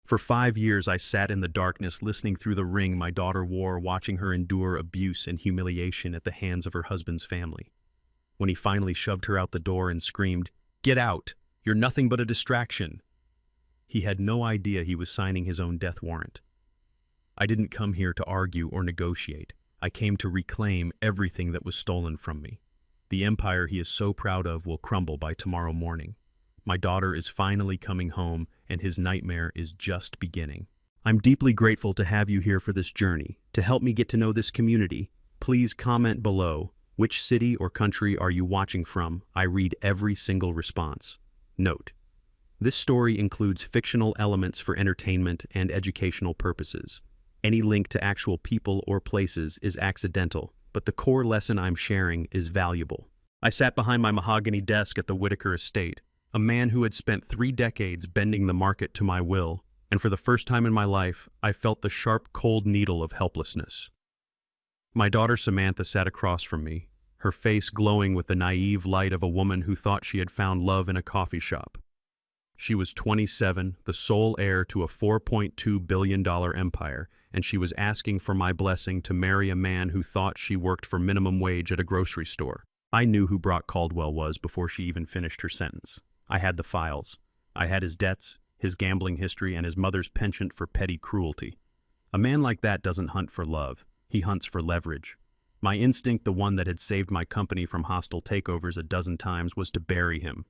For 5 years I sat in the darkness listening through the ring my daughter wore, watching her endure abuse and humiliation at the hands of her husband's family. When he finally shoved her out the door and screamed, "Get out! You're nothing but a distraction!" He had no idea he was signing his own death warrant. I didn't come here to argue or negotiate. I came to reclaim everything that was stolen from me. The empire he is so proud of will crumble by tomorrow morning. My daughter is finally coming home, and his nightmare is just beginning. I'm deeply grateful to have you here for this journey. To help me get to know this community, please comment below. Which city or country are you watching from? I read every single response. Note: this story includes fictional elements for entertainment and educational purposes. Any link to actual people or places is accidental, but the core lesson I'm sharing is valuable. I sat behind my mahogany desk at the Whitaker estate, a man who had spent 3 decades bending the market to my will, and for the first time in my life, I felt the sharp, cold needle of helplessness. My daughter Samantha sat across from me, her face glowing with the naive light of a woman who thought she had found love in a coffee shop. She was 27, the sole heir to a $4.2 billion empire, and she was asking for my blessing to marry a man who thought she worked for minimum wage at a grocery store. I knew who Brock Caldwell was before she even finished her sentence. I had the files. I had his debts, his gambling history, and his mother's penchant for petty cruelty. A man like that doesn't hunt for love. He hunts for leverage. My instinct, the one that had saved my company from hostile takeovers a dozen times, was to bury him.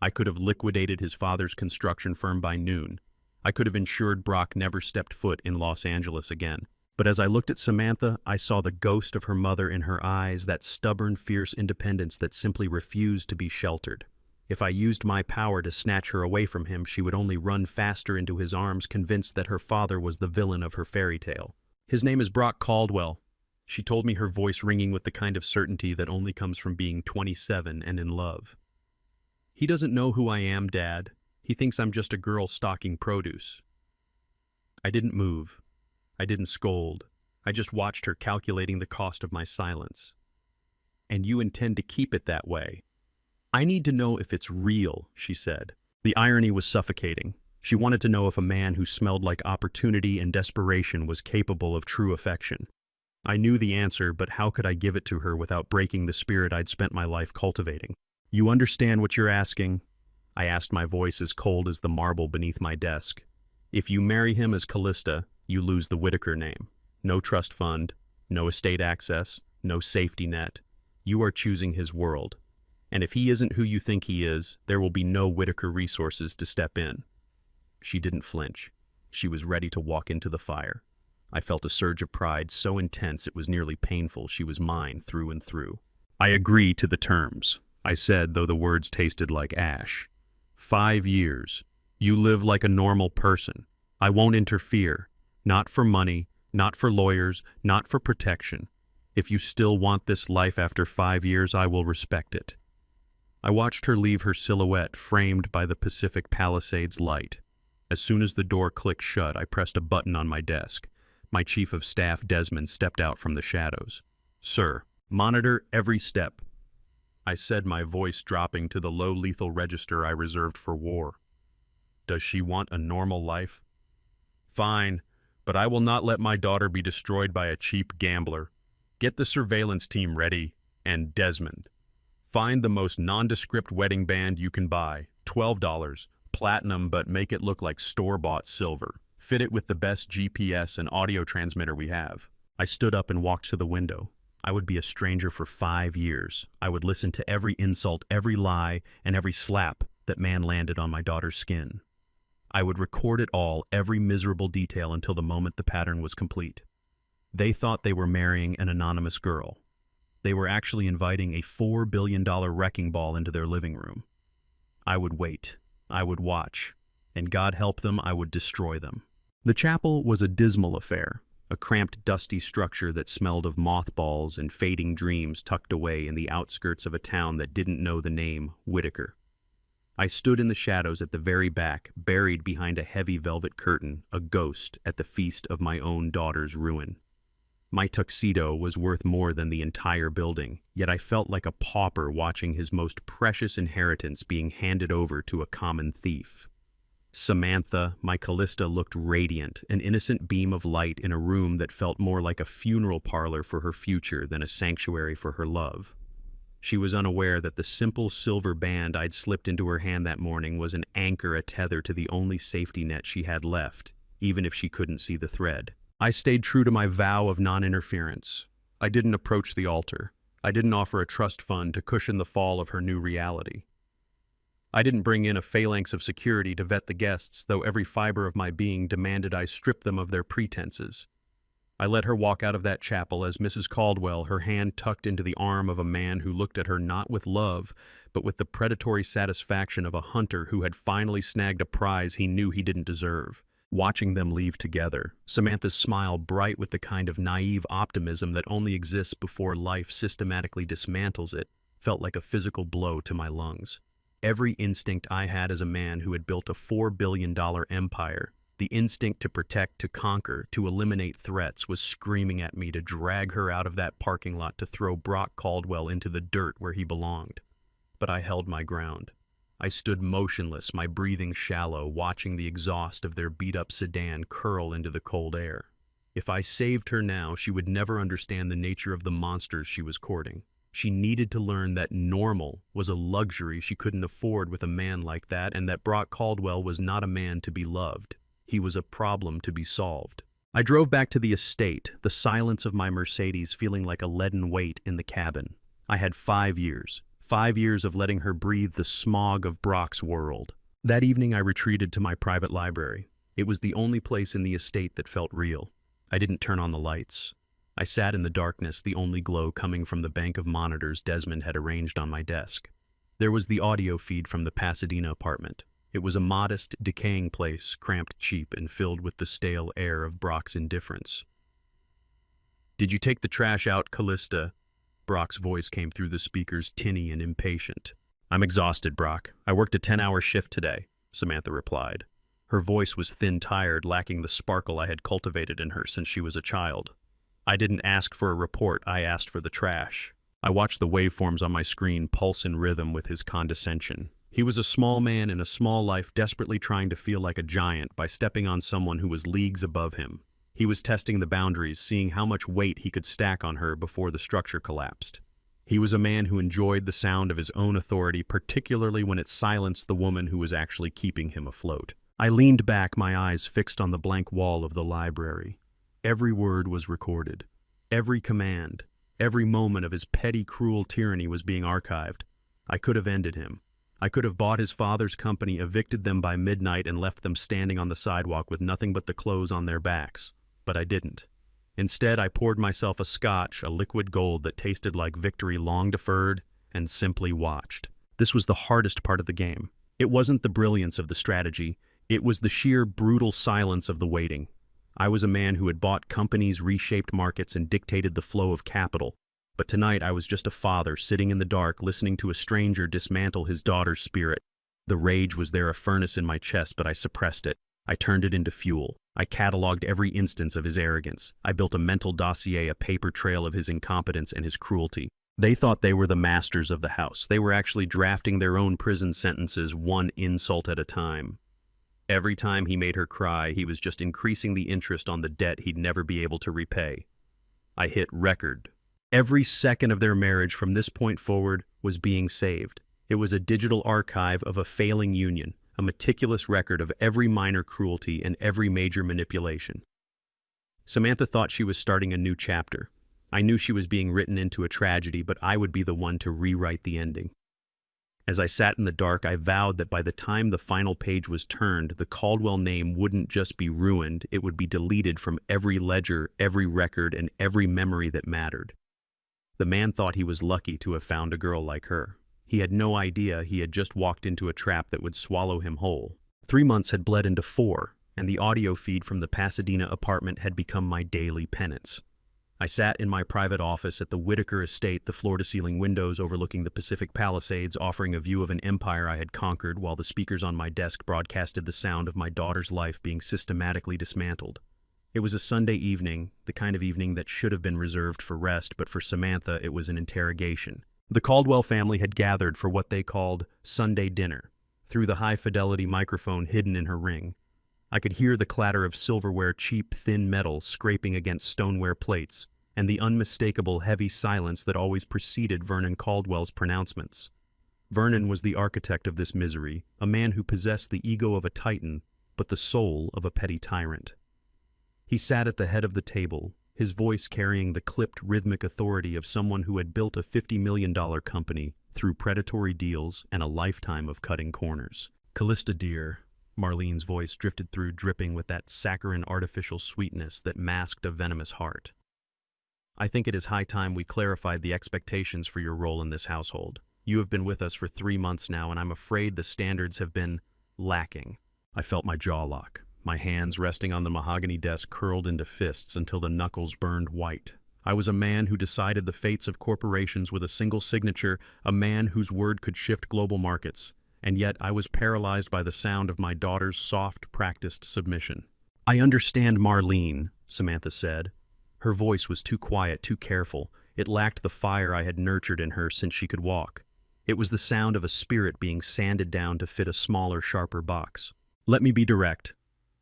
I could have liquidated his father's construction firm by noon. I could have ensured Brock never stepped foot in Los Angeles again. But as I looked at Samantha, I saw the ghost of her mother in her eyes, that stubborn, fierce independence that simply refused to be sheltered. If I used my power to snatch her away from him, she would only run faster into his arms, convinced that her father was the villain of her fairy tale. "His name is Brock Caldwell," she told me, her voice ringing with the kind of certainty that only comes from being 27 and in love. "He doesn't know who I am, Dad. He thinks I'm just a girl stocking produce." I didn't move. I didn't scold. I just watched her, calculating the cost of my silence. "And you intend to keep it that way?" "I need to know if it's real," she said. The irony was suffocating. She wanted to know if a man who smelled like opportunity and desperation was capable of true affection. I knew the answer, but how could I give it to her without breaking the spirit I'd spent my life cultivating? "You understand what you're asking?" I asked, my voice as cold as the marble beneath my desk. "If you marry him as Callista, you lose the Whitaker name. No trust fund, no estate access, no safety net. You are choosing his world. And if he isn't who you think he is, there will be no Whitaker resources to step in." She didn't flinch. She was ready to walk into the fire. I felt a surge of pride so intense it was nearly painful. She was mine through and through. "I agree to the terms," I said, though the words tasted like ash. 5 years. You live like a normal person. I won't interfere. Not for money, not for lawyers, not for protection. If you still want this life after 5 years, I will respect it. I watched her leave, her silhouette framed by the Pacific Palisades light. As soon as the door clicked shut, I pressed a button on my desk. My chief of staff, Desmond, stepped out from the shadows. "Sir, monitor every step," I said, my voice dropping to the low lethal register I reserved for war. "Does she want a normal life? Fine, but I will not let my daughter be destroyed by a cheap gambler. Get the surveillance team ready, and Desmond. Find the most nondescript wedding band you can buy, $12, platinum, but make it look like store-bought silver. Fit it with the best GPS and audio transmitter we have." I stood up and walked to the window. I would be a stranger for 5 years. I would listen to every insult, every lie, and every slap that man landed on my daughter's skin. I would record it all, every miserable detail, until the moment the pattern was complete. They thought they were marrying an anonymous girl. They were actually inviting a $4 billion wrecking ball into their living room. I would wait. I would watch. And God help them, I would destroy them. The chapel was a dismal affair, a cramped, dusty structure that smelled of mothballs and fading dreams, tucked away in the outskirts of a town that didn't know the name Whitaker. I stood in the shadows at the very back, buried behind a heavy velvet curtain, a ghost at the feast of my own daughter's ruin. My tuxedo was worth more than the entire building, yet I felt like a pauper watching his most precious inheritance being handed over to a common thief. Samantha, my Callista, looked radiant, an innocent beam of light in a room that felt more like a funeral parlor for her future than a sanctuary for her love. She was unaware that the simple silver band I'd slipped into her hand that morning was an anchor, a tether to the only safety net she had left, even if she couldn't see the thread. I stayed true to my vow of non-interference. I didn't approach the altar. I didn't offer a trust fund to cushion the fall of her new reality. I didn't bring in a phalanx of security to vet the guests, though every fiber of my being demanded I strip them of their pretenses. I let her walk out of that chapel as Mrs. Caldwell, her hand tucked into the arm of a man who looked at her not with love, but with the predatory satisfaction of a hunter who had finally snagged a prize he knew he didn't deserve. Watching them leave together, Samantha's smile bright with the kind of naive optimism that only exists before life systematically dismantles it, felt like a physical blow to my lungs. Every instinct I had as a man who had built a $4 billion empire, the instinct to protect, to conquer, to eliminate threats, was screaming at me to drag her out of that parking lot to throw Brock Caldwell into the dirt where he belonged. But I held my ground. I stood motionless, my breathing shallow, watching the exhaust of their beat-up sedan curl into the cold air. If I saved her now, she would never understand the nature of the monsters she was courting. She needed to learn that normal was a luxury she couldn't afford with a man like that, and that Brock Caldwell was not a man to be loved. He was a problem to be solved. I drove back to the estate, the silence of my Mercedes feeling like a leaden weight in the cabin. I had 5 years. 5 years of letting her breathe the smog of Brock's world. That evening I retreated to my private library. It was the only place in the estate that felt real. I didn't turn on the lights. I sat in the darkness, the only glow coming from the bank of monitors Desmond had arranged on my desk. There was the audio feed from the Pasadena apartment. It was a modest, decaying place, cramped, cheap, and filled with the stale air of Brock's indifference. "Did you take the trash out, Callista?" Brock's voice came through the speakers, tinny and impatient. "I'm exhausted, Brock. I worked a 10-hour shift today," Samantha replied. Her voice was thin-tired, lacking the sparkle I had cultivated in her since she was a child. "I didn't ask for a report, I asked for the trash." I watched the waveforms on my screen pulse in rhythm with his condescension. He was a small man in a small life, desperately trying to feel like a giant by stepping on someone who was leagues above him. He was testing the boundaries, seeing how much weight he could stack on her before the structure collapsed. He was a man who enjoyed the sound of his own authority, particularly when it silenced the woman who was actually keeping him afloat. I leaned back, my eyes fixed on the blank wall of the library. Every word was recorded. Every command, every moment of his petty, cruel tyranny was being archived. I could have ended him. I could have bought his father's company, evicted them by midnight, and left them standing on the sidewalk with nothing but the clothes on their backs. But I didn't. Instead, I poured myself a scotch, a liquid gold that tasted like victory long deferred, and simply watched. This was the hardest part of the game. It wasn't the brilliance of the strategy. It was the sheer brutal silence of the waiting. I was a man who had bought companies, reshaped markets, and dictated the flow of capital. But tonight I was just a father sitting in the dark, listening to a stranger dismantle his daughter's spirit. The rage was there, a furnace in my chest, but I suppressed it. I turned it into fuel. I cataloged every instance of his arrogance. I built a mental dossier, a paper trail of his incompetence and his cruelty. They thought they were the masters of the house. They were actually drafting their own prison sentences, one insult at a time. Every time he made her cry, he was just increasing the interest on the debt he'd never be able to repay. I hit record. Every second of their marriage from this point forward was being saved. It was a digital archive of a failing union, a meticulous record of every minor cruelty and every major manipulation. Samantha thought she was starting a new chapter. I knew she was being written into a tragedy, but I would be the one to rewrite the ending. As I sat in the dark, I vowed that by the time the final page was turned, the Caldwell name wouldn't just be ruined, it would be deleted from every ledger, every record, and every memory that mattered. The man thought he was lucky to have found a girl like her. He had no idea he had just walked into a trap that would swallow him whole. 3 months had bled into 4, and the audio feed from the Pasadena apartment had become my daily penance. I sat in my private office at the Whitaker estate, the floor-to-ceiling windows overlooking the Pacific Palisades, offering a view of an empire I had conquered, while the speakers on my desk broadcasted the sound of my daughter's life being systematically dismantled. It was a Sunday evening, the kind of evening that should have been reserved for rest, but for Samantha it was an interrogation. The Caldwell family had gathered for what they called Sunday dinner. through the high-fidelity microphone hidden in her ring. I could hear the clatter of silverware, cheap, thin metal scraping against stoneware plates, and the unmistakable heavy silence that always preceded Vernon Caldwell's pronouncements. Vernon was the architect of this misery, a man who possessed the ego of a titan, but the soul of a petty tyrant. He sat at the head of the table, his voice carrying the clipped rhythmic authority of someone who had built a $50 million company through predatory deals and a lifetime of cutting corners. "Callista, dear," Marlene's voice drifted through, dripping with that saccharine artificial sweetness that masked a venomous heart. "I think it is high time we clarified the expectations for your role in this household. You have been with us for 3 months now, and I'm afraid the standards have been lacking." I felt my jaw lock, my hands resting on the mahogany desk curled into fists until the knuckles burned white. I was a man who decided the fates of corporations with a single signature, a man whose word could shift global markets, and yet I was paralyzed by the sound of my daughter's soft, practiced submission. "I understand, Marlene," Samantha said. Her voice was too quiet, too careful. It lacked the fire I had nurtured in her since she could walk. It was the sound of a spirit being sanded down to fit a smaller, sharper box. "Let me be direct,"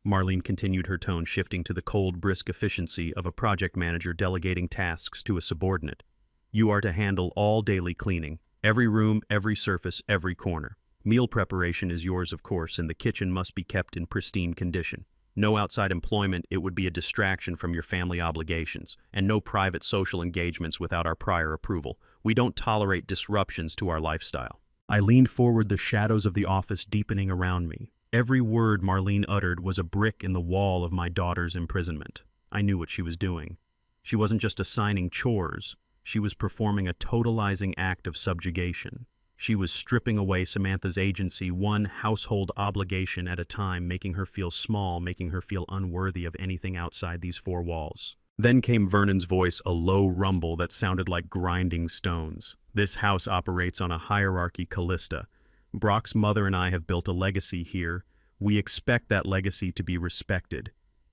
Marlene continued, her tone shifting to the cold, brisk efficiency of a project manager delegating tasks to a subordinate. "You are to handle all daily cleaning, every room, every surface, every corner. Meal preparation is yours, of course, and the kitchen must be kept in pristine condition. No outside employment, it would be a distraction from your family obligations, and no private social engagements without our prior approval. We don't tolerate disruptions to our lifestyle." I leaned forward, the shadows of the office deepening around me. Every word Marlene uttered was a brick in the wall of my daughter's imprisonment. I knew what she was doing. She wasn't just assigning chores. She was performing a totalizing act of subjugation. She was stripping away Samantha's agency, one household obligation at a time, making her feel small, making her feel unworthy of anything outside these 4 walls. Then came Vernon's voice, a low rumble that sounded like grinding stones. "This house operates on a hierarchy, Callista. Brock's mother and I have built a legacy here. We expect that legacy to be respected.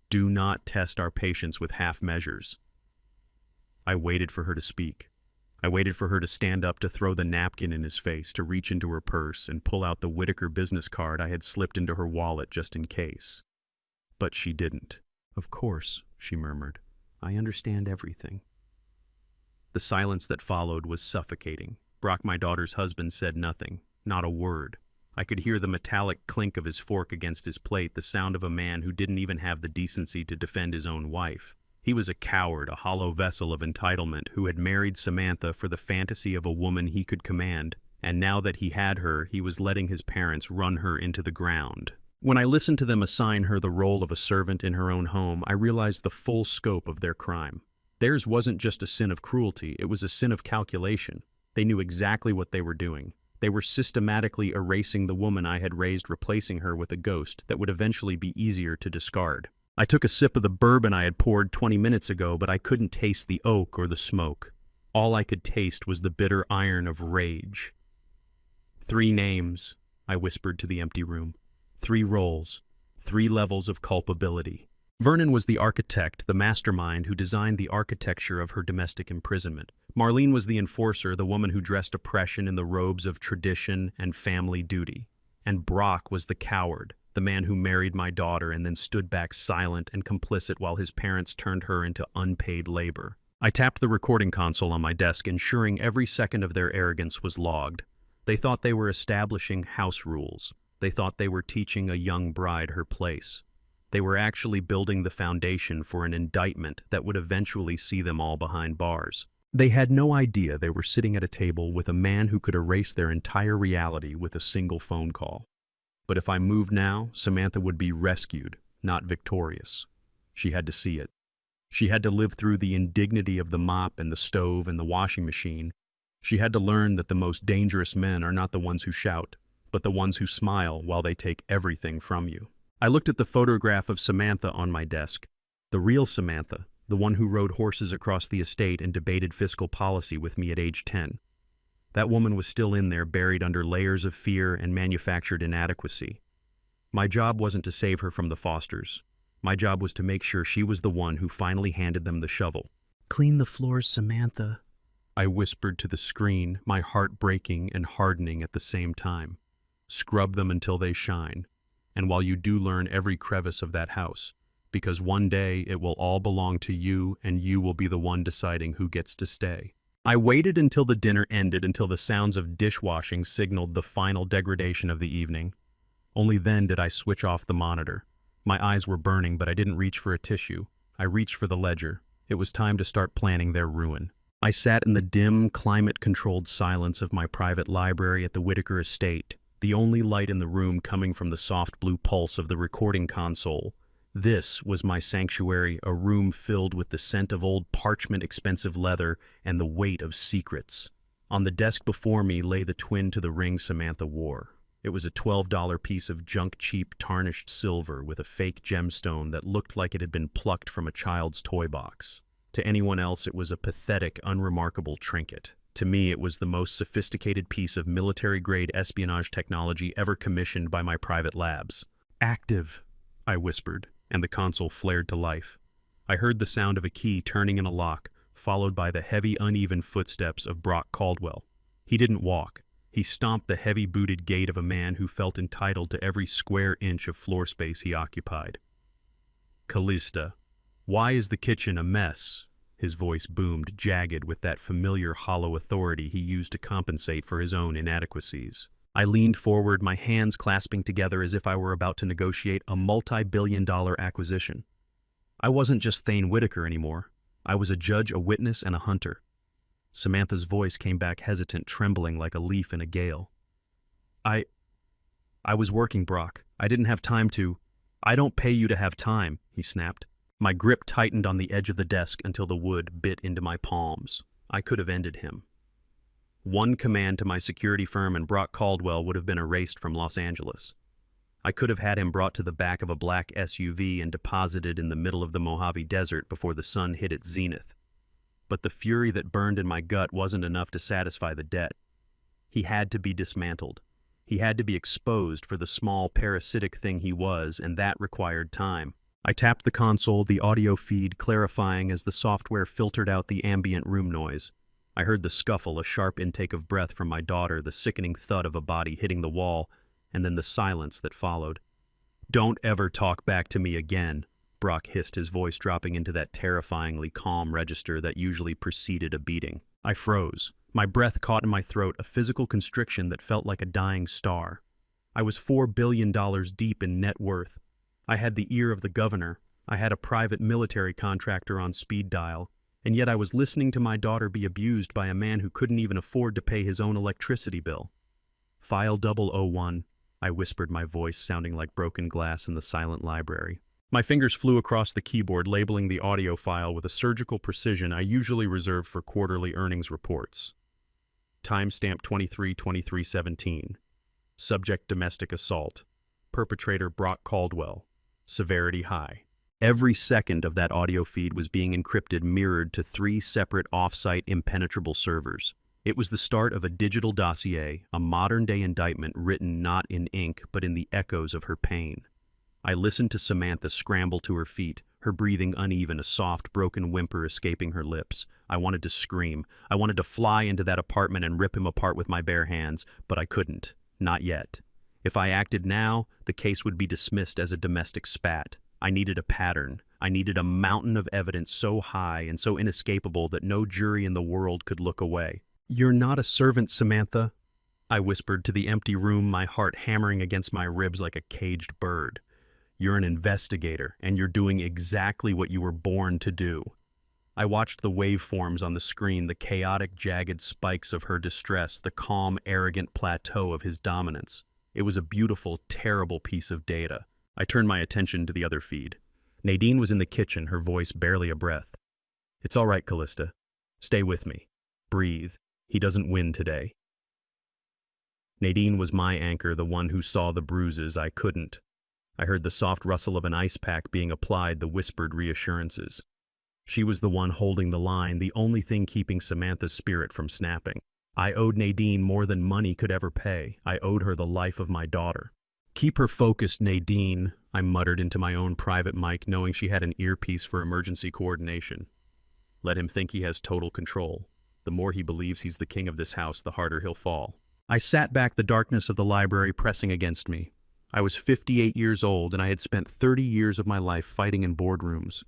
Do not test our patience with half measures." I waited for her to speak. I waited for her to stand up, to throw the napkin in his face, to reach into her purse and pull out the Whitaker business card I had slipped into her wallet just in case. But she didn't. "Of course," she murmured. "I understand everything." The silence that followed was suffocating. Brock, my daughter's husband, said nothing, not a word. I could hear the metallic clink of his fork against his plate, the sound of a man who didn't even have the decency to defend his own wife. He was a coward, a hollow vessel of entitlement, who had married Samantha for the fantasy of a woman he could command, and now that he had her, he was letting his parents run her into the ground. When I listened to them assign her the role of a servant in her own home, I realized the full scope of their crime. Theirs wasn't just a sin of cruelty, it was a sin of calculation. They knew exactly what they were doing. They were systematically erasing the woman I had raised, replacing her with a ghost that would eventually be easier to discard. I took a sip of the bourbon I had poured 20 minutes ago, but I couldn't taste the oak or the smoke. All I could taste was the bitter iron of rage. 3 names, I whispered to the empty room. 3 roles, 3 levels of culpability. Vernon was the architect, the mastermind who designed the architecture of her domestic imprisonment. Marlene was the enforcer, the woman who dressed oppression in the robes of tradition and family duty. And Brock was the coward, the man who married my daughter and then stood back silent and complicit while his parents turned her into unpaid labor. I tapped the recording console on my desk, ensuring every second of their arrogance was logged. They thought they were establishing house rules. They thought they were teaching a young bride her place. They were actually building the foundation for an indictment that would eventually see them all behind bars. They had no idea they were sitting at a table with a man who could erase their entire reality with a single phone call. But if I moved now, Samantha would be rescued, not victorious. She had to see it. She had to live through the indignity of the mop and the stove and the washing machine. She had to learn that the most dangerous men are not the ones who shout, but the ones who smile while they take everything from you. I looked at the photograph of Samantha on my desk. The real Samantha, the one who rode horses across the estate and debated fiscal policy with me at age 10. That woman was still in there, buried under layers of fear and manufactured inadequacy. My job wasn't to save her from the Fosters. My job was to make sure she was the one who finally handed them the shovel. "Clean the floors, Samantha," I whispered to the screen, my heart breaking and hardening at the same time. Scrub them until they shine. And while you do learn every crevice of that house, because one day it will all belong to you and you will be the one deciding who gets to stay. I waited until the dinner ended, until the sounds of dishwashing signaled the final degradation of the evening. Only then did I switch off the monitor. My eyes were burning, but I didn't reach for a tissue. I reached for the ledger. It was time to start planning their ruin. I sat in the dim, climate-controlled silence of my private library at the Whitaker estate, the only light in the room coming from the soft blue pulse of the recording console. This was my sanctuary, a room filled with the scent of old parchment, expensive leather, and the weight of secrets. On the desk before me lay the twin to the ring Samantha wore. It was a $12 piece of junk-cheap tarnished silver with a fake gemstone that looked like it had been plucked from a child's toy box. To anyone else, it was a pathetic, unremarkable trinket. To me, it was the most sophisticated piece of military-grade espionage technology ever commissioned by my private labs. "Active," I whispered, and the console flared to life. I heard the sound of a key turning in a lock, followed by the heavy, uneven footsteps of Brock Caldwell. He didn't walk. He stomped the heavy-booted gait of a man who felt entitled to every square inch of floor space he occupied. "Callista, why is the kitchen a mess?" His voice boomed, jagged with that familiar hollow authority he used to compensate for his own inadequacies. I leaned forward, my hands clasping together as if I were about to negotiate a multi-billion-dollar acquisition. I wasn't just Thane Whitaker anymore. I was a judge, a witness, and a hunter. Samantha's voice came back hesitant, trembling like a leaf in a gale. I was working, Brock. I didn't have time to—" "I don't pay you to have time," he snapped. My grip tightened on the edge of the desk until the wood bit into my palms. I could have ended him. One command to my security firm and Brock Caldwell would have been erased from Los Angeles. I could have had him brought to the back of a black SUV and deposited in the middle of the Mojave Desert before the sun hit its zenith. But the fury that burned in my gut wasn't enough to satisfy the debt. He had to be dismantled. He had to be exposed for the small parasitic thing he was, and that required time. I tapped the console, the audio feed clarifying as the software filtered out the ambient room noise. I heard the scuffle, a sharp intake of breath from my daughter, the sickening thud of a body hitting the wall, and then the silence that followed. "Don't ever talk back to me again," Brock hissed, his voice dropping into that terrifyingly calm register that usually preceded a beating. I froze. My breath caught in my throat, a physical constriction that felt like a dying star. I was $4 billion deep in net worth. I had the ear of the governor. I had a private military contractor on speed dial. And yet I was listening to my daughter be abused by a man who couldn't even afford to pay his own electricity bill. "File 001, I whispered, my voice sounding like broken glass in the silent library. My fingers flew across the keyboard, labeling the audio file with a surgical precision I usually reserve for quarterly earnings reports. Timestamp 23/23/17. Subject domestic assault. Perpetrator Brock Caldwell. Severity high. Every second of that audio feed was being encrypted, mirrored to 3 separate off-site impenetrable servers. It was the start of a digital dossier, a modern-day indictment written not in ink but in the echoes of her pain. I listened to Samantha scramble to her feet, her breathing uneven, a soft, broken whimper escaping her lips. I wanted to scream. I wanted to fly into that apartment and rip him apart with my bare hands, but I couldn't. Not yet. If I acted now, the case would be dismissed as a domestic spat. I needed a pattern. I needed a mountain of evidence so high and so inescapable that no jury in the world could look away. "You're not a servant, Samantha," I whispered to the empty room, my heart hammering against my ribs like a caged bird. "You're an investigator, and you're doing exactly what you were born to do." I watched the waveforms on the screen, the chaotic, jagged spikes of her distress, the calm, arrogant plateau of his dominance. It was a beautiful, terrible piece of data. I turned my attention to the other feed. Nadine was in the kitchen, her voice barely a breath. "It's all right, Callista. Stay with me. Breathe. He doesn't win today." Nadine was my anchor, the one who saw the bruises I couldn't. I heard the soft rustle of an ice pack being applied, the whispered reassurances. She was the one holding the line, the only thing keeping Samantha's spirit from snapping. I owed Nadine more than money could ever pay. I owed her the life of my daughter. "Keep her focused, Nadine," I muttered into my own private mic, knowing she had an earpiece for emergency coordination. "Let him think he has total control. The more he believes he's the king of this house, the harder he'll fall." I sat back, the darkness of the library pressing against me. I was 58 years old, and I had spent 30 years of my life fighting in boardrooms.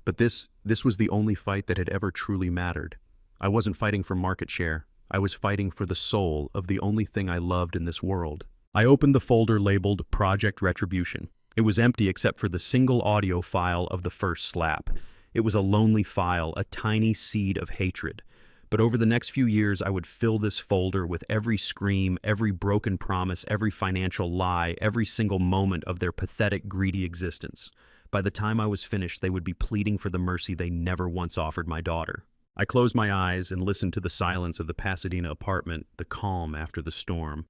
But this was the only fight that had ever truly mattered. I wasn't fighting for market share. I was fighting for the soul of the only thing I loved in this world. I opened the folder labeled Project Retribution. It was empty except for the single audio file of the first slap. It was a lonely file, a tiny seed of hatred. But over the next few years, I would fill this folder with every scream, every broken promise, every financial lie, every single moment of their pathetic, greedy existence. By the time I was finished, they would be pleading for the mercy they never once offered my daughter. I closed my eyes and listened to the silence of the Pasadena apartment, the calm after the storm.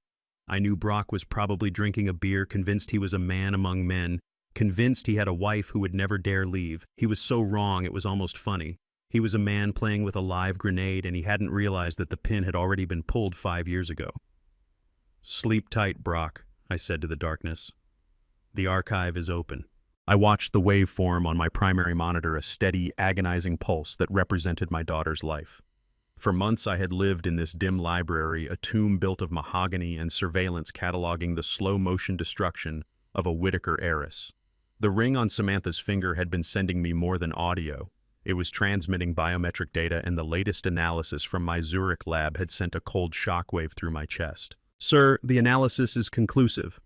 I knew Brock was probably drinking a beer, convinced he was a man among men, convinced he had a wife who would never dare leave. He was so wrong it was almost funny. He was a man playing with a live grenade, and he hadn't realized that the pin had already been pulled 5 years ago. "Sleep tight, Brock," I said to the darkness. "The archive is open." I watched the waveform on my primary monitor, a steady, agonizing pulse that represented my daughter's life. For months I had lived in this dim library, a tomb built of mahogany and surveillance cataloging the slow-motion destruction of a Whitaker heiress. The ring on Samantha's finger had been sending me more than audio. It was transmitting biometric data, and the latest analysis from my Zurich lab had sent a cold shockwave through my chest. "Sir, the analysis is conclusive,"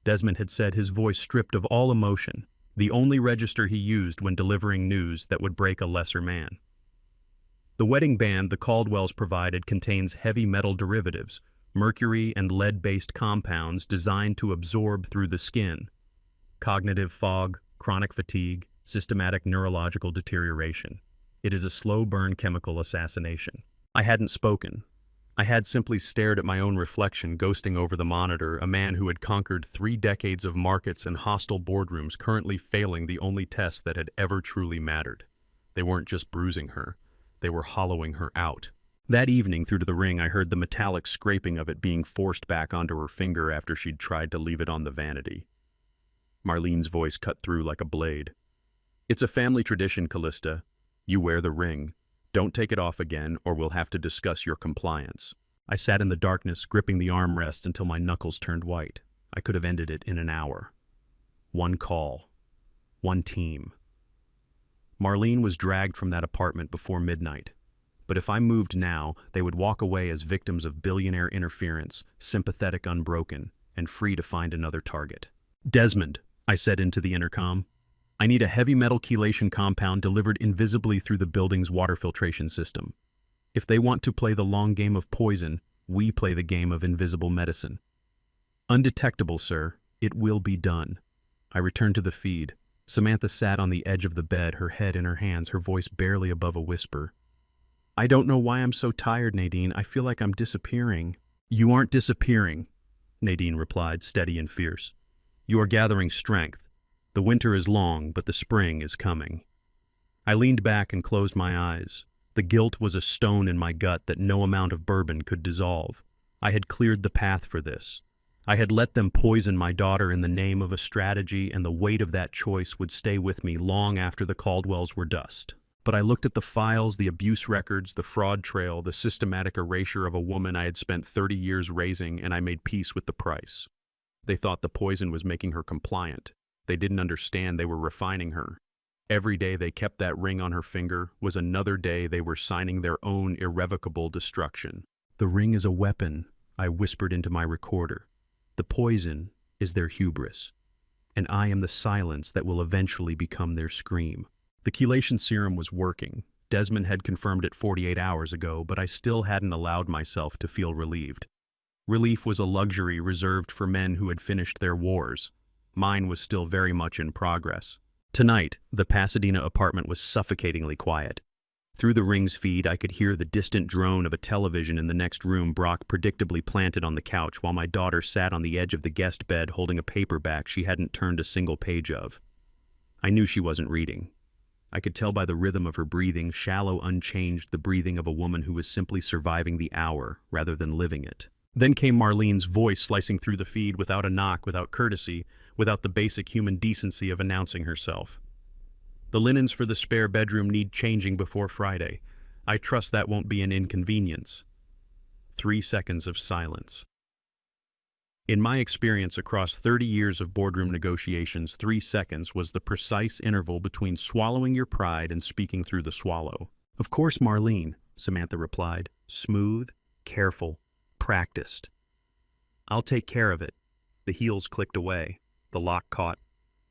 Desmond had said, his voice stripped of all emotion, the only register he used when delivering news that would break a lesser man. "The wedding band the Caldwells provided contains heavy metal derivatives, mercury and lead-based compounds designed to absorb through the skin. Cognitive fog, chronic fatigue, systematic neurological deterioration. It is a slow-burn chemical assassination." I hadn't spoken. I had simply stared at my own reflection, ghosting over the monitor, a man who had conquered 3 decades of markets and hostile boardrooms, currently failing the only test that had ever truly mattered. They weren't just bruising her. They were hollowing her out. That evening, through to the ring, I heard the metallic scraping of it being forced back onto her finger after she'd tried to leave it on the vanity. Marlene's voice cut through like a blade. "It's a family tradition, Callista. You wear the ring. Don't take it off again, or we'll have to discuss your compliance." I sat in the darkness, gripping the armrest until my knuckles turned white. I could have ended it in an hour. One call. One team. Marlene was dragged from that apartment before midnight. But if I moved now, they would walk away as victims of billionaire interference, sympathetic unbroken, and free to find another target. "Desmond," I said into the intercom, "I need a heavy metal chelation compound delivered invisibly through the building's water filtration system. If they want to play the long game of poison, we play the game of invisible medicine." "Undetectable, sir. It will be done." I returned to the feed. Samantha sat on the edge of the bed, her head in her hands, her voice barely above a whisper. "I don't know why I'm so tired, Nadine. I feel like I'm disappearing." "You aren't disappearing," Nadine replied, steady and fierce. "You are gathering strength. The winter is long, but the spring is coming." I leaned back and closed my eyes. The guilt was a stone in my gut that no amount of bourbon could dissolve. I had cleared the path for this. I had let them poison my daughter in the name of a strategy, and the weight of that choice would stay with me long after the Caldwells were dust. But I looked at the files, the abuse records, the fraud trail, the systematic erasure of a woman I had spent 30 years raising, and I made peace with the price. They thought the poison was making her compliant. They didn't understand they were refining her. Every day they kept that ring on her finger was another day they were signing their own irrevocable destruction. "The ring is a weapon," I whispered into my recorder. "The poison is their hubris, and I am the silence that will eventually become their scream." The chelation serum was working. Desmond had confirmed it 48 hours ago, but I still hadn't allowed myself to feel relieved. Relief was a luxury reserved for men who had finished their wars. Mine was still very much in progress. Tonight, the Pasadena apartment was suffocatingly quiet. Through the ring's feed, I could hear the distant drone of a television in the next room, Brock predictably planted on the couch, while my daughter sat on the edge of the guest bed holding a paperback she hadn't turned a single page of. I knew she wasn't reading. I could tell by the rhythm of her breathing, shallow, unchanged, the breathing of a woman who was simply surviving the hour rather than living it. Then came Marlene's voice, slicing through the feed without a knock, without courtesy, without the basic human decency of announcing herself. "The linens for the spare bedroom need changing before Friday. I trust that won't be an inconvenience." 3 seconds of silence. In my experience across 30 years of boardroom negotiations, 3 seconds was the precise interval between swallowing your pride and speaking through the swallow. "Of course, Marlene," Samantha replied. "Smooth, careful, practiced. I'll take care of it." The heels clicked away. The lock caught.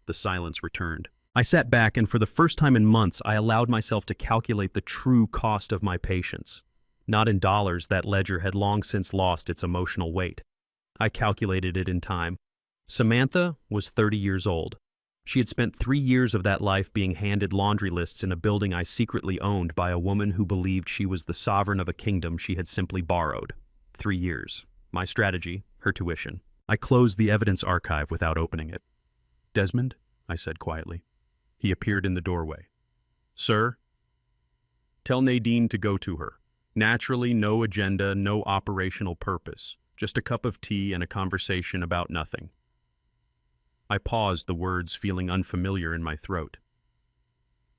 The silence returned. I sat back, and for the first time in months, I allowed myself to calculate the true cost of my patience. Not in dollars, that ledger had long since lost its emotional weight. I calculated it in time. Samantha was 30 years old. She had spent 3 years of that life being handed laundry lists in a building I secretly owned by a woman who believed she was the sovereign of a kingdom she had simply borrowed. 3 years. My strategy, her tuition. I closed the evidence archive without opening it. "Desmond?" I said quietly. He appeared in the doorway. "Sir?" "Tell Nadine to go to her. Naturally, no agenda, no operational purpose. Just a cup of tea and a conversation about nothing." I paused, the words feeling unfamiliar in my throat.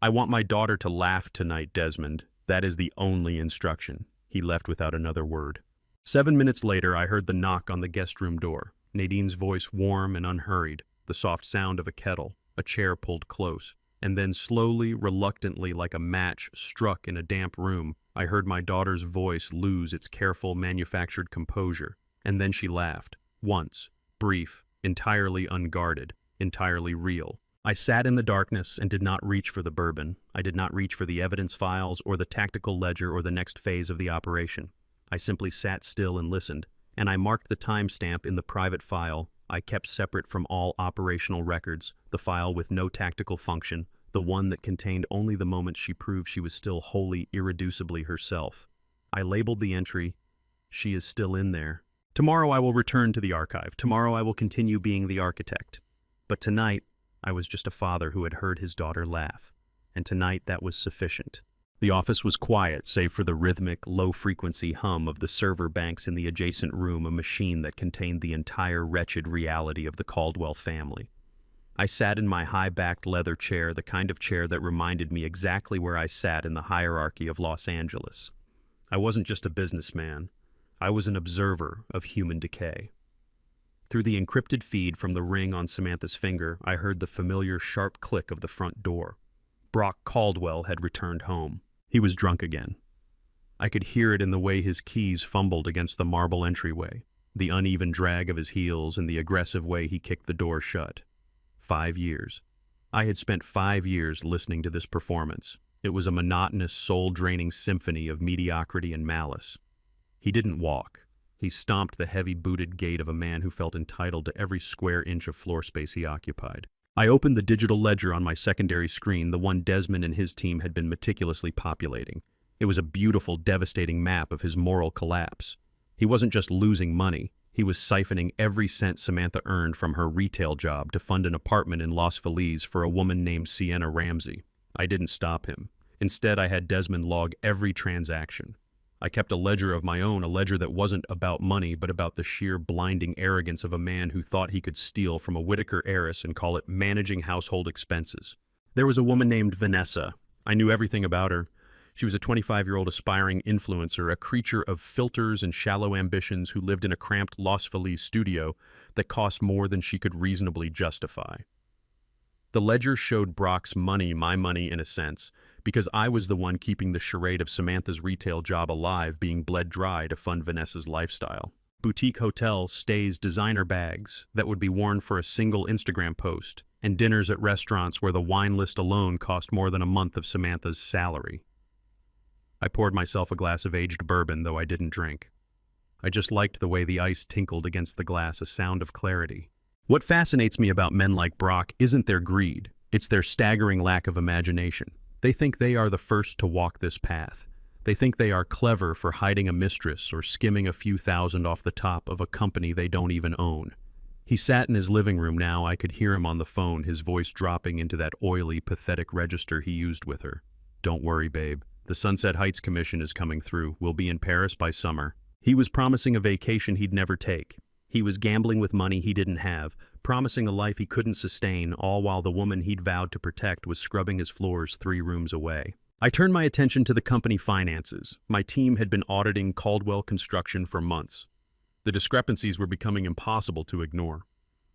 "I want my daughter to laugh tonight, Desmond. That is the only instruction." He left without another word. 7 minutes later, I heard the knock on the guest room door. Nadine's voice warm and unhurried, the soft sound of a kettle, a chair pulled close, and then slowly, reluctantly, like a match struck in a damp room, I heard my daughter's voice lose its careful, manufactured composure. And then she laughed. Once. Brief. Entirely unguarded. Entirely real. I sat in the darkness and did not reach for the bourbon. I did not reach for the evidence files or the tactical ledger or the next phase of the operation. I simply sat still and listened, and I marked the timestamp in the private file I kept separate from all operational records, the file with no tactical function, the one that contained only the moments she proved she was still wholly, irreducibly herself. I labeled the entry, "She is still in there." Tomorrow I will return to the archive. Tomorrow I will continue being the architect. But tonight, I was just a father who had heard his daughter laugh. And tonight that was sufficient. The office was quiet, save for the rhythmic, low-frequency hum of the server banks in the adjacent room, a machine that contained the entire wretched reality of the Caldwell family. I sat in my high-backed leather chair, the kind of chair that reminded me exactly where I sat in the hierarchy of Los Angeles. I wasn't just a businessman. I was an observer of human decay. Through the encrypted feed from the ring on Samantha's finger, I heard the familiar sharp click of the front door. Brock Caldwell had returned home. He was drunk again. I could hear it in the way his keys fumbled against the marble entryway, the uneven drag of his heels, and the aggressive way he kicked the door shut. 5 years. I had spent 5 years listening to this performance. It was a monotonous, soul-draining symphony of mediocrity and malice. He didn't walk. He stomped the heavy-booted gait of a man who felt entitled to every square inch of floor space he occupied. I opened the digital ledger on my secondary screen, the one Desmond and his team had been meticulously populating. It was a beautiful, devastating map of his moral collapse. He wasn't just losing money. He was siphoning every cent Samantha earned from her retail job to fund an apartment in Los Feliz for a woman named Sienna Ramsey. I didn't stop him. Instead, I had Desmond log every transaction. I kept a ledger of my own, a ledger that wasn't about money, but about the sheer blinding arrogance of a man who thought he could steal from a Whitaker heiress and call it managing household expenses. There was a woman named Vanessa. I knew everything about her. She was a 25-year-old aspiring influencer, a creature of filters and shallow ambitions who lived in a cramped Los Feliz studio that cost more than she could reasonably justify. The ledger showed Brock's money, my money in a sense, because I was the one keeping the charade of Samantha's retail job alive, being bled dry to fund Vanessa's lifestyle. Boutique hotels, stays, designer bags that would be worn for a single Instagram post, and dinners at restaurants where the wine list alone cost more than a month of Samantha's salary. I poured myself a glass of aged bourbon, though I didn't drink. I just liked the way the ice tinkled against the glass, a sound of clarity. What fascinates me about men like Brock isn't their greed, it's their staggering lack of imagination. They think they are the first to walk this path. They think they are clever for hiding a mistress or skimming a few thousand off the top of a company they don't even own. He sat in his living room now. I could hear him on the phone, his voice dropping into that oily, pathetic register he used with her. "Don't worry, babe. The Sunset Heights Commission is coming through. We'll be in Paris by summer." He was promising a vacation he'd never take. He was gambling with money he didn't have, promising a life he couldn't sustain, all while the woman he'd vowed to protect was scrubbing his floors 3 rooms away. I turned my attention to the company finances. My team had been auditing Caldwell Construction for months. The discrepancies were becoming impossible to ignore.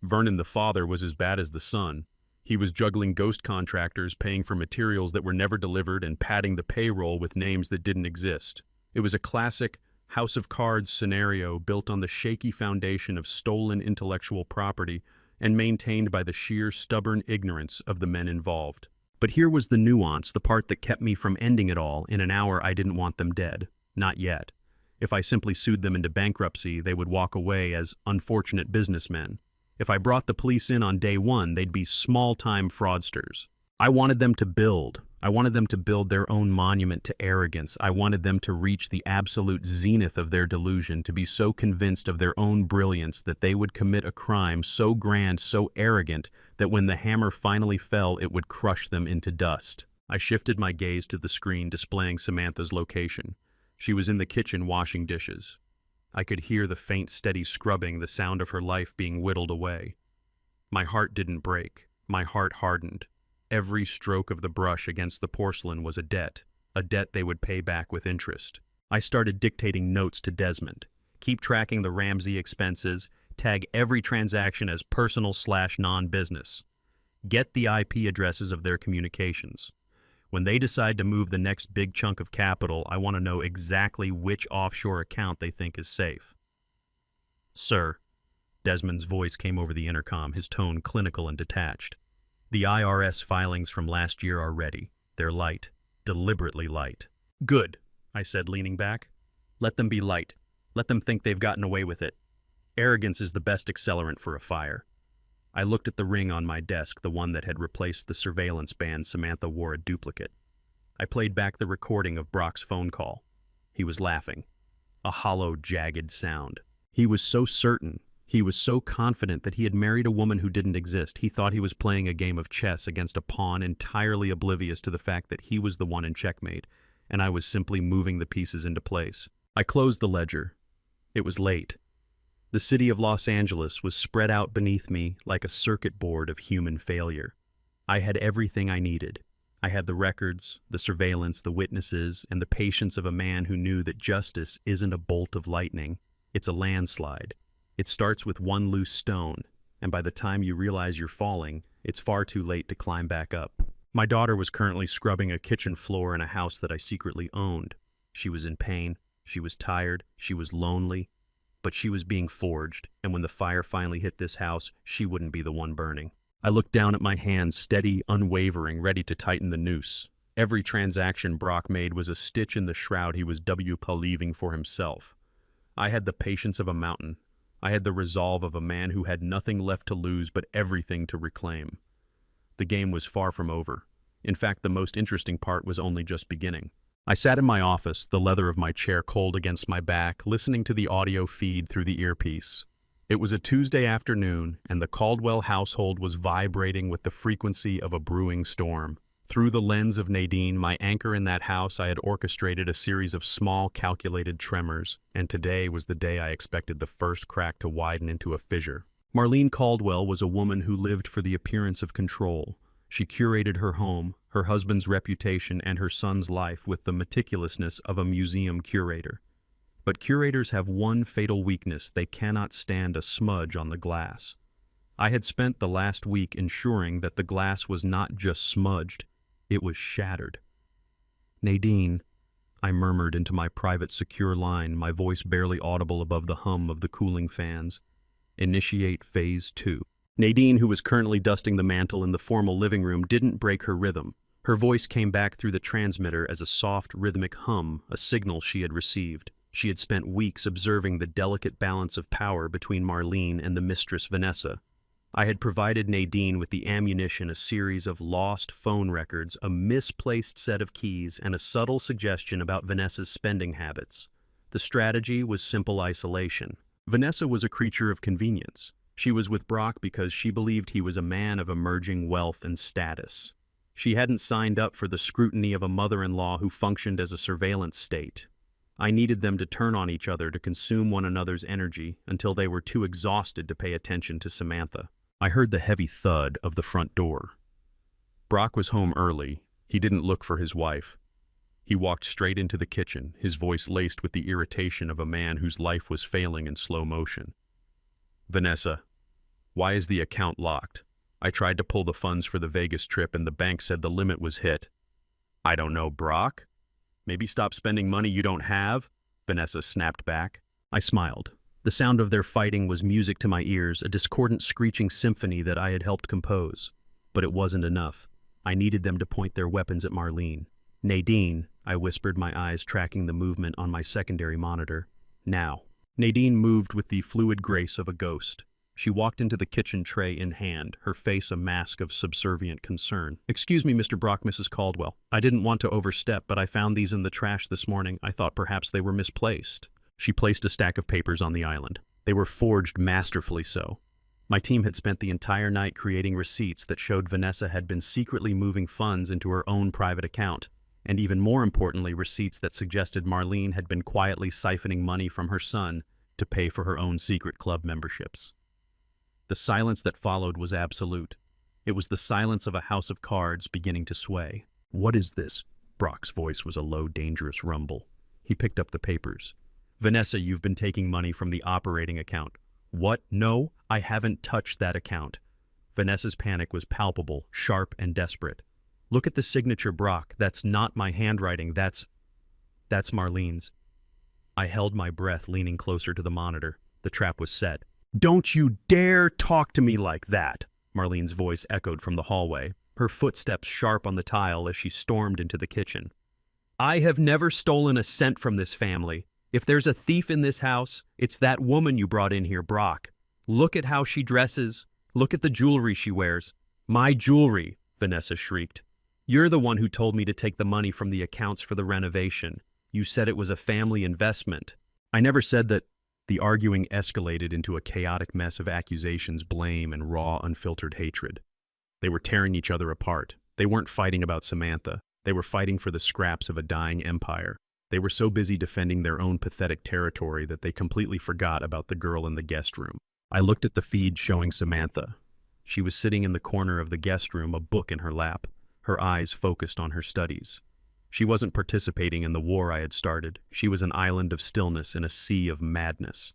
Vernon the father was as bad as the son. He was juggling ghost contractors, paying for materials that were never delivered, and padding the payroll with names that didn't exist. It was a classic House of Cards scenario built on the shaky foundation of stolen intellectual property and maintained by the sheer stubborn ignorance of the men involved. But here was the nuance, the part that kept me from ending it all in an hour I didn't want them dead. Not yet. If I simply sued them into bankruptcy, they would walk away as unfortunate businessmen. If I brought the police in on day one, they'd be small-time fraudsters. I wanted them to build. I wanted them to build their own monument to arrogance. I wanted them to reach the absolute zenith of their delusion, to be so convinced of their own brilliance that they would commit a crime so grand, so arrogant, that when the hammer finally fell, it would crush them into dust. I shifted my gaze to the screen displaying Samantha's location. She was in the kitchen washing dishes. I could hear the faint, steady scrubbing, the sound of her life being whittled away. My heart didn't break. My heart hardened. Every stroke of the brush against the porcelain was a debt they would pay back with interest. I started dictating notes to Desmond. Keep tracking the Ramsey expenses, tag every transaction as personal/non-business. Get the IP addresses of their communications. When they decide to move the next big chunk of capital, I want to know exactly which offshore account they think is safe. Sir, Desmond's voice came over the intercom, his tone clinical and detached. The IRS filings from last year are ready. They're light, deliberately light. Good, I said, leaning back. Let them be light. Let them think they've gotten away with it. Arrogance is the best accelerant for a fire. I looked at the ring on my desk, the one that had replaced the surveillance band Samantha wore a duplicate. I played back the recording of Brock's phone call. He was laughing. A hollow, jagged sound. He was so certain. He was so confident that he had married a woman who didn't exist. He thought he was playing a game of chess against a pawn, entirely oblivious to the fact that he was the one in checkmate, and I was simply moving the pieces into place. I closed the ledger. It was late. The city of Los Angeles was spread out beneath me like a circuit board of human failure. I had everything I needed. I had the records, the surveillance, the witnesses, and the patience of a man who knew that justice isn't a bolt of lightning. It's a landslide. It starts with one loose stone, and by the time you realize you're falling, it's far too late to climb back up. My daughter was currently scrubbing a kitchen floor in a house that I secretly owned. She was in pain. She was tired. She was lonely. But she was being forged, and when the fire finally hit this house, she wouldn't be the one burning. I looked down at my hands, steady, unwavering, ready to tighten the noose. Every transaction Brock made was a stitch in the shroud he was believing for himself. I had the patience of a mountain. I had the resolve of a man who had nothing left to lose but everything to reclaim. The game was far from over. In fact, the most interesting part was only just beginning. I sat in my office, the leather of my chair cold against my back, listening to the audio feed through the earpiece. It was a Tuesday afternoon, and the Caldwell household was vibrating with the frequency of a brewing storm. Through the lens of Nadine, my anchor in that house, I had orchestrated a series of small, calculated tremors, and today was the day I expected the first crack to widen into a fissure. Marlene Caldwell was a woman who lived for the appearance of control. She curated her home, her husband's reputation, and her son's life with the meticulousness of a museum curator. But curators have one fatal weakness: they cannot stand a smudge on the glass. I had spent the last week ensuring that the glass was not just smudged, it was shattered. Nadine, I murmured into my private secure line, my voice barely audible above the hum of the cooling fans. Initiate Phase 2. Nadine, who was currently dusting the mantel in the formal living room, didn't break her rhythm. Her voice came back through the transmitter as a soft, rhythmic hum, a signal she had received. She had spent weeks observing the delicate balance of power between Marlene and the mistress Vanessa. I had provided Nadine with the ammunition: a series of lost phone records, a misplaced set of keys, and a subtle suggestion about Vanessa's spending habits. The strategy was simple isolation. Vanessa was a creature of convenience. She was with Brock because she believed he was a man of emerging wealth and status. She hadn't signed up for the scrutiny of a mother-in-law who functioned as a surveillance state. I needed them to turn on each other, to consume one another's energy until they were too exhausted to pay attention to Samantha. I heard the heavy thud of the front door. Brock was home early. He didn't look for his wife. He walked straight into the kitchen, his voice laced with the irritation of a man whose life was failing in slow motion. Vanessa, why is the account locked? I tried to pull the funds for the Vegas trip and the bank said the limit was hit. I don't know, Brock. Maybe stop spending money you don't have? Vanessa snapped back. I smiled. The sound of their fighting was music to my ears, a discordant screeching symphony that I had helped compose. But it wasn't enough. I needed them to point their weapons at Marlene. Nadine, I whispered, my eyes tracking the movement on my secondary monitor. Now. Nadine moved with the fluid grace of a ghost. She walked into the kitchen, tray in hand, her face a mask of subservient concern. Excuse me, Mr. Brock, Mrs. Caldwell. I didn't want to overstep, but I found these in the trash this morning. I thought perhaps they were misplaced. She placed a stack of papers on the island. They were forged masterfully so. My team had spent the entire night creating receipts that showed Vanessa had been secretly moving funds into her own private account, and even more importantly, receipts that suggested Marlene had been quietly siphoning money from her son to pay for her own secret club memberships. The silence that followed was absolute. It was the silence of a house of cards beginning to sway. What is this? Brock's voice was a low, dangerous rumble. He picked up the papers. Vanessa, you've been taking money from the operating account. What? No, I haven't touched that account. Vanessa's panic was palpable, sharp, and desperate. Look at the signature, Brock. That's not my handwriting. That's Marlene's. I held my breath, leaning closer to the monitor. The trap was set. Don't you dare talk to me like that, Marlene's voice echoed from the hallway, her footsteps sharp on the tile as she stormed into the kitchen. I have never stolen a cent from this family. If there's a thief in this house, it's that woman you brought in here, Brock. Look at how she dresses. Look at the jewelry she wears. My jewelry, Vanessa shrieked. You're the one who told me to take the money from the accounts for the renovation. You said it was a family investment. I never said that. The arguing escalated into a chaotic mess of accusations, blame, and raw, unfiltered hatred. They were tearing each other apart. They weren't fighting about Samantha. They were fighting for the scraps of a dying empire. They were so busy defending their own pathetic territory that they completely forgot about the girl in the guest room. I looked at the feed showing Samantha. She was sitting in the corner of the guest room, a book in her lap, her eyes focused on her studies. She wasn't participating in the war I had started. She was an island of stillness in a sea of madness.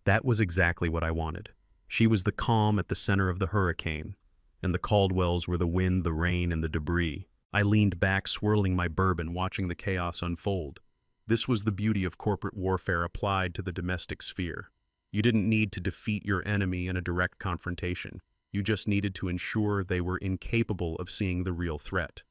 That was exactly what I wanted. She was the calm at the center of the hurricane, and the Caldwells were the wind, the rain, and the debris. I leaned back, swirling my bourbon, watching the chaos unfold. This was the beauty of corporate warfare applied to the domestic sphere. You didn't need to defeat your enemy in a direct confrontation. You just needed to ensure they were incapable of seeing the real threat.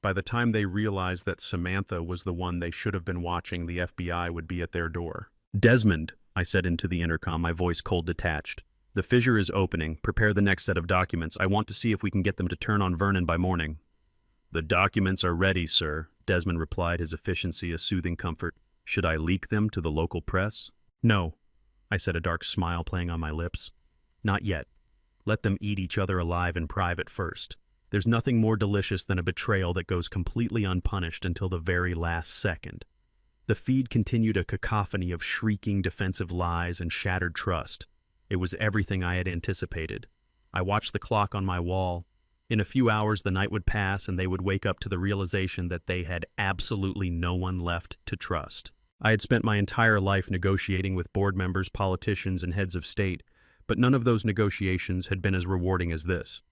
By the time they realized that Samantha was the one they should have been watching, the FBI would be at their door. Desmond, I said into the intercom, my voice cold detached. The fissure is opening. Prepare the next set of documents. I want to see if we can get them to turn on Vernon by morning. The documents are ready, sir, Desmond replied, his efficiency a soothing comfort. Should I leak them to the local press? No, I said, a dark smile playing on my lips. Not yet. Let them eat each other alive in private first. There's nothing more delicious than a betrayal that goes completely unpunished until the very last second. The feed continued a cacophony of shrieking defensive lies and shattered trust. It was everything I had anticipated. I watched the clock on my wall. In a few hours, the night would pass and they would wake up to the realization that they had absolutely no one left to trust. I had spent my entire life negotiating with board members, politicians, and heads of state, but none of those negotiations had been as rewarding as this.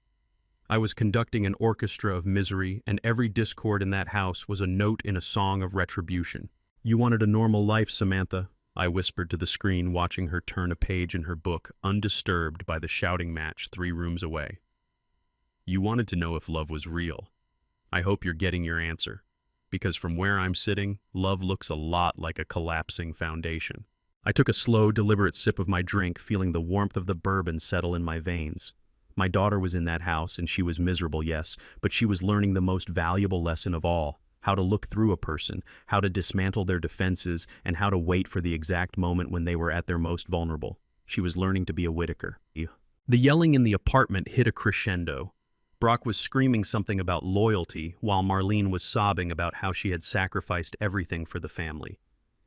I was conducting an orchestra of misery, and every discord in that house was a note in a song of retribution. You wanted a normal life, Samantha, I whispered to the screen, watching her turn a page in her book, undisturbed by the shouting match 3 rooms away. You wanted to know if love was real. I hope you're getting your answer, because from where I'm sitting, love looks a lot like a collapsing foundation. I took a slow, deliberate sip of my drink, feeling the warmth of the bourbon settle in my veins. My daughter was in that house, and she was miserable, yes, but she was learning the most valuable lesson of all, how to look through a person, how to dismantle their defenses, and how to wait for the exact moment when they were at their most vulnerable. She was learning to be a Whitaker. The yelling in the apartment hit a crescendo. Brock was screaming something about loyalty, while Marlene was sobbing about how she had sacrificed everything for the family.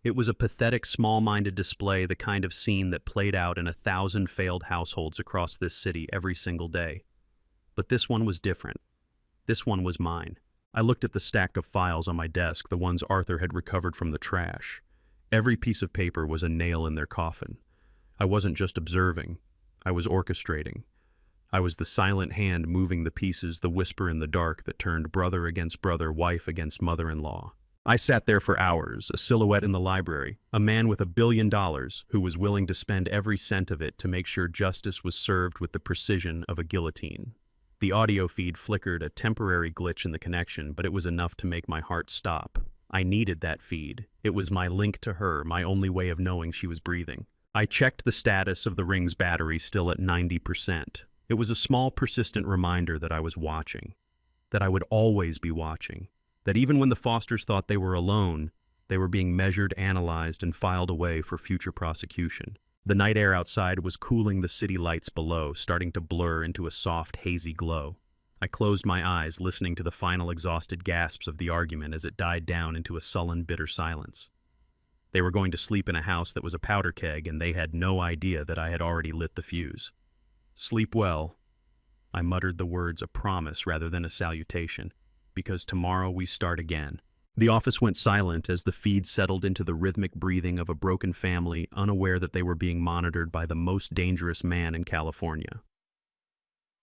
It was a pathetic, small-minded display, the kind of scene that played out in 1,000 failed households across this city every single day. But this one was different. This one was mine. I looked at the stack of files on my desk, the ones Arthur had recovered from the trash. Every piece of paper was a nail in their coffin. I wasn't just observing, I was orchestrating. I was the silent hand moving the pieces, the whisper in the dark that turned brother against brother, wife against mother-in-law. I sat there for hours, a silhouette in the library, a man with $1 billion who was willing to spend every cent of it to make sure justice was served with the precision of a guillotine. The audio feed flickered, a temporary glitch in the connection, but it was enough to make my heart stop. I needed that feed. It was my link to her, my only way of knowing she was breathing. I checked the status of the Ring's battery, still at 90%. It was a small, persistent reminder that I was watching, that I would always be watching, that even when the Fosters thought they were alone, they were being measured, analyzed, and filed away for future prosecution. The night air outside was cooling the city lights below, starting to blur into a soft, hazy glow. I closed my eyes, listening to the final exhausted gasps of the argument as it died down into a sullen, bitter silence. They were going to sleep in a house that was a powder keg, and they had no idea that I had already lit the fuse. Sleep well. I muttered the words, a promise rather than a salutation, because tomorrow we start again. The office went silent as the feed settled into the rhythmic breathing of a broken family, unaware that they were being monitored by the most dangerous man in California.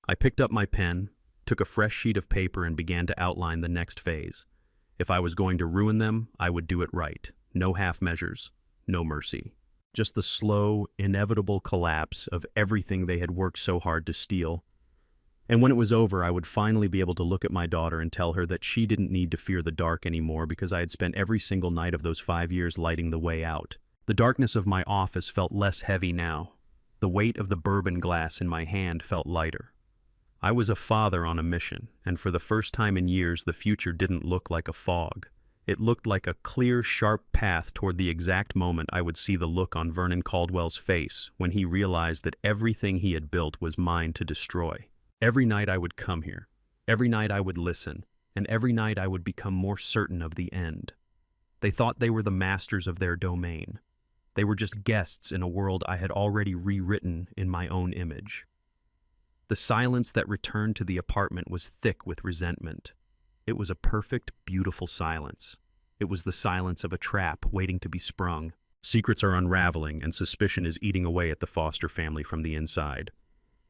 I picked up my pen, took a fresh sheet of paper, and began to outline the next phase. If I was going to ruin them, I would do it right. No half measures, no mercy. Just the slow, inevitable collapse of everything they had worked so hard to steal. And when it was over, I would finally be able to look at my daughter and tell her that she didn't need to fear the dark anymore because I had spent every single night of those 5 years lighting the way out. The darkness of my office felt less heavy now. The weight of the bourbon glass in my hand felt lighter. I was a father on a mission, and for the first time in years, the future didn't look like a fog. It looked like a clear, sharp path toward the exact moment I would see the look on Vernon Caldwell's face when he realized that everything he had built was mine to destroy. Every night I would come here. Every night I would listen. And every night I would become more certain of the end. They thought they were the masters of their domain. They were just guests in a world I had already rewritten in my own image. The silence that returned to the apartment was thick with resentment. It was a perfect, beautiful silence. It was the silence of a trap waiting to be sprung. Secrets are unraveling, and suspicion is eating away at the Foster family from the inside.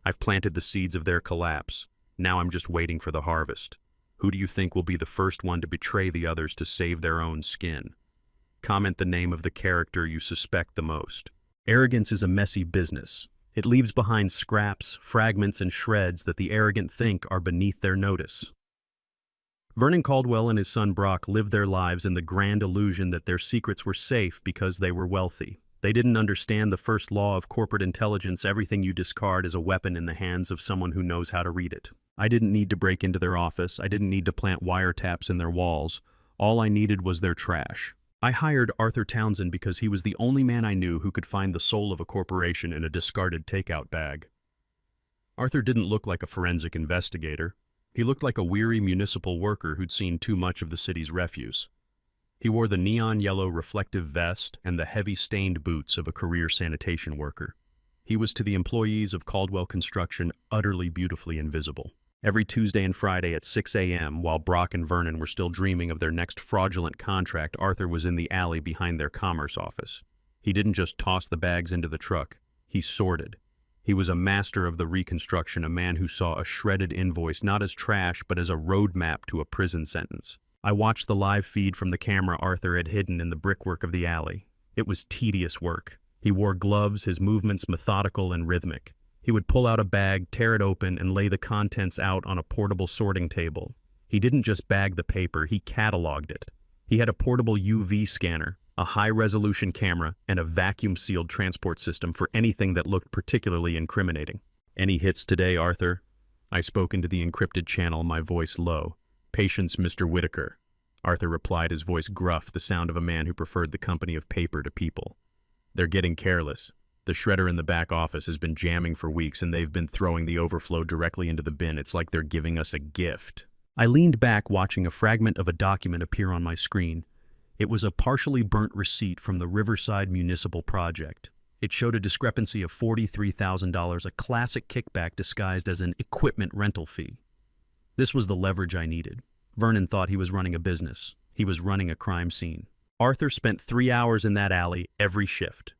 I've planted the seeds of their collapse. Now I'm just waiting for the harvest. Who do you think will be the first one to betray the others to save their own skin? Comment the name of the character you suspect the most. Arrogance is a messy business. It leaves behind scraps, fragments, and shreds that the arrogant think are beneath their notice. Vernon Caldwell and his son Brock lived their lives in the grand illusion that their secrets were safe because they were wealthy. They didn't understand the first law of corporate intelligence: everything you discard is a weapon in the hands of someone who knows how to read it. I didn't need to break into their office. I didn't need to plant wiretaps in their walls. All I needed was their trash. I hired Arthur Townsend because he was the only man I knew who could find the soul of a corporation in a discarded takeout bag. Arthur didn't look like a forensic investigator. He looked like a weary municipal worker who'd seen too much of the city's refuse. He wore the neon yellow reflective vest and the heavy stained boots of a career sanitation worker. He was to the employees of Caldwell Construction utterly beautifully invisible. Every Tuesday and Friday at 6 a.m., while Brock and Vernon were still dreaming of their next fraudulent contract, Arthur was in the alley behind their commerce office. He didn't just toss the bags into the truck. He sorted. He was a master of the reconstruction, a man who saw a shredded invoice not as trash but as a roadmap to a prison sentence. I watched the live feed from the camera Arthur had hidden in the brickwork of the alley. It was tedious work. He wore gloves, his movements methodical and rhythmic. He would pull out a bag, tear it open, and lay the contents out on a portable sorting table. He didn't just bag the paper, he cataloged it. He had a portable UV scanner, a high-resolution camera, and a vacuum-sealed transport system for anything that looked particularly incriminating. "Any hits today, Arthur?" I spoke into the encrypted channel, my voice low. "Patience, Mr. Whitaker." Arthur replied, his voice gruff, the sound of a man who preferred the company of paper to people. "They're getting careless. The shredder in the back office has been jamming for weeks, and they've been throwing the overflow directly into the bin. It's like they're giving us a gift." I leaned back, watching a fragment of a document appear on my screen. It was a partially burnt receipt from the Riverside Municipal Project. It showed a discrepancy of $43,000, a classic kickback disguised as an equipment rental fee. This was the leverage I needed. Vernon thought he was running a business. He was running a crime scene. Arthur spent 3 hours in that alley every shift.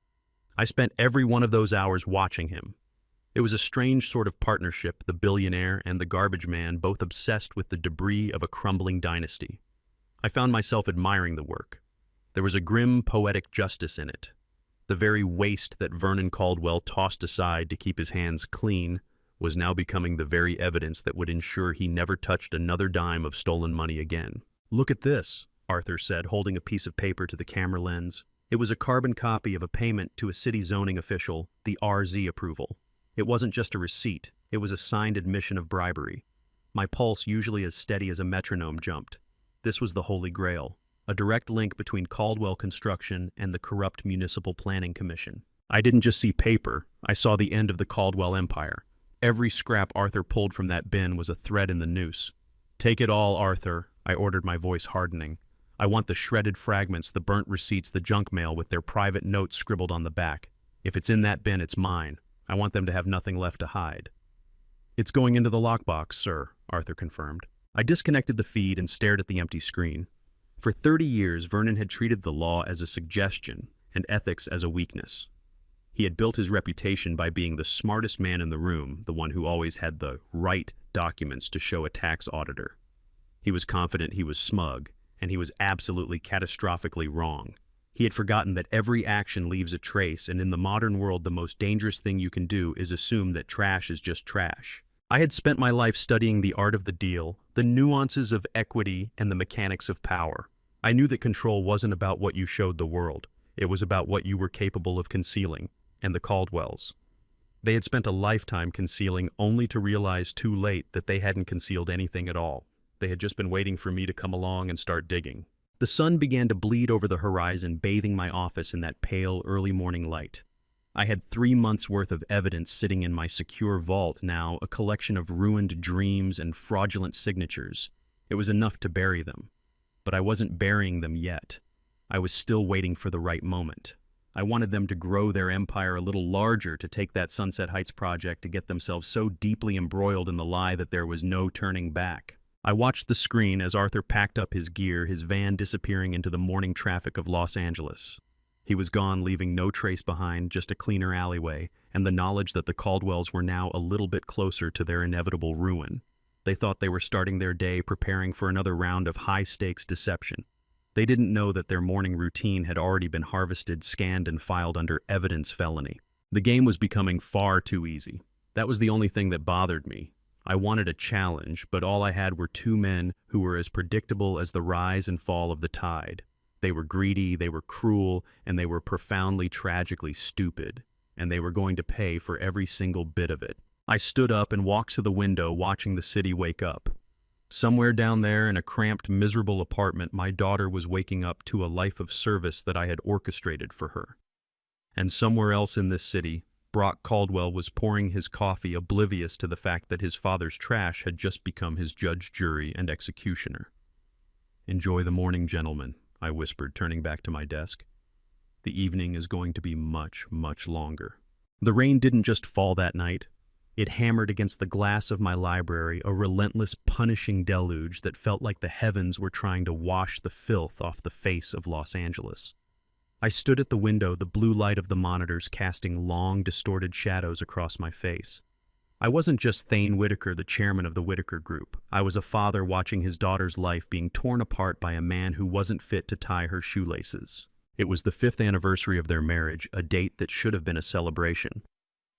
I spent every one of those hours watching him. It was a strange sort of partnership, the billionaire and the garbage man, both obsessed with the debris of a crumbling dynasty. I found myself admiring the work. There was a grim, poetic justice in it. The very waste that Vernon Caldwell tossed aside to keep his hands clean was now becoming the very evidence that would ensure he never touched another dime of stolen money again. "Look at this," Arthur said, holding a piece of paper to the camera lens. It was a carbon copy of a payment to a city zoning official, the RZ approval. It wasn't just a receipt, it was a signed admission of bribery. My pulse, usually as steady as a metronome, jumped. This was the Holy Grail, a direct link between Caldwell Construction and the corrupt Municipal Planning Commission. I didn't just see paper, I saw the end of the Caldwell empire. Every scrap Arthur pulled from that bin was a thread in the noose. "Take it all, Arthur," I ordered, my voice hardening. "I want the shredded fragments, the burnt receipts, the junk mail with their private notes scribbled on the back. If it's in that bin, it's mine. I want them to have nothing left to hide." "It's going into the lockbox, sir," Arthur confirmed. I disconnected the feed and stared at the empty screen. For 30 years, Vernon had treated the law as a suggestion and ethics as a weakness. He had built his reputation by being the smartest man in the room, the one who always had the right documents to show a tax auditor. He was confident he was smug, and he was absolutely catastrophically wrong. He had forgotten that every action leaves a trace, and in the modern world the most dangerous thing you can do is assume that trash is just trash. I had spent my life studying the art of the deal, the nuances of equity, and the mechanics of power. I knew that control wasn't about what you showed the world. It was about what you were capable of concealing, and the Caldwells. They had spent a lifetime concealing, only to realize too late that they hadn't concealed anything at all. They had just been waiting for me to come along and start digging. The sun began to bleed over the horizon, bathing my office in that pale, early morning light. I had 3 months' worth of evidence sitting in my secure vault now, a collection of ruined dreams and fraudulent signatures. It was enough to bury them. But I wasn't burying them yet. I was still waiting for the right moment. I wanted them to grow their empire a little larger, to take that Sunset Heights project, to get themselves so deeply embroiled in the lie that there was no turning back. I watched the screen as Arthur packed up his gear, his van disappearing into the morning traffic of Los Angeles. He was gone, leaving no trace behind, just a cleaner alleyway, and the knowledge that the Caldwells were now a little bit closer to their inevitable ruin. They thought they were starting their day preparing for another round of high-stakes deception. They didn't know that their morning routine had already been harvested, scanned, and filed under evidence felony. The game was becoming far too easy. That was the only thing that bothered me. I wanted a challenge, but all I had were 2 men who were as predictable as the rise and fall of the tide. They were greedy, they were cruel, and they were profoundly, tragically stupid, and they were going to pay for every single bit of it. I stood up and walked to the window, watching the city wake up. Somewhere down there in a cramped, miserable apartment, my daughter was waking up to a life of service that I had orchestrated for her. And somewhere else in this city, Brock Caldwell was pouring his coffee, oblivious to the fact that his father's trash had just become his judge, jury, and executioner. "Enjoy the morning, gentlemen," I whispered, turning back to my desk. "The evening is going to be much, much longer." The rain didn't just fall that night. It hammered against the glass of my library, a relentless, punishing deluge that felt like the heavens were trying to wash the filth off the face of Los Angeles. I stood at the window, the blue light of the monitors casting long, distorted shadows across my face. I wasn't just Thane Whitaker, the chairman of the Whitaker Group. I was a father watching his daughter's life being torn apart by a man who wasn't fit to tie her shoelaces. It was the 5th anniversary of their marriage, a date that should have been a celebration.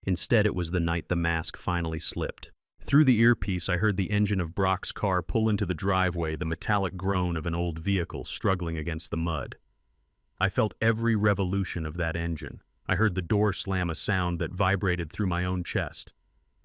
Instead, it was the night the mask finally slipped. Through the earpiece, I heard the engine of Brock's car pull into the driveway, the metallic groan of an old vehicle struggling against the mud. I felt every revolution of that engine. I heard the door slam, a sound that vibrated through my own chest.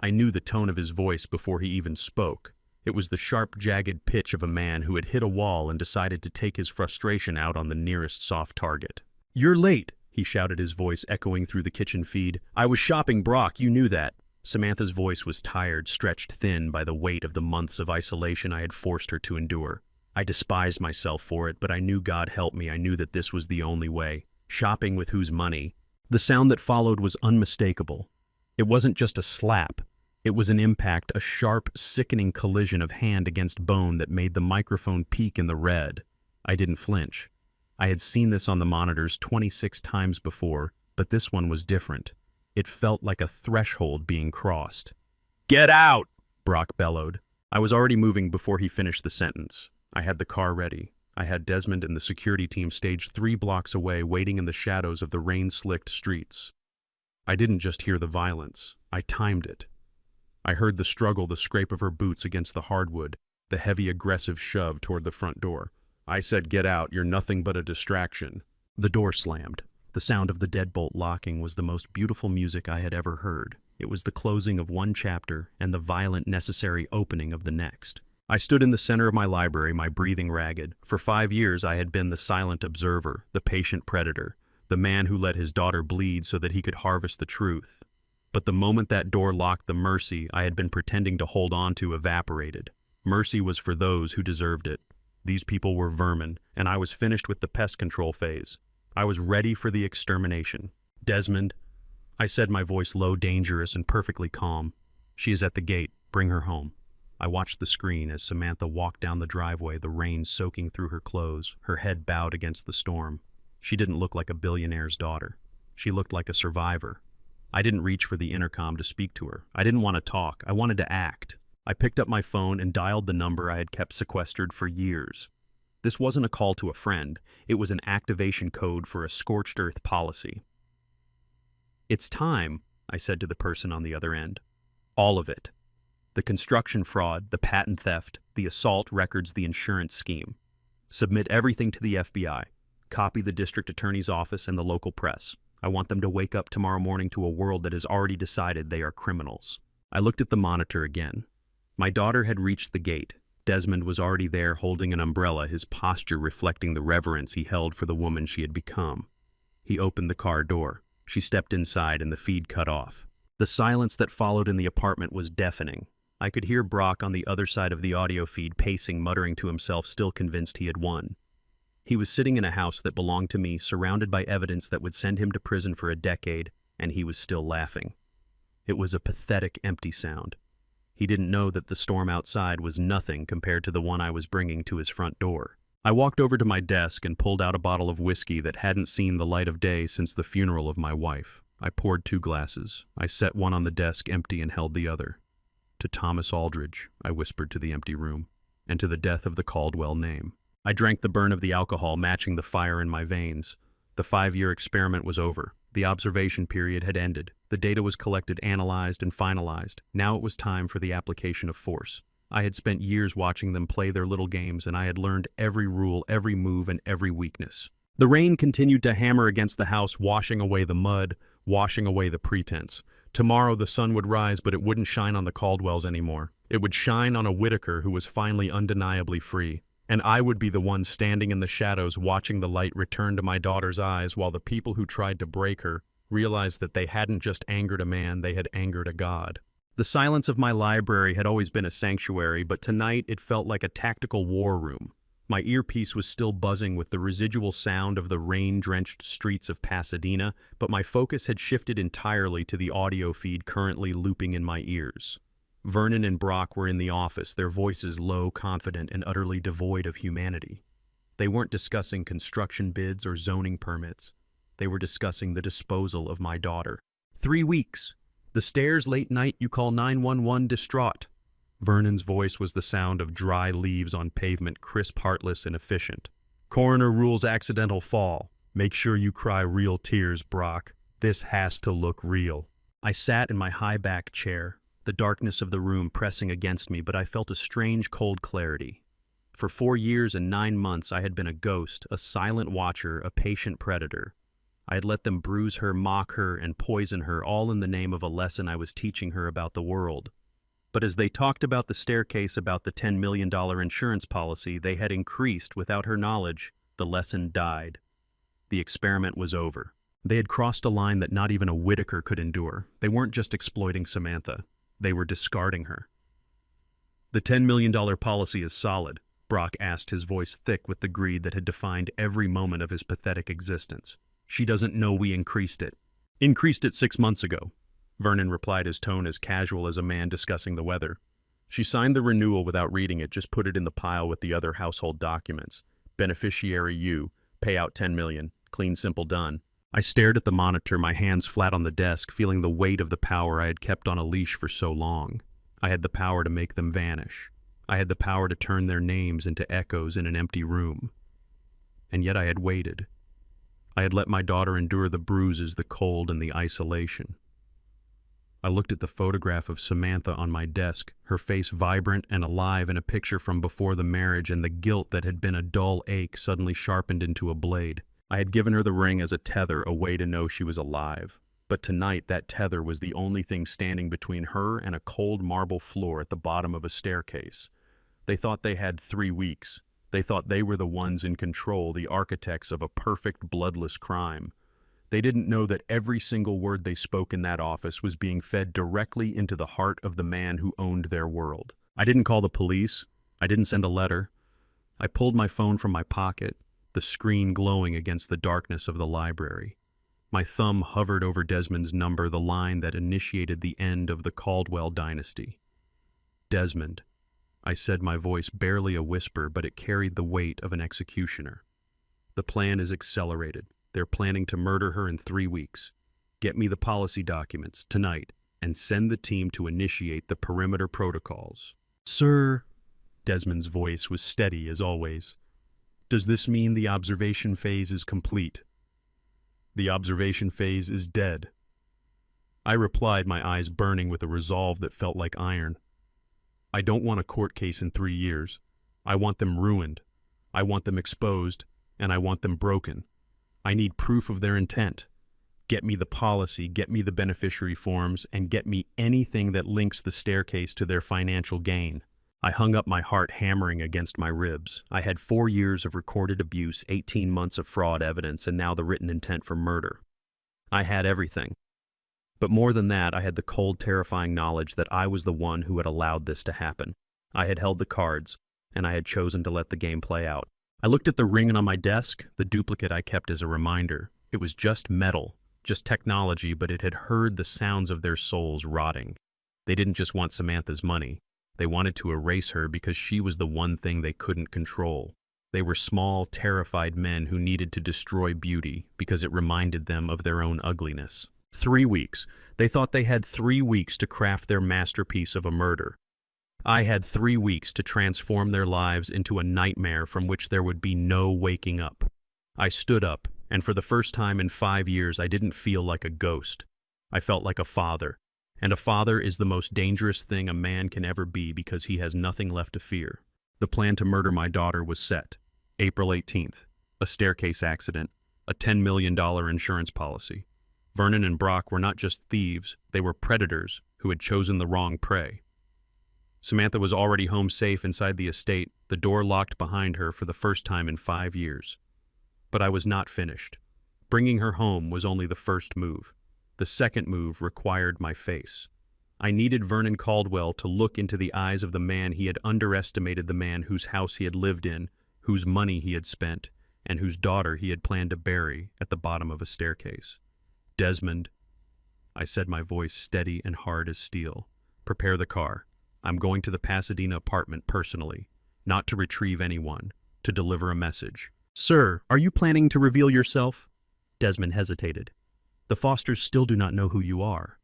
I knew the tone of his voice before he even spoke. It was the sharp, jagged pitch of a man who had hit a wall and decided to take his frustration out on the nearest soft target. "You're late," he shouted, his voice echoing through the kitchen feed. "I was shopping, Brock, you knew that." Samantha's voice was tired, stretched thin by the weight of the months of isolation I had forced her to endure. I despised myself for it, but I knew, God help me, I knew that this was the only way. Shopping with whose money? The sound that followed was unmistakable. It wasn't just a slap. It was an impact, a sharp, sickening collision of hand against bone that made the microphone peak in the red. I didn't flinch. I had seen this on the monitors 26 times before, but this one was different. It felt like a threshold being crossed. "Get out!" Brock bellowed. I was already moving before he finished the sentence. I had the car ready. I had Desmond and the security team staged 3 blocks away, waiting in the shadows of the rain-slicked streets. I didn't just hear the violence. I timed it. I heard the struggle, the scrape of her boots against the hardwood, the heavy, aggressive shove toward the front door. I said, "Get out, you're nothing but a distraction." The door slammed. The sound of the deadbolt locking was the most beautiful music I had ever heard. It was the closing of one chapter and the violent, necessary opening of the next. I stood in the center of my library, my breathing ragged. For 5 years I had been the silent observer, the patient predator, the man who let his daughter bleed so that he could harvest the truth. But the moment that door locked, the mercy I had been pretending to hold on to evaporated. Mercy was for those who deserved it. These people were vermin, and I was finished with the pest control phase. I was ready for the extermination. "Desmond," I said, my voice low, dangerous, and perfectly calm. "She is at the gate. Bring her home." I watched the screen as Samantha walked down the driveway, the rain soaking through her clothes, her head bowed against the storm. She didn't look like a billionaire's daughter. She looked like a survivor. I didn't reach for the intercom to speak to her. I didn't want to talk. I wanted to act. I picked up my phone and dialed the number I had kept sequestered for years. This wasn't a call to a friend. It was an activation code for a scorched earth policy. "It's time," I said to the person on the other end. "All of it. The construction fraud, the patent theft, the assault records, the insurance scheme. Submit everything to the FBI. Copy the district attorney's office and the local press. I want them to wake up tomorrow morning to a world that has already decided they are criminals." I looked at the monitor again. My daughter had reached the gate. Desmond was already there holding an umbrella, his posture reflecting the reverence he held for the woman she had become. He opened the car door. She stepped inside and the feed cut off. The silence that followed in the apartment was deafening. I could hear Brock on the other side of the audio feed pacing, muttering to himself, still convinced he had won. He was sitting in a house that belonged to me, surrounded by evidence that would send him to prison for a decade, and he was still laughing. It was a pathetic, empty sound. He didn't know that the storm outside was nothing compared to the one I was bringing to his front door. I walked over to my desk and pulled out a bottle of whiskey that hadn't seen the light of day since the funeral of my wife. I poured 2 glasses. I set one on the desk empty and held the other. "To Thomas Aldridge," I whispered to the empty room, "and to the death of the Caldwell name." I drank the burn of the alcohol, matching the fire in my veins. The 5-year experiment was over. The observation period had ended. The data was collected, analyzed, and finalized. Now it was time for the application of force. I had spent years watching them play their little games, and I had learned every rule, every move, and every weakness. The rain continued to hammer against the house, washing away the mud, washing away the pretense. Tomorrow the sun would rise, but it wouldn't shine on the Caldwells anymore. It would shine on a Whitaker who was finally undeniably free. And I would be the one standing in the shadows watching the light return to my daughter's eyes, while the people who tried to break her realized that they hadn't just angered a man, they had angered a god. The silence of my library had always been a sanctuary, but tonight it felt like a tactical war room. My earpiece was still buzzing with the residual sound of the rain-drenched streets of Pasadena, but my focus had shifted entirely to the audio feed currently looping in my ears. Vernon and Brock were in the office, their voices low, confident, and utterly devoid of humanity. They weren't discussing construction bids or zoning permits. They were discussing the disposal of my daughter. 3 weeks. The stairs late night, you call 911 distraught. Vernon's voice was the sound of dry leaves on pavement, crisp, heartless, and efficient. Coroner rules accidental fall. Make sure you cry real tears, Brock. This has to look real. I sat in my high-backed chair, the darkness of the room pressing against me, but I felt a strange, cold clarity. For 4 years and 9 months I had been a ghost, a silent watcher, a patient predator. I had let them bruise her, mock her, and poison her, all in the name of a lesson I was teaching her about the world. But as they talked about the staircase, about the $10 million insurance policy they had increased without her knowledge, the lesson died. The experiment was over. They had crossed a line that not even a Whitaker could endure. They weren't just exploiting Samantha. They were discarding her. "The $10 million policy is solid," Brock asked, his voice thick with the greed that had defined every moment of his pathetic existence. "She doesn't know we increased it." "Increased it 6 months ago." Vernon replied, his tone as casual as a man discussing the weather. She signed the renewal without reading it, just put it in the pile with the other household documents. Beneficiary you, payout 10 million, clean, simple, done. I stared at the monitor, my hands flat on the desk, feeling the weight of the power I had kept on a leash for so long. I had the power to make them vanish. I had the power to turn their names into echoes in an empty room. And yet I had waited. I had let my daughter endure the bruises, the cold, and the isolation. I looked at the photograph of Samantha on my desk, her face vibrant and alive in a picture from before the marriage, and the guilt that had been a dull ache suddenly sharpened into a blade. I had given her the ring as a tether, a way to know she was alive. But tonight that tether was the only thing standing between her and a cold marble floor at the bottom of a staircase. They thought they had 3 weeks. They thought they were the ones in control, the architects of a perfect, bloodless crime. They didn't know that every single word they spoke in that office was being fed directly into the heart of the man who owned their world. I didn't call the police. I didn't send a letter. I pulled my phone from my pocket, the screen glowing against the darkness of the library. My thumb hovered over Desmond's number, the line that initiated the end of the Caldwell dynasty. Desmond, I said, my voice barely a whisper, but it carried the weight of an executioner. The plan is accelerated. They're planning to murder her in 3 weeks. Get me the policy documents tonight and send the team to initiate the perimeter protocols. Sir, Desmond's voice was steady as always. Does this mean the observation phase is complete? The observation phase is dead. I replied, my eyes burning with a resolve that felt like iron. I don't want a court case in 3 years. I want them ruined. I want them exposed, and I want them broken. I need proof of their intent. Get me the policy, get me the beneficiary forms, and get me anything that links the staircase to their financial gain. I hung up, my heart hammering against my ribs. I had 4 years of recorded abuse, 18 months of fraud evidence, and now the written intent for murder. I had everything. But more than that, I had the cold, terrifying knowledge that I was the one who had allowed this to happen. I had held the cards, and I had chosen to let the game play out. I looked at the ring on my desk, the duplicate I kept as a reminder. It was just metal, just technology, but it had heard the sounds of their souls rotting. They didn't just want Samantha's money. They wanted to erase her because she was the one thing they couldn't control. They were small, terrified men who needed to destroy beauty because it reminded them of their own ugliness. 3 weeks. They thought they had 3 weeks to craft their masterpiece of a murder. I had 3 weeks to transform their lives into a nightmare from which there would be no waking up. I stood up, and for the first time in 5 years, I didn't feel like a ghost. I felt like a father. And a father is the most dangerous thing a man can ever be because he has nothing left to fear. The plan to murder my daughter was set. April 18th. A staircase accident. A $10 million insurance policy. Vernon and Brock were not just thieves, they were predators who had chosen the wrong prey. Samantha was already home safe inside the estate, the door locked behind her for the first time in 5 years. But I was not finished. Bringing her home was only the first move. The second move required my face. I needed Vernon Caldwell to look into the eyes of the man he had underestimated, the man whose house he had lived in, whose money he had spent, and whose daughter he had planned to bury at the bottom of a staircase. Desmond, I said, my voice steady and hard as steel, prepare the car. I'm going to the Pasadena apartment personally, not to retrieve anyone, to deliver a message. Sir, are you planning to reveal yourself? Desmond hesitated. The Fosters still do not know who you are.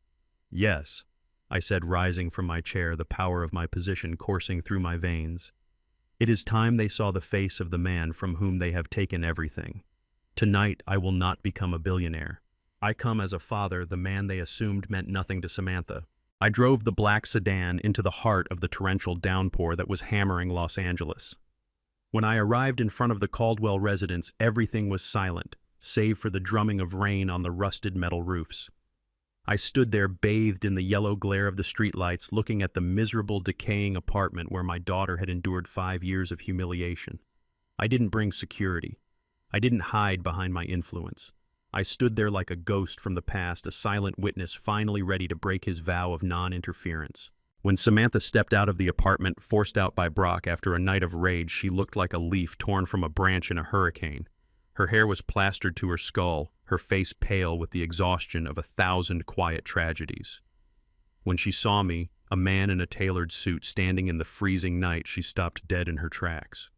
Yes, I said, rising from my chair, the power of my position coursing through my veins. It is time they saw the face of the man from whom they have taken everything. Tonight I will not become a billionaire. I come as a father, the man they assumed meant nothing to Samantha. I drove the black sedan into the heart of the torrential downpour that was hammering Los Angeles. When I arrived in front of the Caldwell residence, everything was silent, save for the drumming of rain on the rusted metal roofs. I stood there bathed in the yellow glare of the streetlights, looking at the miserable, decaying apartment where my daughter had endured 5 years of humiliation. I didn't bring security. I didn't hide behind my influence. I stood there like a ghost from the past, a silent witness finally ready to break his vow of non-interference. When Samantha stepped out of the apartment, forced out by Brock after a night of rage, she looked like a leaf torn from a branch in a hurricane. Her hair was plastered to her skull, her face pale with the exhaustion of 1,000 quiet tragedies. When she saw me, a man in a tailored suit standing in the freezing night, she stopped dead in her tracks.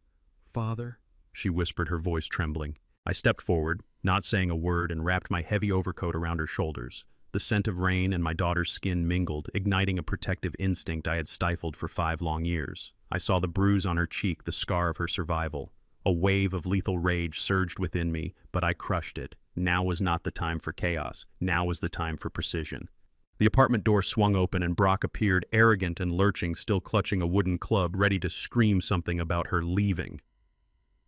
"Father," she whispered, her voice trembling. I stepped forward, not saying a word, and wrapped my heavy overcoat around her shoulders. The scent of rain and my daughter's skin mingled, igniting a protective instinct I had stifled for 5 long years. I saw the bruise on her cheek, the scar of her survival. A wave of lethal rage surged within me, but I crushed it. Now was not the time for chaos. Now was the time for precision. The apartment door swung open and Brock appeared, arrogant and lurching, still clutching a wooden club, ready to scream something about her leaving.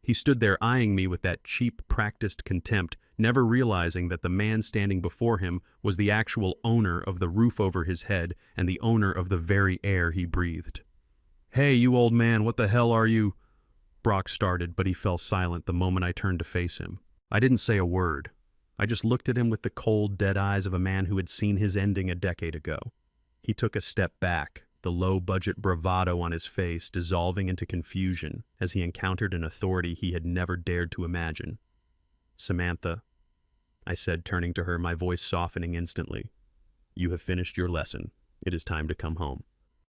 He stood there eyeing me with that cheap, practiced contempt, never realizing that the man standing before him was the actual owner of the roof over his head and the owner of the very air he breathed. "Hey, you old man, what the hell are you?" Brock started, but he fell silent the moment I turned to face him. I didn't say a word. I just looked at him with the cold, dead eyes of a man who had seen his ending a decade ago. He took a step back, the low-budget bravado on his face dissolving into confusion as he encountered an authority he had never dared to imagine. "Samantha," I said, turning to her, my voice softening instantly. "You have finished your lesson. It is time to come home."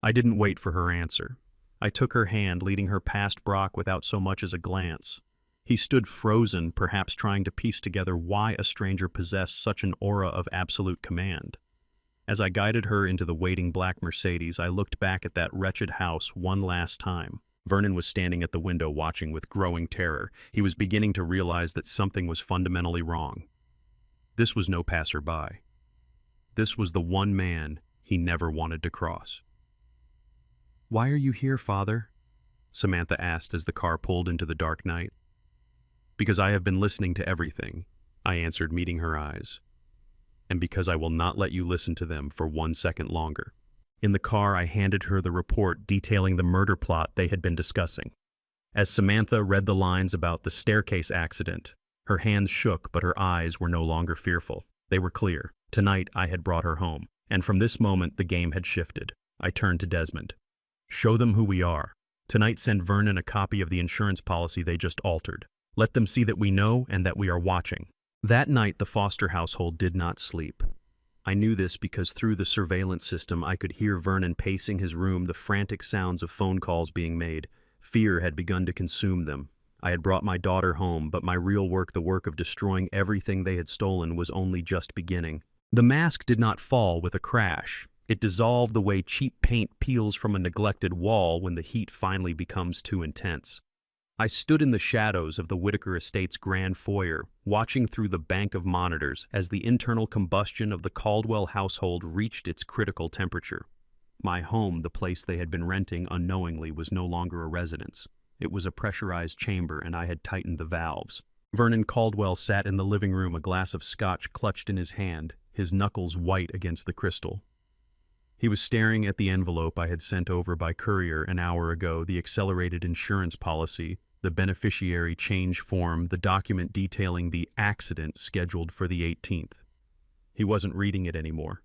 I didn't wait for her answer. I took her hand, leading her past Brock without so much as a glance. He stood frozen, perhaps trying to piece together why a stranger possessed such an aura of absolute command. As I guided her into the waiting black Mercedes, I looked back at that wretched house one last time. Vernon was standing at the window watching with growing terror. He was beginning to realize that something was fundamentally wrong. This was no passerby. This was the one man he never wanted to cross. "Why are you here, Father?" Samantha asked as the car pulled into the dark night. "Because I have been listening to everything," I answered, meeting her eyes. "And because I will not let you listen to them for 1 second longer." In the car, I handed her the report detailing the murder plot they had been discussing. As Samantha read the lines about the staircase accident, her hands shook, but her eyes were no longer fearful. They were clear. Tonight, I had brought her home, and from this moment, the game had shifted. I turned to Desmond. "Show them who we are. Tonight, send Vernon a copy of the insurance policy they just altered. Let them see that we know and that we are watching." That night, the Foster household did not sleep. I knew this because through the surveillance system, I could hear Vernon pacing his room, the frantic sounds of phone calls being made. Fear had begun to consume them. I had brought my daughter home, but my real work, the work of destroying everything they had stolen, was only just beginning. The mask did not fall with a crash. It dissolved the way cheap paint peels from a neglected wall when the heat finally becomes too intense. I stood in the shadows of the Whitaker Estate's grand foyer, watching through the bank of monitors as the internal combustion of the Caldwell household reached its critical temperature. My home, the place they had been renting unknowingly, was no longer a residence. It was a pressurized chamber, and I had tightened the valves. Vernon Caldwell sat in the living room, a glass of scotch clutched in his hand, his knuckles white against the crystal. He was staring at the envelope I had sent over by courier an hour ago, the accelerated insurance policy, the beneficiary change form, the document detailing the accident scheduled for the 18th. He wasn't reading it anymore.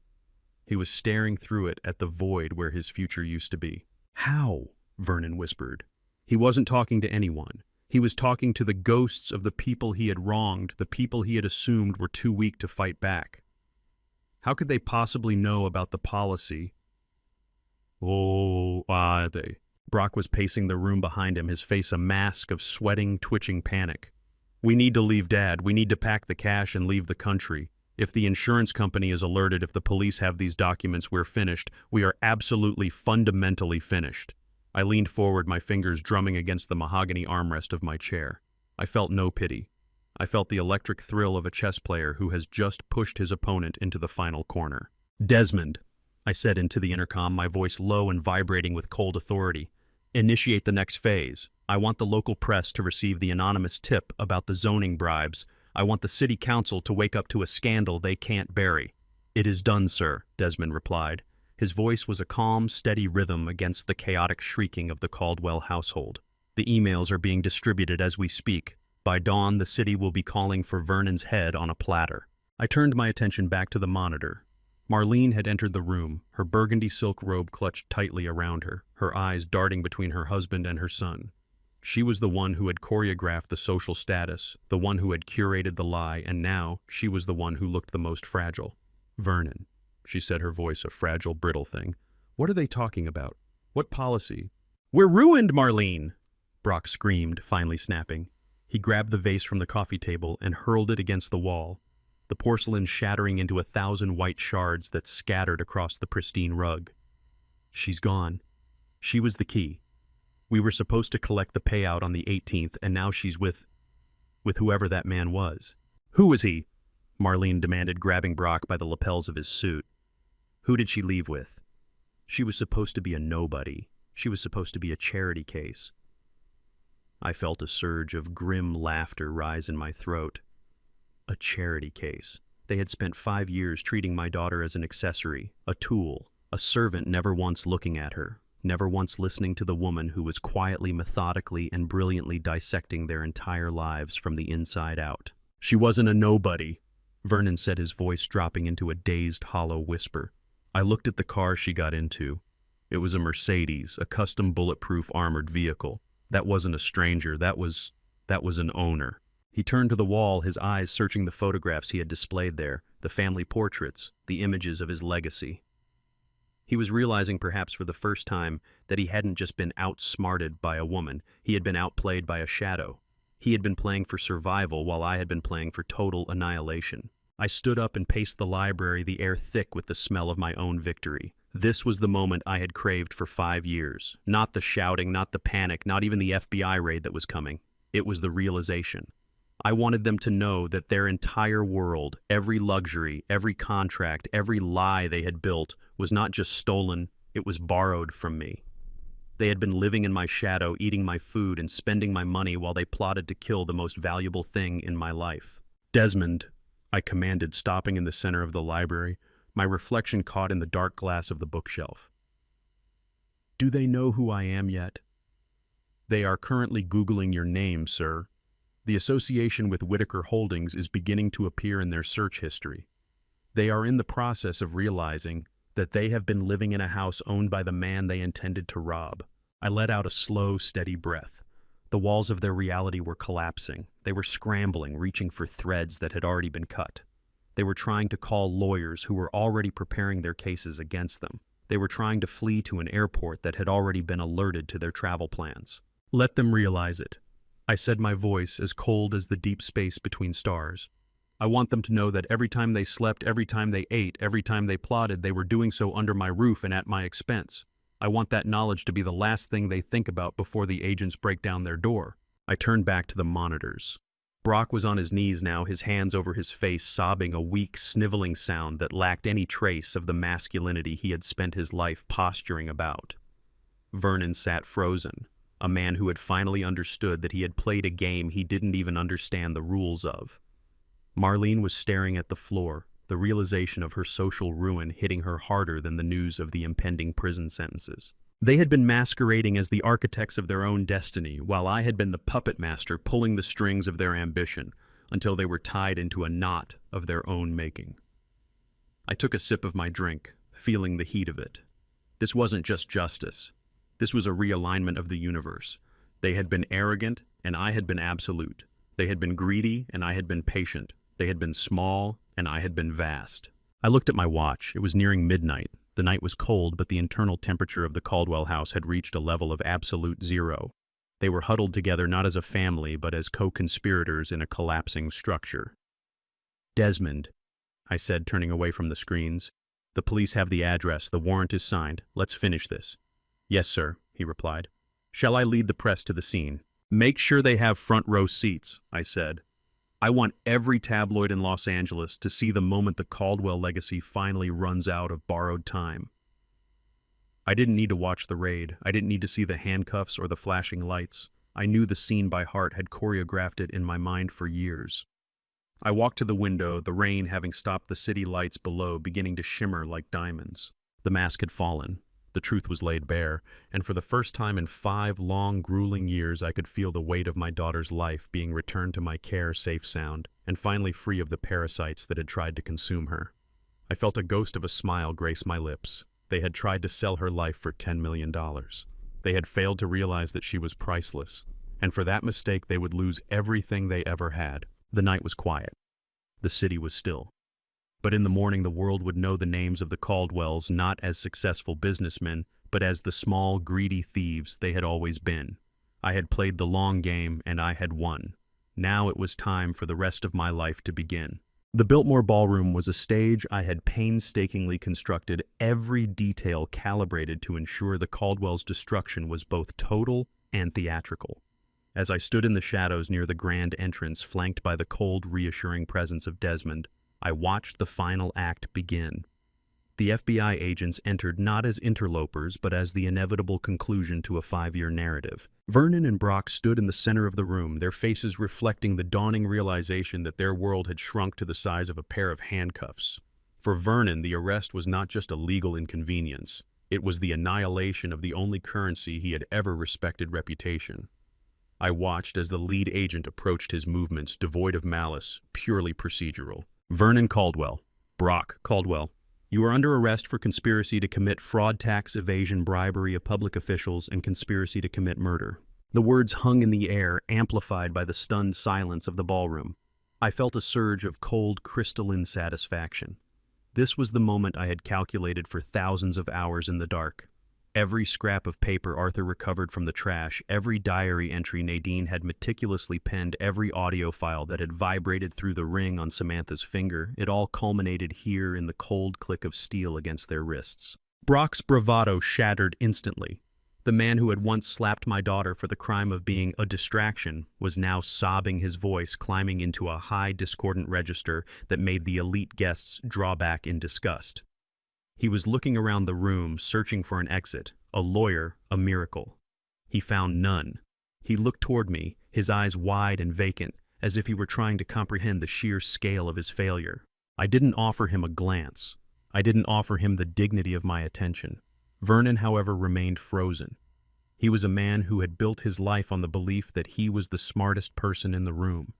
He was staring through it at the void where his future used to be. "How?" Vernon whispered. He wasn't talking to anyone. He was talking to the ghosts of the people he had wronged, the people he had assumed were too weak to fight back. How could they possibly know about the policy? They. Brock was pacing the room behind him, his face a mask of sweating, twitching panic. "We need to leave, Dad. We need to pack the cash and leave the country. If the insurance company is alerted, if the police have these documents, we're finished. We are absolutely, fundamentally finished." I leaned forward, my fingers drumming against the mahogany armrest of my chair. I felt no pity. I felt the electric thrill of a chess player who has just pushed his opponent into the final corner. "Desmond," I said into the intercom, my voice low and vibrating with cold authority. "Initiate the next phase. I want the local press to receive the anonymous tip about the zoning bribes. I want the city council to wake up to a scandal they can't bury." "It is done, sir," Desmond replied. His voice was a calm, steady rhythm against the chaotic shrieking of the Caldwell household. "The emails are being distributed as we speak. By dawn, the city will be calling for Vernon's head on a platter." I turned my attention back to the monitor. Marlene had entered the room, her burgundy silk robe clutched tightly around her, her eyes darting between her husband and her son. She was the one who had choreographed the social status, the one who had curated the lie, and now she was the one who looked the most fragile. "Vernon," she said, her voice a fragile, brittle thing. What are they talking about? What policy? We're ruined, Marlene! Brock screamed, finally snapping. He grabbed the vase from the coffee table and hurled it against the wall, the porcelain shattering into 1,000 white shards that scattered across the pristine rug. She's gone. She was the key. We were supposed to collect the payout on the 18th, and now she's with whoever that man was. Who was he? Marlene demanded, grabbing Brock by the lapels of his suit. Who did she leave with? She was supposed to be a nobody. She was supposed to be a charity case. I felt a surge of grim laughter rise in my throat. A charity case. They had spent 5 years treating my daughter as an accessory, a tool, a servant, never once looking at her, never once listening to the woman who was quietly, methodically, and brilliantly dissecting their entire lives from the inside out. She wasn't a nobody, Vernon said, his voice dropping into a dazed, hollow whisper. I looked at the car she got into. It was a Mercedes, a custom bulletproof armored vehicle. That wasn't a stranger, that was an owner. He turned to the wall, his eyes searching the photographs he had displayed there, the family portraits, the images of his legacy. He was realizing, perhaps for the first time, that he hadn't just been outsmarted by a woman, he had been outplayed by a shadow. He had been playing for survival while I had been playing for total annihilation. I stood up and paced the library, the air thick with the smell of my own victory. This was the moment I had craved for 5 years. Not the shouting, not the panic, not even the FBI raid that was coming. It was the realization. I wanted them to know that their entire world, every luxury, every contract, every lie they had built was not just stolen, it was borrowed from me. They had been living in my shadow, eating my food, and spending my money while they plotted to kill the most valuable thing in my life. Desmond, I commanded, stopping in the center of the library, my reflection caught in the dark glass of the bookshelf. Do they know who I am yet? They are currently Googling your name, sir. The association with Whitaker Holdings is beginning to appear in their search history. They are in the process of realizing that they have been living in a house owned by the man they intended to rob. I let out a slow, steady breath. The walls of their reality were collapsing. They were scrambling, reaching for threads that had already been cut. They were trying to call lawyers who were already preparing their cases against them. They were trying to flee to an airport that had already been alerted to their travel plans. Let them realize it. I said, my voice as cold as the deep space between stars. I want them to know that every time they slept, every time they ate, every time they plotted, they were doing so under my roof and at my expense. I want that knowledge to be the last thing they think about before the agents break down their door. I turned back to the monitors. Brock was on his knees now, his hands over his face, sobbing, a weak, sniveling sound that lacked any trace of the masculinity he had spent his life posturing about. Vernon sat frozen, a man who had finally understood that he had played a game he didn't even understand the rules of. Marlene was staring at the floor, the realization of her social ruin hitting her harder than the news of the impending prison sentences. They had been masquerading as the architects of their own destiny, while I had been the puppet master pulling the strings of their ambition until they were tied into a knot of their own making. I took a sip of my drink, feeling the heat of it. This wasn't just justice. This was a realignment of the universe. They had been arrogant, and I had been absolute. They had been greedy, and I had been patient. They had been small, and I had been vast. I looked at my watch. It was nearing midnight. The night was cold, but the internal temperature of the Caldwell house had reached a level of absolute zero. They were huddled together not as a family, but as co-conspirators in a collapsing structure. Desmond, I said, turning away from the screens. The police have the address. The warrant is signed. Let's finish this. Yes, sir, he replied. Shall I lead the press to the scene? Make sure they have front row seats, I said. I want every tabloid in Los Angeles to see the moment the Caldwell legacy finally runs out of borrowed time. I didn't need to watch the raid. I didn't need to see the handcuffs or the flashing lights. I knew the scene by heart, had choreographed it in my mind for years. I walked to the window, the rain having stopped the city lights below beginning to shimmer like diamonds. The mask had fallen. The truth was laid bare, and for the first time in 5 long, grueling years I could feel the weight of my daughter's life being returned to my care safe sound, and finally free of the parasites that had tried to consume her. I felt a ghost of a smile grace my lips. They had tried to sell her life for $10 million. They had failed to realize that she was priceless, and for that mistake they would lose everything they ever had. The night was quiet. The city was still. But in the morning the world would know the names of the Caldwells not as successful businessmen, but as the small, greedy thieves they had always been. I had played the long game, and I had won. Now it was time for the rest of my life to begin. The Biltmore Ballroom was a stage I had painstakingly constructed, every detail calibrated to ensure the Caldwells' destruction was both total and theatrical. As I stood in the shadows near the grand entrance, flanked by the cold, reassuring presence of Desmond, I watched the final act begin. The FBI agents entered not as interlopers, but as the inevitable conclusion to a 5-year narrative. Vernon and Brock stood in the center of the room, their faces reflecting the dawning realization that their world had shrunk to the size of a pair of handcuffs. For Vernon, the arrest was not just a legal inconvenience. It was the annihilation of the only currency he had ever respected: reputation. I watched as the lead agent approached his movements, devoid of malice, purely procedural. Vernon Caldwell. Brock Caldwell. You are under arrest for conspiracy to commit fraud, tax evasion, bribery of public officials, and conspiracy to commit murder. The words hung in the air, amplified by the stunned silence of the ballroom. I felt a surge of cold, crystalline satisfaction. This was the moment I had calculated for thousands of hours in the dark. Every scrap of paper Arthur recovered from the trash, every diary entry Nadine had meticulously penned, every audio file that had vibrated through the ring on Samantha's finger, it all culminated here in the cold click of steel against their wrists. Brock's bravado shattered instantly. The man who had once slapped my daughter for the crime of being a distraction was now sobbing, his voice climbing into a high, discordant register that made the elite guests draw back in disgust. He was looking around the room, searching for an exit, a lawyer, a miracle. He found none. He looked toward me, his eyes wide and vacant, as if he were trying to comprehend the sheer scale of his failure. I didn't offer him a glance. I didn't offer him the dignity of my attention. Vernon, however, remained frozen. He was a man who had built his life on the belief that he was the smartest person in the room.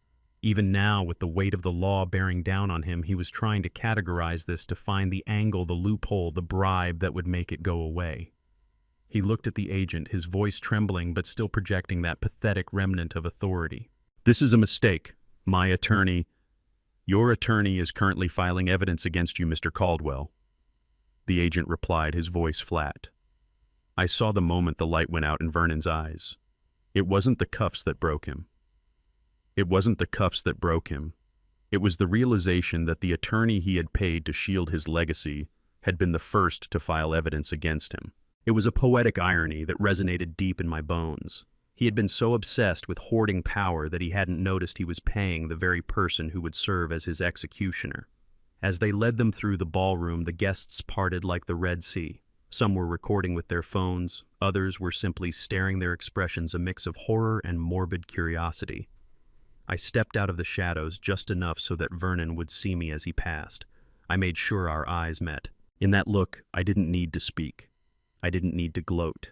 Even now, with the weight of the law bearing down on him, he was trying to categorize this, to find the angle, the loophole, the bribe that would make it go away. He looked at the agent, his voice trembling but still projecting that pathetic remnant of authority. "This is a mistake. My attorney—" "Your attorney is currently filing evidence against you, Mr. Caldwell," the agent replied, his voice flat. I saw the moment the light went out in Vernon's eyes. It wasn't the cuffs that broke him. It wasn't the cuffs that broke him. It was the realization that the attorney he had paid to shield his legacy had been the first to file evidence against him. It was a poetic irony that resonated deep in my bones. He had been so obsessed with hoarding power that he hadn't noticed he was paying the very person who would serve as his executioner. As they led them through the ballroom, the guests parted like the Red Sea. Some were recording with their phones, others were simply staring, their expressions a mix of horror and morbid curiosity. I stepped out of the shadows just enough so that Vernon would see me as he passed. I made sure our eyes met. In that look, I didn't need to speak. I didn't need to gloat.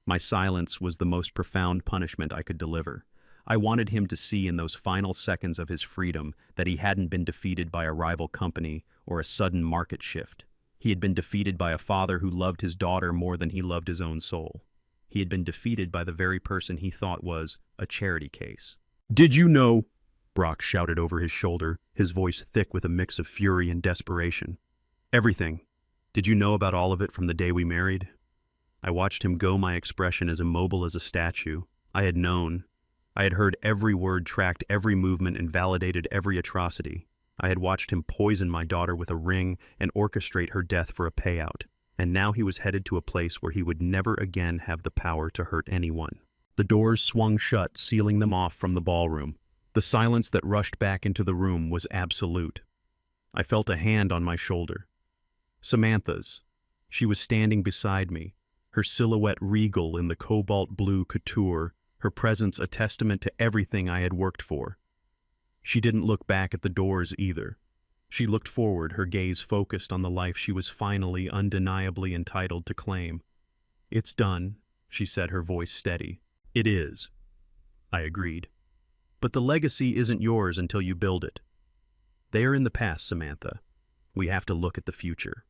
My silence was the most profound punishment I could deliver. I wanted him to see in those final seconds of his freedom that he hadn't been defeated by a rival company or a sudden market shift. He had been defeated by a father who loved his daughter more than he loved his own soul. He had been defeated by the very person he thought was a charity case. "Did you know?" Brock shouted over his shoulder, his voice thick with a mix of fury and desperation. "Everything. Did you know about all of it from the day we married?" I watched him go, my expression as immobile as a statue. I had known. I had heard every word, tracked every movement, and validated every atrocity. I had watched him poison my daughter with a ring and orchestrate her death for a payout. And now he was headed to a place where he would never again have the power to hurt anyone. The doors swung shut, sealing them off from the ballroom. The silence that rushed back into the room was absolute. I felt a hand on my shoulder. Samantha's. She was standing beside me, her silhouette regal in the cobalt blue couture, her presence a testament to everything I had worked for. She didn't look back at the doors either. She looked forward, her gaze focused on the life she was finally, undeniably entitled to claim. "It's done," she said, her voice steady. "It is," I agreed. "But the legacy isn't yours until you build it. They are in the past, Samantha. We have to look at the future."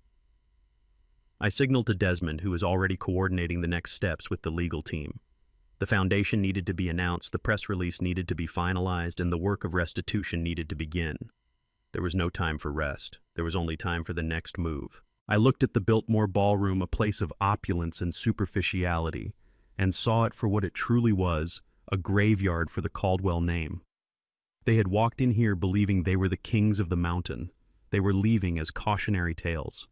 I signaled to Desmond, who was already coordinating the next steps with the legal team. The foundation needed to be announced, the press release needed to be finalized, and the work of restitution needed to begin. There was no time for rest. There was only time for the next move. I looked at the Biltmore Ballroom, a place of opulence and superficiality, and saw it for what it truly was, a graveyard for the Caldwell name. They had walked in here believing they were the kings of the mountain. They were leaving as cautionary tales.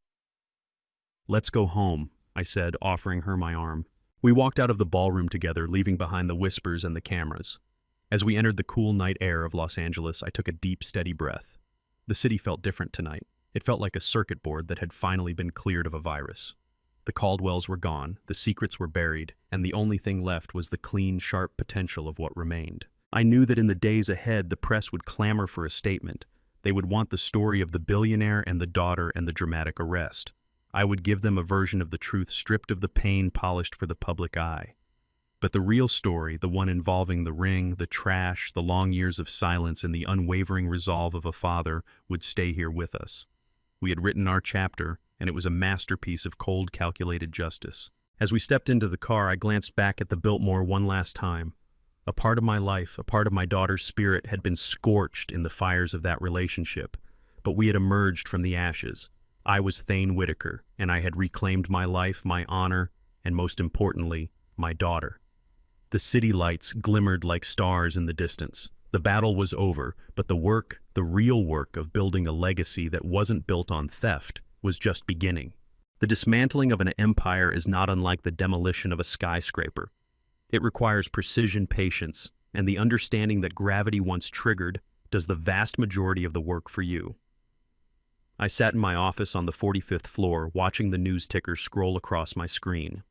"Let's go home," I said, offering her my arm. We walked out of the ballroom together, leaving behind the whispers and the cameras. As we entered the cool night air of Los Angeles, I took a deep, steady breath. The city felt different tonight. It felt like a circuit board that had finally been cleared of a virus. The Caldwells were gone, the secrets were buried, and the only thing left was the clean, sharp potential of what remained. I knew that in the days ahead, the press would clamor for a statement. They would want the story of the billionaire and the daughter and the dramatic arrest. I would give them a version of the truth stripped of the pain, polished for the public eye. But the real story, the one involving the ring, the trash, the long years of silence, and the unwavering resolve of a father, would stay here with us. We had written our chapter, and it was a masterpiece of cold, calculated justice. As we stepped into the car, I glanced back at the Biltmore one last time. A part of my life, a part of my daughter's spirit, had been scorched in the fires of that relationship, but we had emerged from the ashes. I was Thane Whitaker, and I had reclaimed my life, my honor, and most importantly, my daughter. The city lights glimmered like stars in the distance. The battle was over, but the work, the real work of building a legacy that wasn't built on theft, was just beginning. The dismantling of an empire is not unlike the demolition of a skyscraper. It requires precision, patience, and the understanding that gravity once triggered does the vast majority of the work for you. I sat in my office on the 45th floor, watching the news ticker scroll across my screen.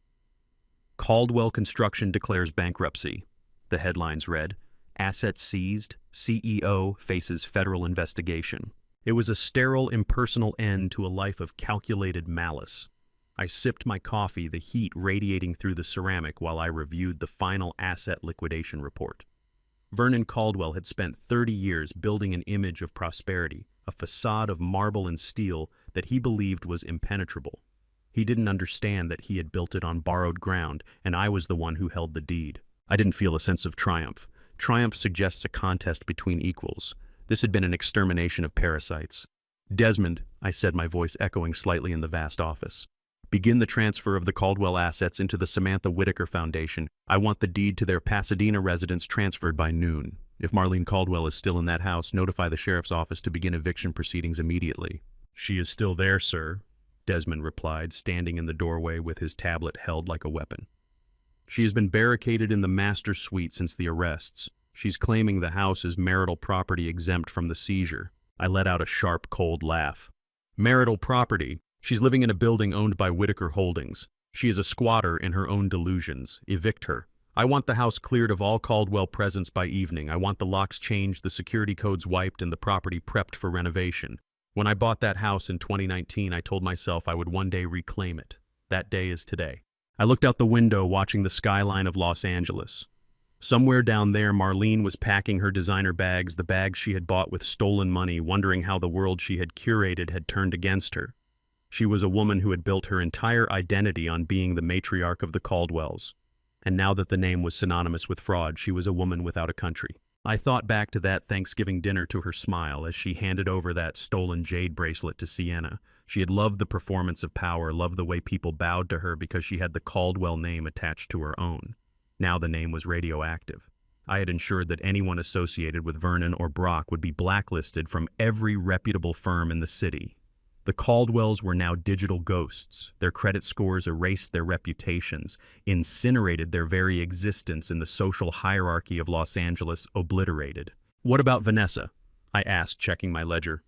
Caldwell Construction declares bankruptcy. The headlines read, "Assets seized, CEO faces federal investigation." It was a sterile, impersonal end to a life of calculated malice. I sipped my coffee, the heat radiating through the ceramic while I reviewed the final asset liquidation report. Vernon Caldwell had spent 30 years building an image of prosperity, a facade of marble and steel that he believed was impenetrable. He didn't understand that he had built it on borrowed ground, and I was the one who held the deed. I didn't feel a sense of triumph. Triumph suggests a contest between equals. This had been an extermination of parasites. "Desmond," I said, my voice echoing slightly in the vast office, "begin the transfer of the Caldwell assets into the Samantha Whitaker Foundation. I want the deed to their Pasadena residence transferred by noon. If Marlene Caldwell is still in that house, notify the sheriff's office to begin eviction proceedings immediately." "She is still there, sir," Desmond replied, standing in the doorway with his tablet held like a weapon. "She has been barricaded in the master suite since the arrests. She's claiming the house is marital property exempt from the seizure." I let out a sharp, cold laugh. "Marital property? She's living in a building owned by Whitaker Holdings. She is a squatter in her own delusions. Evict her. I want the house cleared of all Caldwell presence by evening. I want the locks changed, the security codes wiped, and the property prepped for renovation. When I bought that house in 2019, I told myself I would one day reclaim it. That day is today." I looked out the window, watching the skyline of Los Angeles. Somewhere down there, Marlene was packing her designer bags, the bags she had bought with stolen money, wondering how the world she had curated had turned against her. She was a woman who had built her entire identity on being the matriarch of the Caldwells. And now that the name was synonymous with fraud, she was a woman without a country. I thought back to that Thanksgiving dinner, to her smile as she handed over that stolen jade bracelet to Sienna. She had loved the performance of power, loved the way people bowed to her because she had the Caldwell name attached to her own. Now the name was radioactive. I had ensured that anyone associated with Vernon or Brock would be blacklisted from every reputable firm in the city. The Caldwells were now digital ghosts. Their credit scores erased their reputations, incinerated their very existence in the social hierarchy of Los Angeles, obliterated. "What about Vanessa?" I asked, checking my ledger.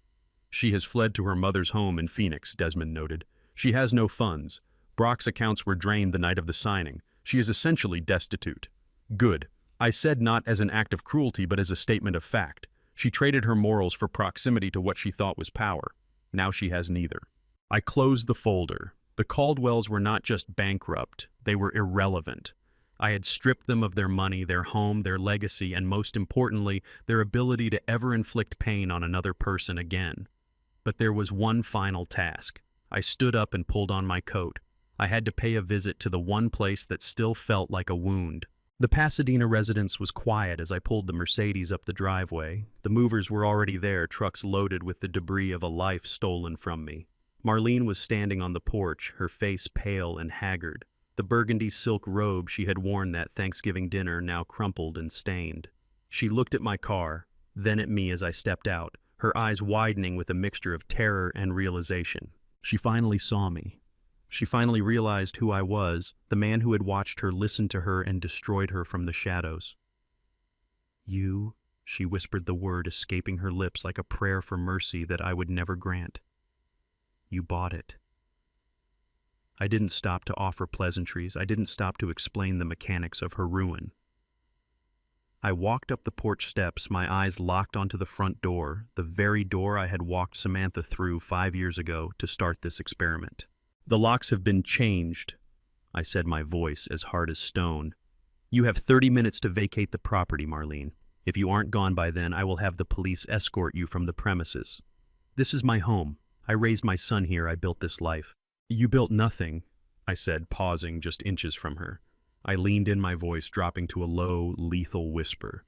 "She has fled to her mother's home in Phoenix," Desmond noted. "She has no funds. Brock's accounts were drained the night of the signing. She is essentially destitute." "Good." I said, not as an act of cruelty, but as a statement of fact. She traded her morals for proximity to what she thought was power. Now she has neither. I closed the folder. The Caldwells were not just bankrupt, they were irrelevant. I had stripped them of their money, their home, their legacy, and most importantly, their ability to ever inflict pain on another person again. But there was one final task. I stood up and pulled on my coat. I had to pay a visit to the one place that still felt like a wound, The Pasadena residence was quiet as I pulled the Mercedes up the driveway. The movers were already there, trucks loaded with the debris of a life stolen from me. Marlene was standing on the porch, her face pale and haggard. The burgundy silk robe she had worn that Thanksgiving dinner now crumpled and stained. She looked at my car, then at me as I stepped out, her eyes widening with a mixture of terror and realization. She finally saw me. She finally realized who I was, the man who had watched her listen to her and destroyed her from the shadows. You, she whispered the word escaping her lips like a prayer for mercy that I would never grant. You bought it. I didn't stop to offer pleasantries. I didn't stop to explain the mechanics of her ruin. I walked up the porch steps, my eyes locked onto the front door, the very door I had walked Samantha through 5 years ago to start this experiment. The locks have been changed, I said, my voice as hard as stone. You have 30 minutes to vacate the property, Marlene. If you aren't gone by then, I will have the police escort you from the premises. This is my home. I raised my son here. I built this life. You built nothing, I said, pausing just inches from her. I leaned in, my voice dropping to a low, lethal whisper.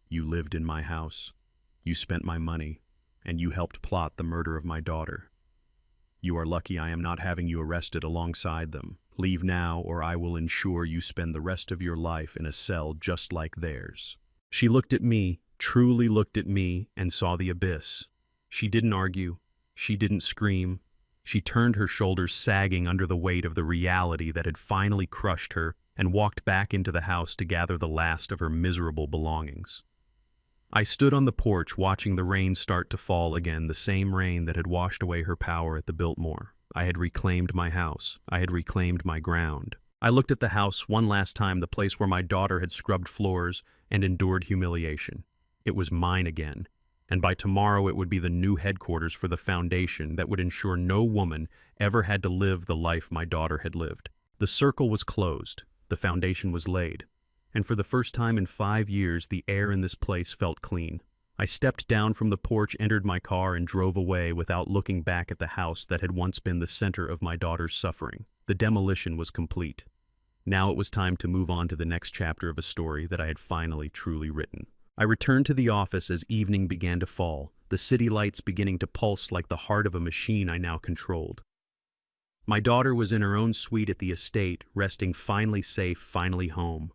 You lived in my house. You spent my money, and you helped plot the murder of my daughter. You are lucky I am not having you arrested alongside them. Leave now, or I will ensure you spend the rest of your life in a cell just like theirs. She looked at me, truly looked at me, and saw the abyss. She didn't argue. She didn't scream. She turned her shoulders sagging under the weight of the reality that had finally crushed her and walked back into the house to gather the last of her miserable belongings. I stood on the porch watching the rain start to fall again, the same rain that had washed away her power at the Biltmore. I had reclaimed my house. I had reclaimed my ground. I looked at the house one last time, the place where my daughter had scrubbed floors and endured humiliation. It was mine again, and by tomorrow it would be the new headquarters for the foundation that would ensure no woman ever had to live the life my daughter had lived. The circle was closed. The foundation was laid. And for the first time in 5 years, the air in this place felt clean. I stepped down from the porch, entered my car, and drove away without looking back at the house that had once been the center of my daughter's suffering. The demolition was complete. Now it was time to move on to the next chapter of a story that I had finally truly written. I returned to the office as evening began to fall, the city lights beginning to pulse like the heart of a machine I now controlled. My daughter was in her own suite at the estate, resting, finally safe, finally home.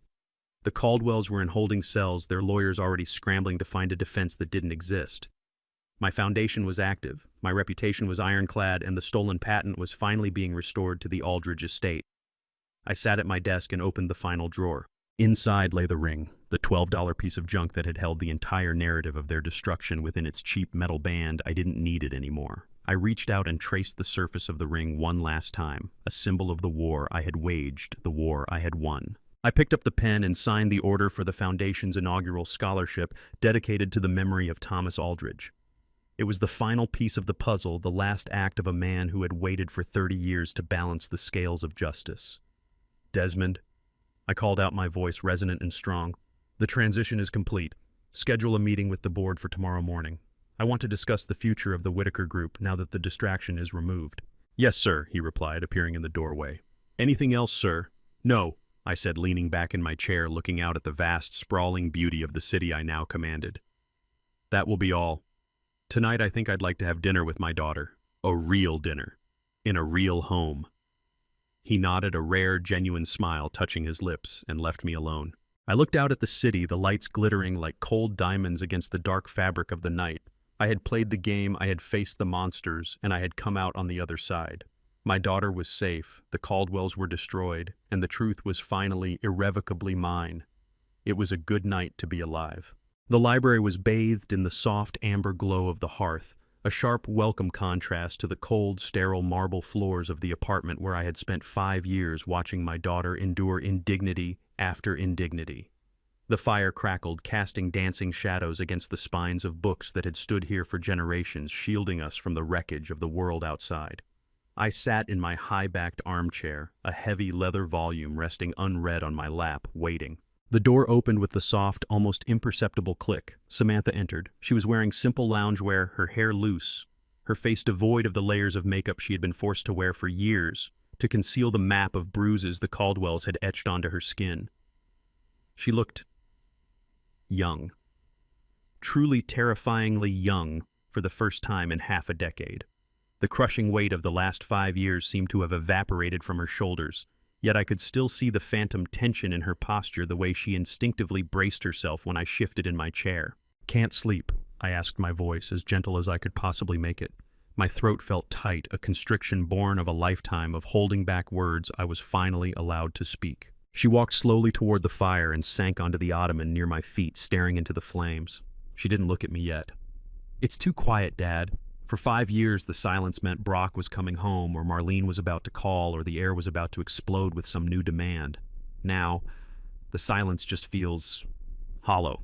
The Caldwells were in holding cells, their lawyers already scrambling to find a defense that didn't exist. My foundation was active, my reputation was ironclad, and the stolen patent was finally being restored to the Aldridge estate. I sat at my desk and opened the final drawer. Inside lay the ring, the $12 piece of junk that had held the entire narrative of their destruction within its cheap metal band. I didn't need it anymore. I reached out and traced the surface of the ring one last time, a symbol of the war I had waged, the war I had won. I picked up the pen and signed the order for the Foundation's inaugural scholarship dedicated to the memory of Thomas Aldridge. It was the final piece of the puzzle, the last act of a man who had waited for 30 years to balance the scales of justice. Desmond, I called out, my voice resonant and strong. The transition is complete. Schedule a meeting with the board for tomorrow morning. I want to discuss the future of the Whitaker Group now that the distraction is removed. Yes, sir, he replied, appearing in the doorway. Anything else, sir? No, I said, leaning back in my chair, looking out at the vast, sprawling beauty of the city I now commanded. That will be all. Tonight I think I'd like to have dinner with my daughter. A real dinner. In a real home. He nodded, a rare, genuine smile touching his lips, and left me alone. I looked out at the city, the lights glittering like cold diamonds against the dark fabric of the night. I had played the game, I had faced the monsters, and I had come out on the other side. My daughter was safe, the Caldwells were destroyed, and the truth was finally, irrevocably mine. It was a good night to be alive. The library was bathed in the soft amber glow of the hearth, a sharp, welcome contrast to the cold, sterile marble floors of the apartment where I had spent 5 years watching my daughter endure indignity after indignity. The fire crackled, casting dancing shadows against the spines of books that had stood here for generations, shielding us from the wreckage of the world outside. I sat in my high-backed armchair, a heavy leather volume resting unread on my lap, waiting. The door opened with the soft, almost imperceptible click. Samantha entered. She was wearing simple loungewear, her hair loose, her face devoid of the layers of makeup she had been forced to wear for years to conceal the map of bruises the Caldwells had etched onto her skin. She looked young, truly terrifyingly young for the first time in half a decade. The crushing weight of the last 5 years seemed to have evaporated from her shoulders, yet I could still see the phantom tension in her posture, the way she instinctively braced herself when I shifted in my chair. "Can't sleep?" I asked, my voice as gentle as I could possibly make it. My throat felt tight, a constriction born of a lifetime of holding back words I was finally allowed to speak. She walked slowly toward the fire and sank onto the ottoman near my feet, staring into the flames. She didn't look at me yet. "It's too quiet, Dad. For 5 years, the silence meant Brock was coming home, or Marlene was about to call, or the air was about to explode with some new demand. Now, the silence just feels hollow.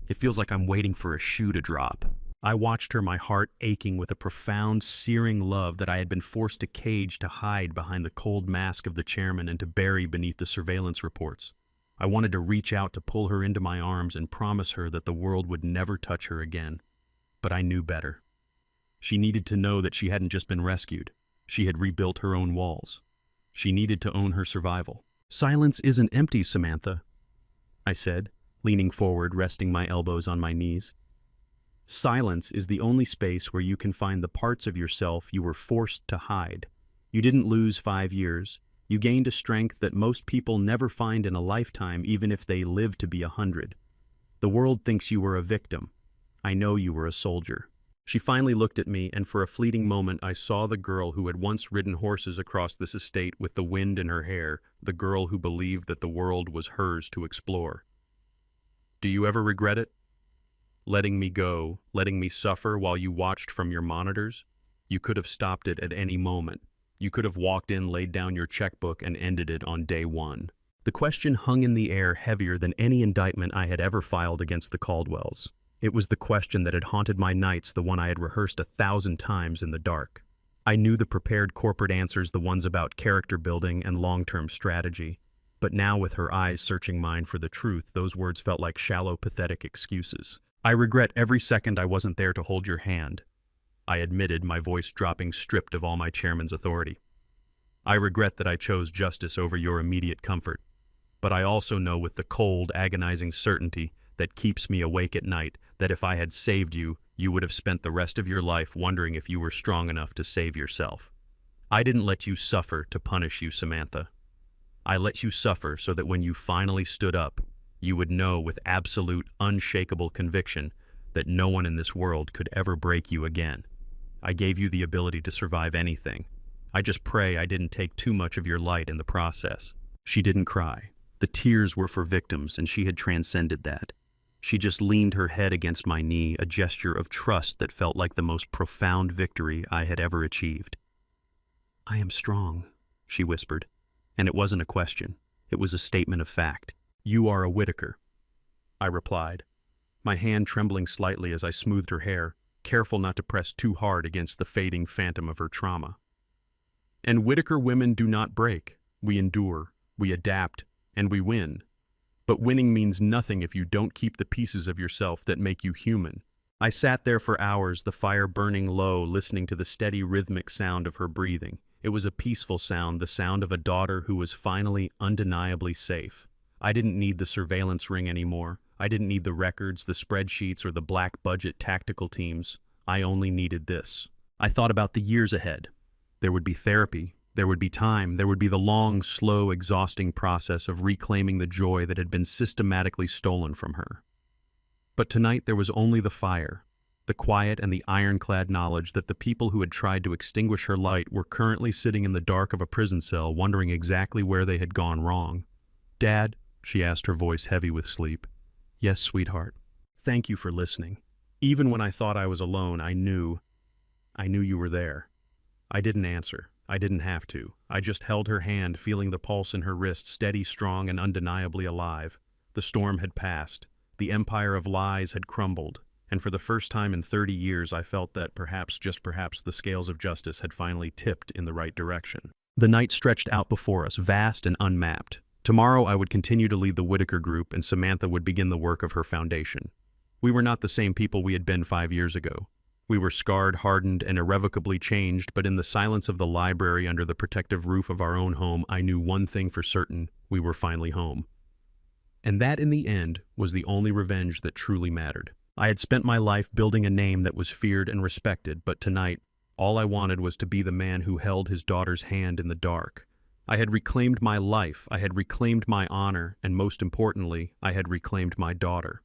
It feels like I'm waiting for a shoe to drop." I watched her, my heart aching with a profound, searing love that I had been forced to cage, to hide behind the cold mask of the chairman and to bury beneath the surveillance reports. I wanted to reach out to pull her into my arms and promise her that the world would never touch her again. But I knew better. She needed to know that she hadn't just been rescued. She had rebuilt her own walls. She needed to own her survival. "Silence isn't empty, Samantha," I said, leaning forward, resting my elbows on my knees. "Silence is the only space where you can find the parts of yourself you were forced to hide. You didn't lose 5 years. You gained a strength that most people never find in a lifetime, even if they live to be 100. The world thinks you were a victim. I know you were a soldier." She finally looked at me, and for a fleeting moment I saw the girl who had once ridden horses across this estate with the wind in her hair, the girl who believed that the world was hers to explore. "Do you ever regret it? Letting me go, letting me suffer while you watched from your monitors? You could have stopped it at any moment. You could have walked in, laid down your checkbook, and ended it on day one." The question hung in the air, heavier than any indictment I had ever filed against the Caldwells. It was the question that had haunted my nights, the one I had rehearsed 1,000 times in the dark. I knew the prepared corporate answers, the ones about character building and long-term strategy. But now, with her eyes searching mine for the truth, those words felt like shallow, pathetic excuses. "I regret every second I wasn't there to hold your hand," I admitted, my voice dropping, stripped of all my chairman's authority. "I regret that I chose justice over your immediate comfort. But I also know with the cold, agonizing certainty that keeps me awake at night that if I had saved you, you would have spent the rest of your life wondering if you were strong enough to save yourself. I didn't let you suffer to punish you, Samantha. I let you suffer so that when you finally stood up, you would know with absolute, unshakable conviction that no one in this world could ever break you again. I gave you the ability to survive anything. I just pray I didn't take too much of your light in the process." She didn't cry. The tears were for victims, and she had transcended that. She just leaned her head against my knee, a gesture of trust that felt like the most profound victory I had ever achieved. "I am strong," she whispered, and it wasn't a question. It was a statement of fact. "You are a Whitaker," I replied, my hand trembling slightly as I smoothed her hair, careful not to press too hard against the fading phantom of her trauma. "And Whitaker women do not break. We endure, we adapt, and we win. But winning means nothing if you don't keep the pieces of yourself that make you human." I sat there for hours, the fire burning low, listening to the steady rhythmic sound of her breathing. It was a peaceful sound, the sound of a daughter who was finally undeniably safe. I didn't need the surveillance ring anymore. I didn't need the records, the spreadsheets, or the black budget tactical teams. I only needed this. I thought about the years ahead. There would be therapy. There would be time. There would be the long, slow, exhausting process of reclaiming the joy that had been systematically stolen from her. But tonight there was only the fire, the quiet and the ironclad knowledge that the people who had tried to extinguish her light were currently sitting in the dark of a prison cell, wondering exactly where they had gone wrong. "Dad," she asked, her voice heavy with sleep. "Yes, sweetheart. Thank you for listening. Even when I thought I was alone, I knew you were there." I didn't answer. I didn't have to. I just held her hand, feeling the pulse in her wrist, steady, strong, and undeniably alive. The storm had passed. The empire of lies had crumbled. And for the first time in 30 years, I felt that perhaps, just perhaps, the scales of justice had finally tipped in the right direction. The night stretched out before us, vast and unmapped. Tomorrow I would continue to lead the Whitaker group, and Samantha would begin the work of her foundation. We were not the same people we had been 5 years ago. We were scarred, hardened, and irrevocably changed, but in the silence of the library under the protective roof of our own home, I knew one thing for certain: we were finally home. And that, in the end, was the only revenge that truly mattered. I had spent my life building a name that was feared and respected, but tonight, all I wanted was to be the man who held his daughter's hand in the dark. I had reclaimed my life, I had reclaimed my honor, and most importantly, I had reclaimed my daughter.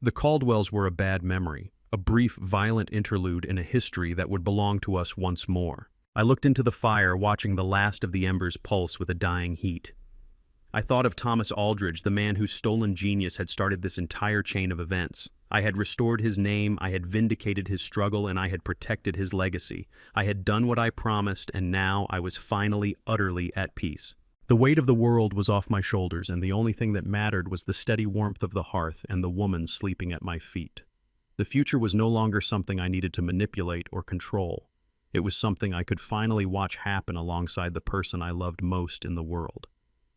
The Caldwells were a bad memory, a brief, violent interlude in a history that would belong to us once more. I looked into the fire, watching the last of the embers pulse with a dying heat. I thought of Thomas Aldridge, the man whose stolen genius had started this entire chain of events. I had restored his name, I had vindicated his struggle, and I had protected his legacy. I had done what I promised, and now I was finally, utterly at peace. The weight of the world was off my shoulders, and the only thing that mattered was the steady warmth of the hearth and the woman sleeping at my feet. The future was no longer something I needed to manipulate or control. It was something I could finally watch happen alongside the person I loved most in the world.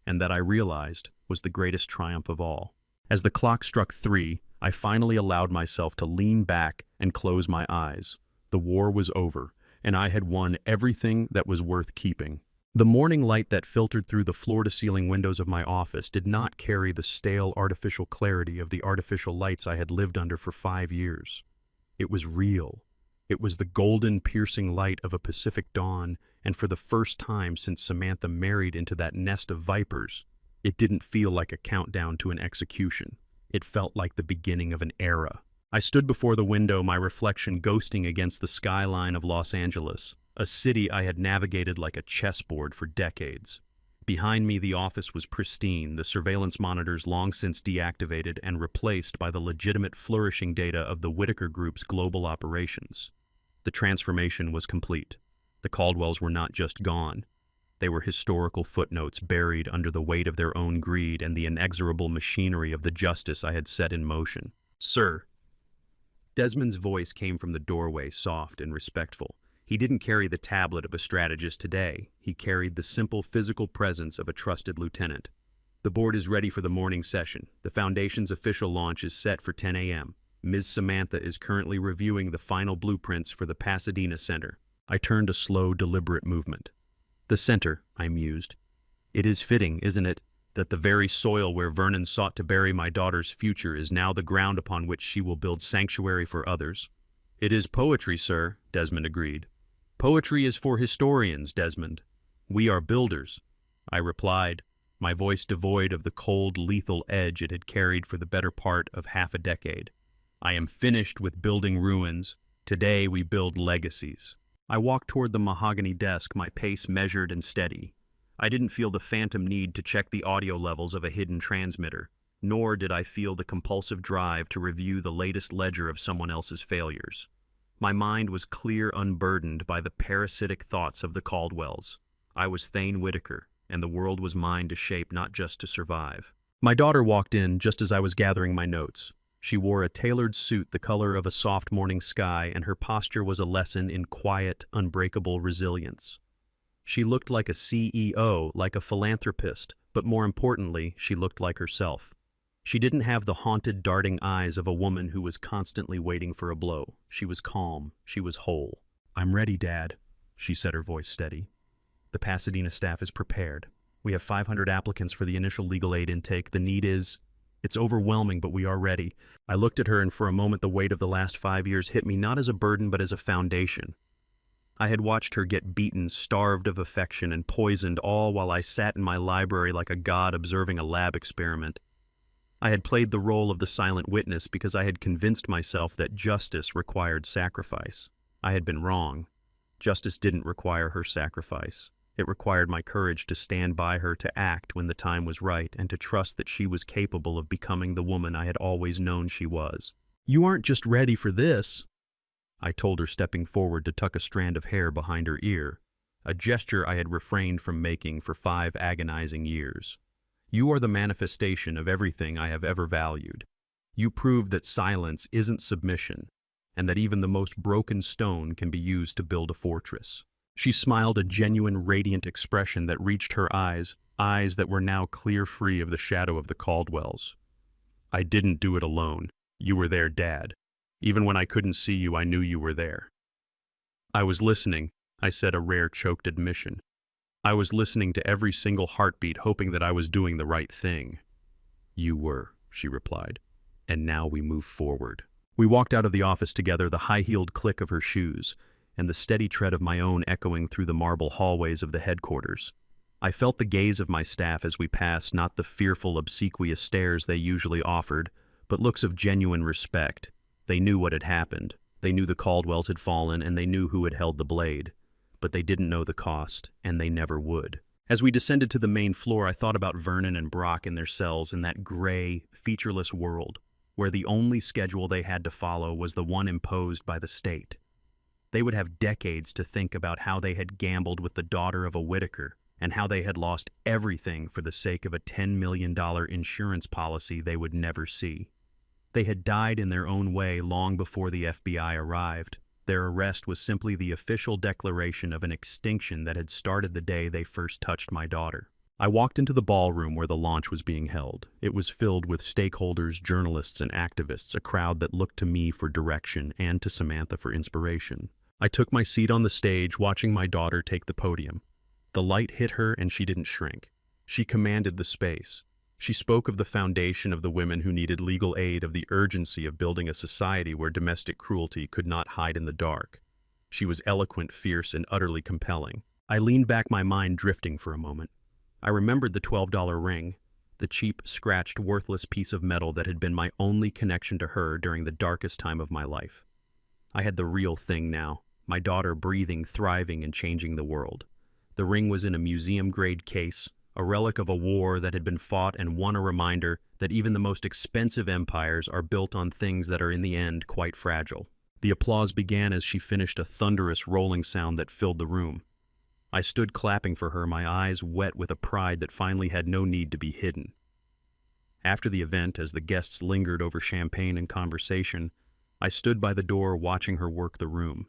And that, I realized, was the greatest triumph of all. As the clock struck 3, I finally allowed myself to lean back and close my eyes. The war was over, and I had won everything that was worth keeping. The morning light that filtered through the floor-to-ceiling windows of my office did not carry the stale, artificial clarity of the artificial lights I had lived under for 5 years. It was real. It was the golden, piercing light of a Pacific dawn, and for the first time since Samantha married into that nest of vipers, it didn't feel like a countdown to an execution. It felt like the beginning of an era. I stood before the window, my reflection ghosting against the skyline of Los Angeles, a city I had navigated like a chessboard for decades. Behind me, the office was pristine, the surveillance monitors long since deactivated and replaced by the legitimate flourishing data of the Whitaker Group's global operations. The transformation was complete. The Caldwells were not just gone. They were historical footnotes buried under the weight of their own greed and the inexorable machinery of the justice I had set in motion. "Sir." Desmond's voice came from the doorway, soft and respectful. He didn't carry the tablet of a strategist today. He carried the simple physical presence of a trusted lieutenant. "The board is ready for the morning session. The Foundation's official launch is set for 10 a.m. Ms. Samantha is currently reviewing the final blueprints for the Pasadena Center." I turned a slow, deliberate movement. "The center," I mused. "It is fitting, isn't it, that the very soil where Vernon sought to bury my daughter's future is now the ground upon which she will build sanctuary for others?" "It is poetry, sir," Desmond agreed. "Poetry is for historians, Desmond. We are builders," I replied, my voice devoid of the cold, lethal edge it had carried for the better part of half a decade. "I am finished with building ruins. Today we build legacies." I walked toward the mahogany desk, my pace measured and steady. I didn't feel the phantom need to check the audio levels of a hidden transmitter, nor did I feel the compulsive drive to review the latest ledger of someone else's failures. My mind was clear, unburdened by the parasitic thoughts of the Caldwells. I was Thane Whitaker, and the world was mine to shape, not just to survive. My daughter walked in just as I was gathering my notes. She wore a tailored suit the color of a soft morning sky, and her posture was a lesson in quiet, unbreakable resilience. She looked like a CEO, like a philanthropist, but more importantly, she looked like herself. She didn't have the haunted, darting eyes of a woman who was constantly waiting for a blow. She was calm. She was whole. "I'm ready, Dad," she said, her voice steady. "The Pasadena staff is prepared. We have 500 applicants for the initial legal aid intake. The need is... It's overwhelming, but we are ready." I looked at her, and for a moment the weight of the last 5 years hit me not as a burden, but as a foundation. I had watched her get beaten, starved of affection, and poisoned, all while I sat in my library like a god observing a lab experiment. I had played the role of the silent witness because I had convinced myself that justice required sacrifice. I had been wrong. Justice didn't require her sacrifice. It required my courage to stand by her, to act when the time was right, and to trust that she was capable of becoming the woman I had always known she was. "You aren't just ready for this," I told her, stepping forward to tuck a strand of hair behind her ear, a gesture I had refrained from making for 5 agonizing years. "You are the manifestation of everything I have ever valued. You prove that silence isn't submission, and that even the most broken stone can be used to build a fortress." She smiled, a genuine, radiant expression that reached her eyes that were now clear, free of the shadow of the Caldwells. "I didn't do it alone. You were there, Dad. Even when I couldn't see you, I knew you were there." "I was listening," I said, a rare choked admission. "I was listening to every single heartbeat, hoping that I was doing the right thing." You were, she replied. And now we move forward. We walked out of the office together, the high-heeled click of her shoes, and the steady tread of my own echoing through the marble hallways of the headquarters. I felt the gaze of my staff as we passed, not the fearful, obsequious stares they usually offered, but looks of genuine respect. They knew what had happened. They knew the Caldwells had fallen, and they knew who had held the blade. But they didn't know the cost, and they never would. As we descended to the main floor, I thought about Vernon and Brock in their cells in that gray, featureless world, where the only schedule they had to follow was the one imposed by the state. They would have decades to think about how they had gambled with the daughter of a Whitaker, and how they had lost everything for the sake of a $10 million insurance policy they would never see. They had died in their own way long before the FBI arrived. Their arrest was simply the official declaration of an extinction that had started the day they first touched my daughter. I walked into the ballroom where the launch was being held. It was filled with stakeholders, journalists, and activists, a crowd that looked to me for direction and to Samantha for inspiration. I took my seat on the stage, watching my daughter take the podium. The light hit her and she didn't shrink. She commanded the space. She spoke of the foundation of the women who needed legal aid, of the urgency of building a society where domestic cruelty could not hide in the dark. She was eloquent, fierce, and utterly compelling. I leaned back, my mind drifting for a moment. I remembered the $12 ring, the cheap, scratched, worthless piece of metal that had been my only connection to her during the darkest time of my life. I had the real thing now, my daughter breathing, thriving, and changing the world. The ring was in a museum-grade case, a relic of a war that had been fought and won, a reminder that even the most expensive empires are built on things that are in the end quite fragile. The applause began as she finished, a thunderous rolling sound that filled the room. I stood clapping for her, my eyes wet with a pride that finally had no need to be hidden. After the event, as the guests lingered over champagne and conversation, I stood by the door watching her work the room.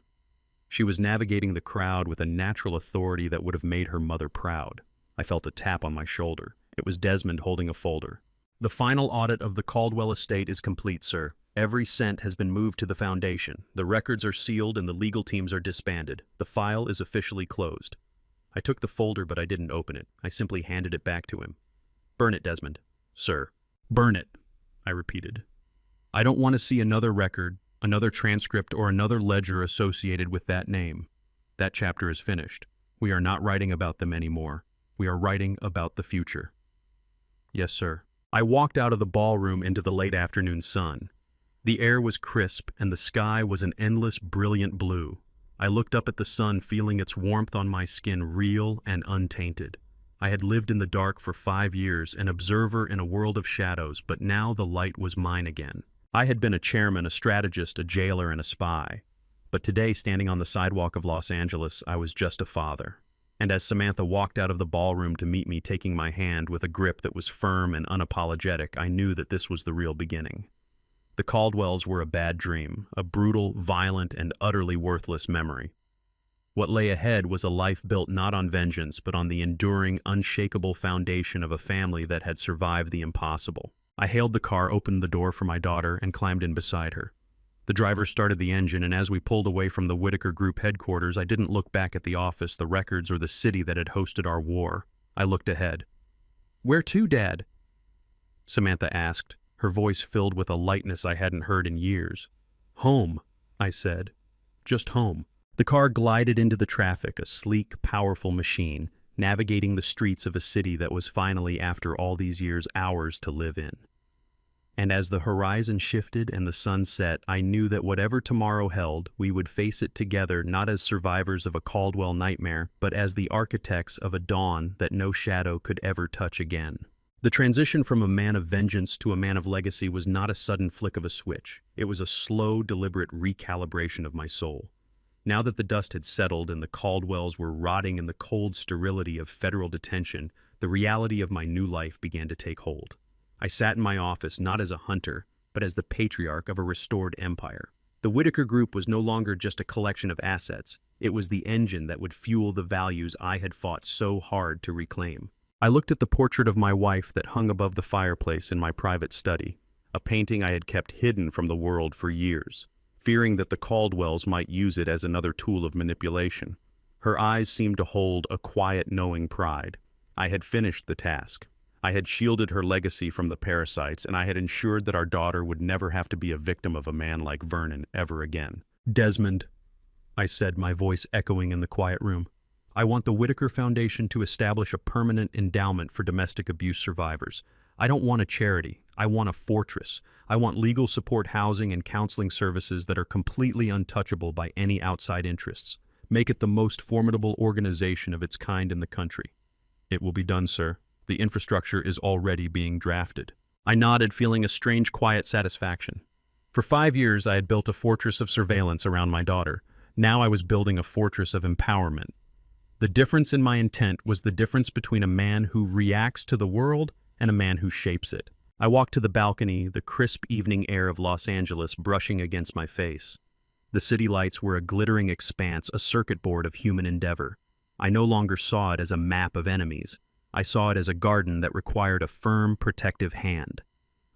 She was navigating the crowd with a natural authority that would have made her mother proud. I felt a tap on my shoulder. It was Desmond holding a folder. "The final audit of the Caldwell estate is complete, sir. Every cent has been moved to the foundation. The records are sealed and the legal teams are disbanded. The file is officially closed." I took the folder, but I didn't open it. I simply handed it back to him. "Burn it, Desmond." "Sir." "Burn it," I repeated. "I don't want to see another record, another transcript, or another ledger associated with that name. That chapter is finished. We are not writing about them anymore. We are writing about the future." "Yes, sir." I walked out of the ballroom into the late afternoon sun. The air was crisp, and the sky was an endless, brilliant blue. I looked up at the sun, feeling its warmth on my skin, real and untainted. I had lived in the dark for 5 years, an observer in a world of shadows, but now the light was mine again. I had been a chairman, a strategist, a jailer, and a spy. But today, standing on the sidewalk of Los Angeles, I was just a father. And as Samantha walked out of the ballroom to meet me, taking my hand with a grip that was firm and unapologetic, I knew that this was the real beginning. The Caldwells were a bad dream, a brutal, violent, and utterly worthless memory. What lay ahead was a life built not on vengeance, but on the enduring, unshakable foundation of a family that had survived the impossible. I hailed the car, opened the door for my daughter, and climbed in beside her. The driver started the engine, and as we pulled away from the Whitaker Group headquarters, I didn't look back at the office, the records, or the city that had hosted our war. I looked ahead. "Where to, Dad?" Samantha asked, her voice filled with a lightness I hadn't heard in years. "Home," I said. "Just home." The car glided into the traffic, a sleek, powerful machine, navigating the streets of a city that was finally, after all these years, ours to live in. And as the horizon shifted and the sun set, I knew that whatever tomorrow held, we would face it together, not as survivors of a Caldwell nightmare, but as the architects of a dawn that no shadow could ever touch again. The transition from a man of vengeance to a man of legacy was not a sudden flick of a switch. It was a slow, deliberate recalibration of my soul. Now that the dust had settled and the Caldwells were rotting in the cold sterility of federal detention, the reality of my new life began to take hold. I sat in my office not as a hunter, but as the patriarch of a restored empire. The Whitaker Group was no longer just a collection of assets. It was the engine that would fuel the values I had fought so hard to reclaim. I looked at the portrait of my wife that hung above the fireplace in my private study, a painting I had kept hidden from the world for years, fearing that the Caldwells might use it as another tool of manipulation. Her eyes seemed to hold a quiet, knowing pride. I had finished the task. I had shielded her legacy from the parasites, and I had ensured that our daughter would never have to be a victim of a man like Vernon ever again. Desmond, I said, my voice echoing in the quiet room, I want the Whitaker Foundation to establish a permanent endowment for domestic abuse survivors. I don't want a charity. I want a fortress. I want legal support, housing, and counseling services that are completely untouchable by any outside interests. Make it the most formidable organization of its kind in the country. It will be done, sir. The infrastructure is already being drafted. I nodded, feeling a strange, quiet satisfaction. For 5 years, I had built a fortress of surveillance around my daughter. Now I was building a fortress of empowerment. The difference in my intent was the difference between a man who reacts to the world and a man who shapes it. I walked to the balcony, the crisp evening air of Los Angeles brushing against my face. The city lights were a glittering expanse, a circuit board of human endeavor. I no longer saw it as a map of enemies. I saw it as a garden that required a firm, protective hand.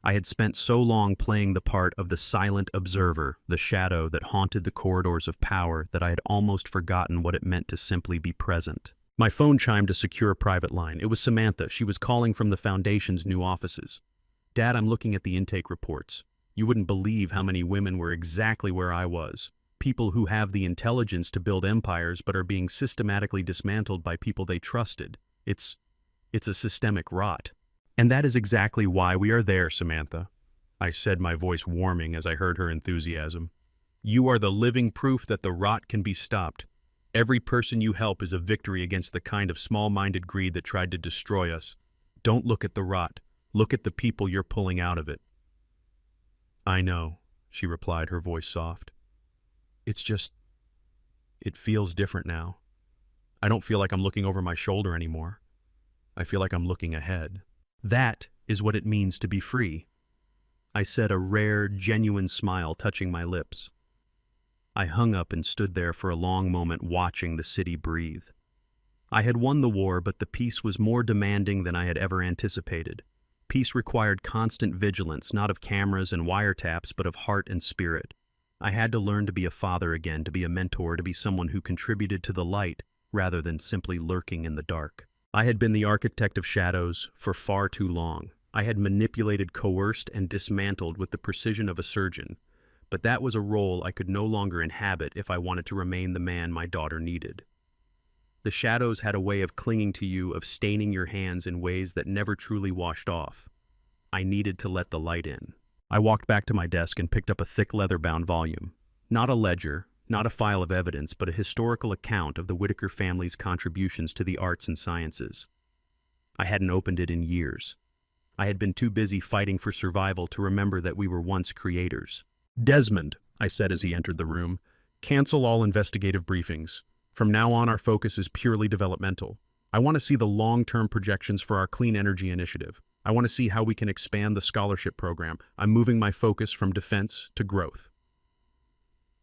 I had spent so long playing the part of the silent observer, the shadow that haunted the corridors of power, that I had almost forgotten what it meant to simply be present. My phone chimed a secure private line. It was Samantha. She was calling from the Foundation's new offices. Dad, I'm looking at the intake reports. You wouldn't believe how many women were exactly where I was. People who have the intelligence to build empires but are being systematically dismantled by people they trusted. It's a systemic rot. And that is exactly why we are there, Samantha, I said, my voice warming as I heard her enthusiasm. You are the living proof that the rot can be stopped. Every person you help is a victory against the kind of small-minded greed that tried to destroy us. Don't look at the rot. Look at the people you're pulling out of it. I know, she replied, her voice soft. It feels different now. I don't feel like I'm looking over my shoulder anymore. I feel like I'm looking ahead. That is what it means to be free, I said, a rare, genuine smile touching my lips. I hung up and stood there for a long moment watching the city breathe. I had won the war, but the peace was more demanding than I had ever anticipated. Peace required constant vigilance, not of cameras and wiretaps, but of heart and spirit. I had to learn to be a father again, to be a mentor, to be someone who contributed to the light rather than simply lurking in the dark. I had been the architect of shadows for far too long. I had manipulated, coerced, and dismantled with the precision of a surgeon. But that was a role I could no longer inhabit if I wanted to remain the man my daughter needed. The shadows had a way of clinging to you, of staining your hands in ways that never truly washed off. I needed to let the light in. I walked back to my desk and picked up a thick leather-bound volume. Not a ledger, not a file of evidence, but a historical account of the Whitaker family's contributions to the arts and sciences. I hadn't opened it in years. I had been too busy fighting for survival to remember that we were once creators. Desmond, I said as he entered the room, cancel all investigative briefings. From now on, our focus is purely developmental. I want to see the long-term projections for our clean energy initiative. I want to see how we can expand the scholarship program. I'm moving my focus from defense to growth.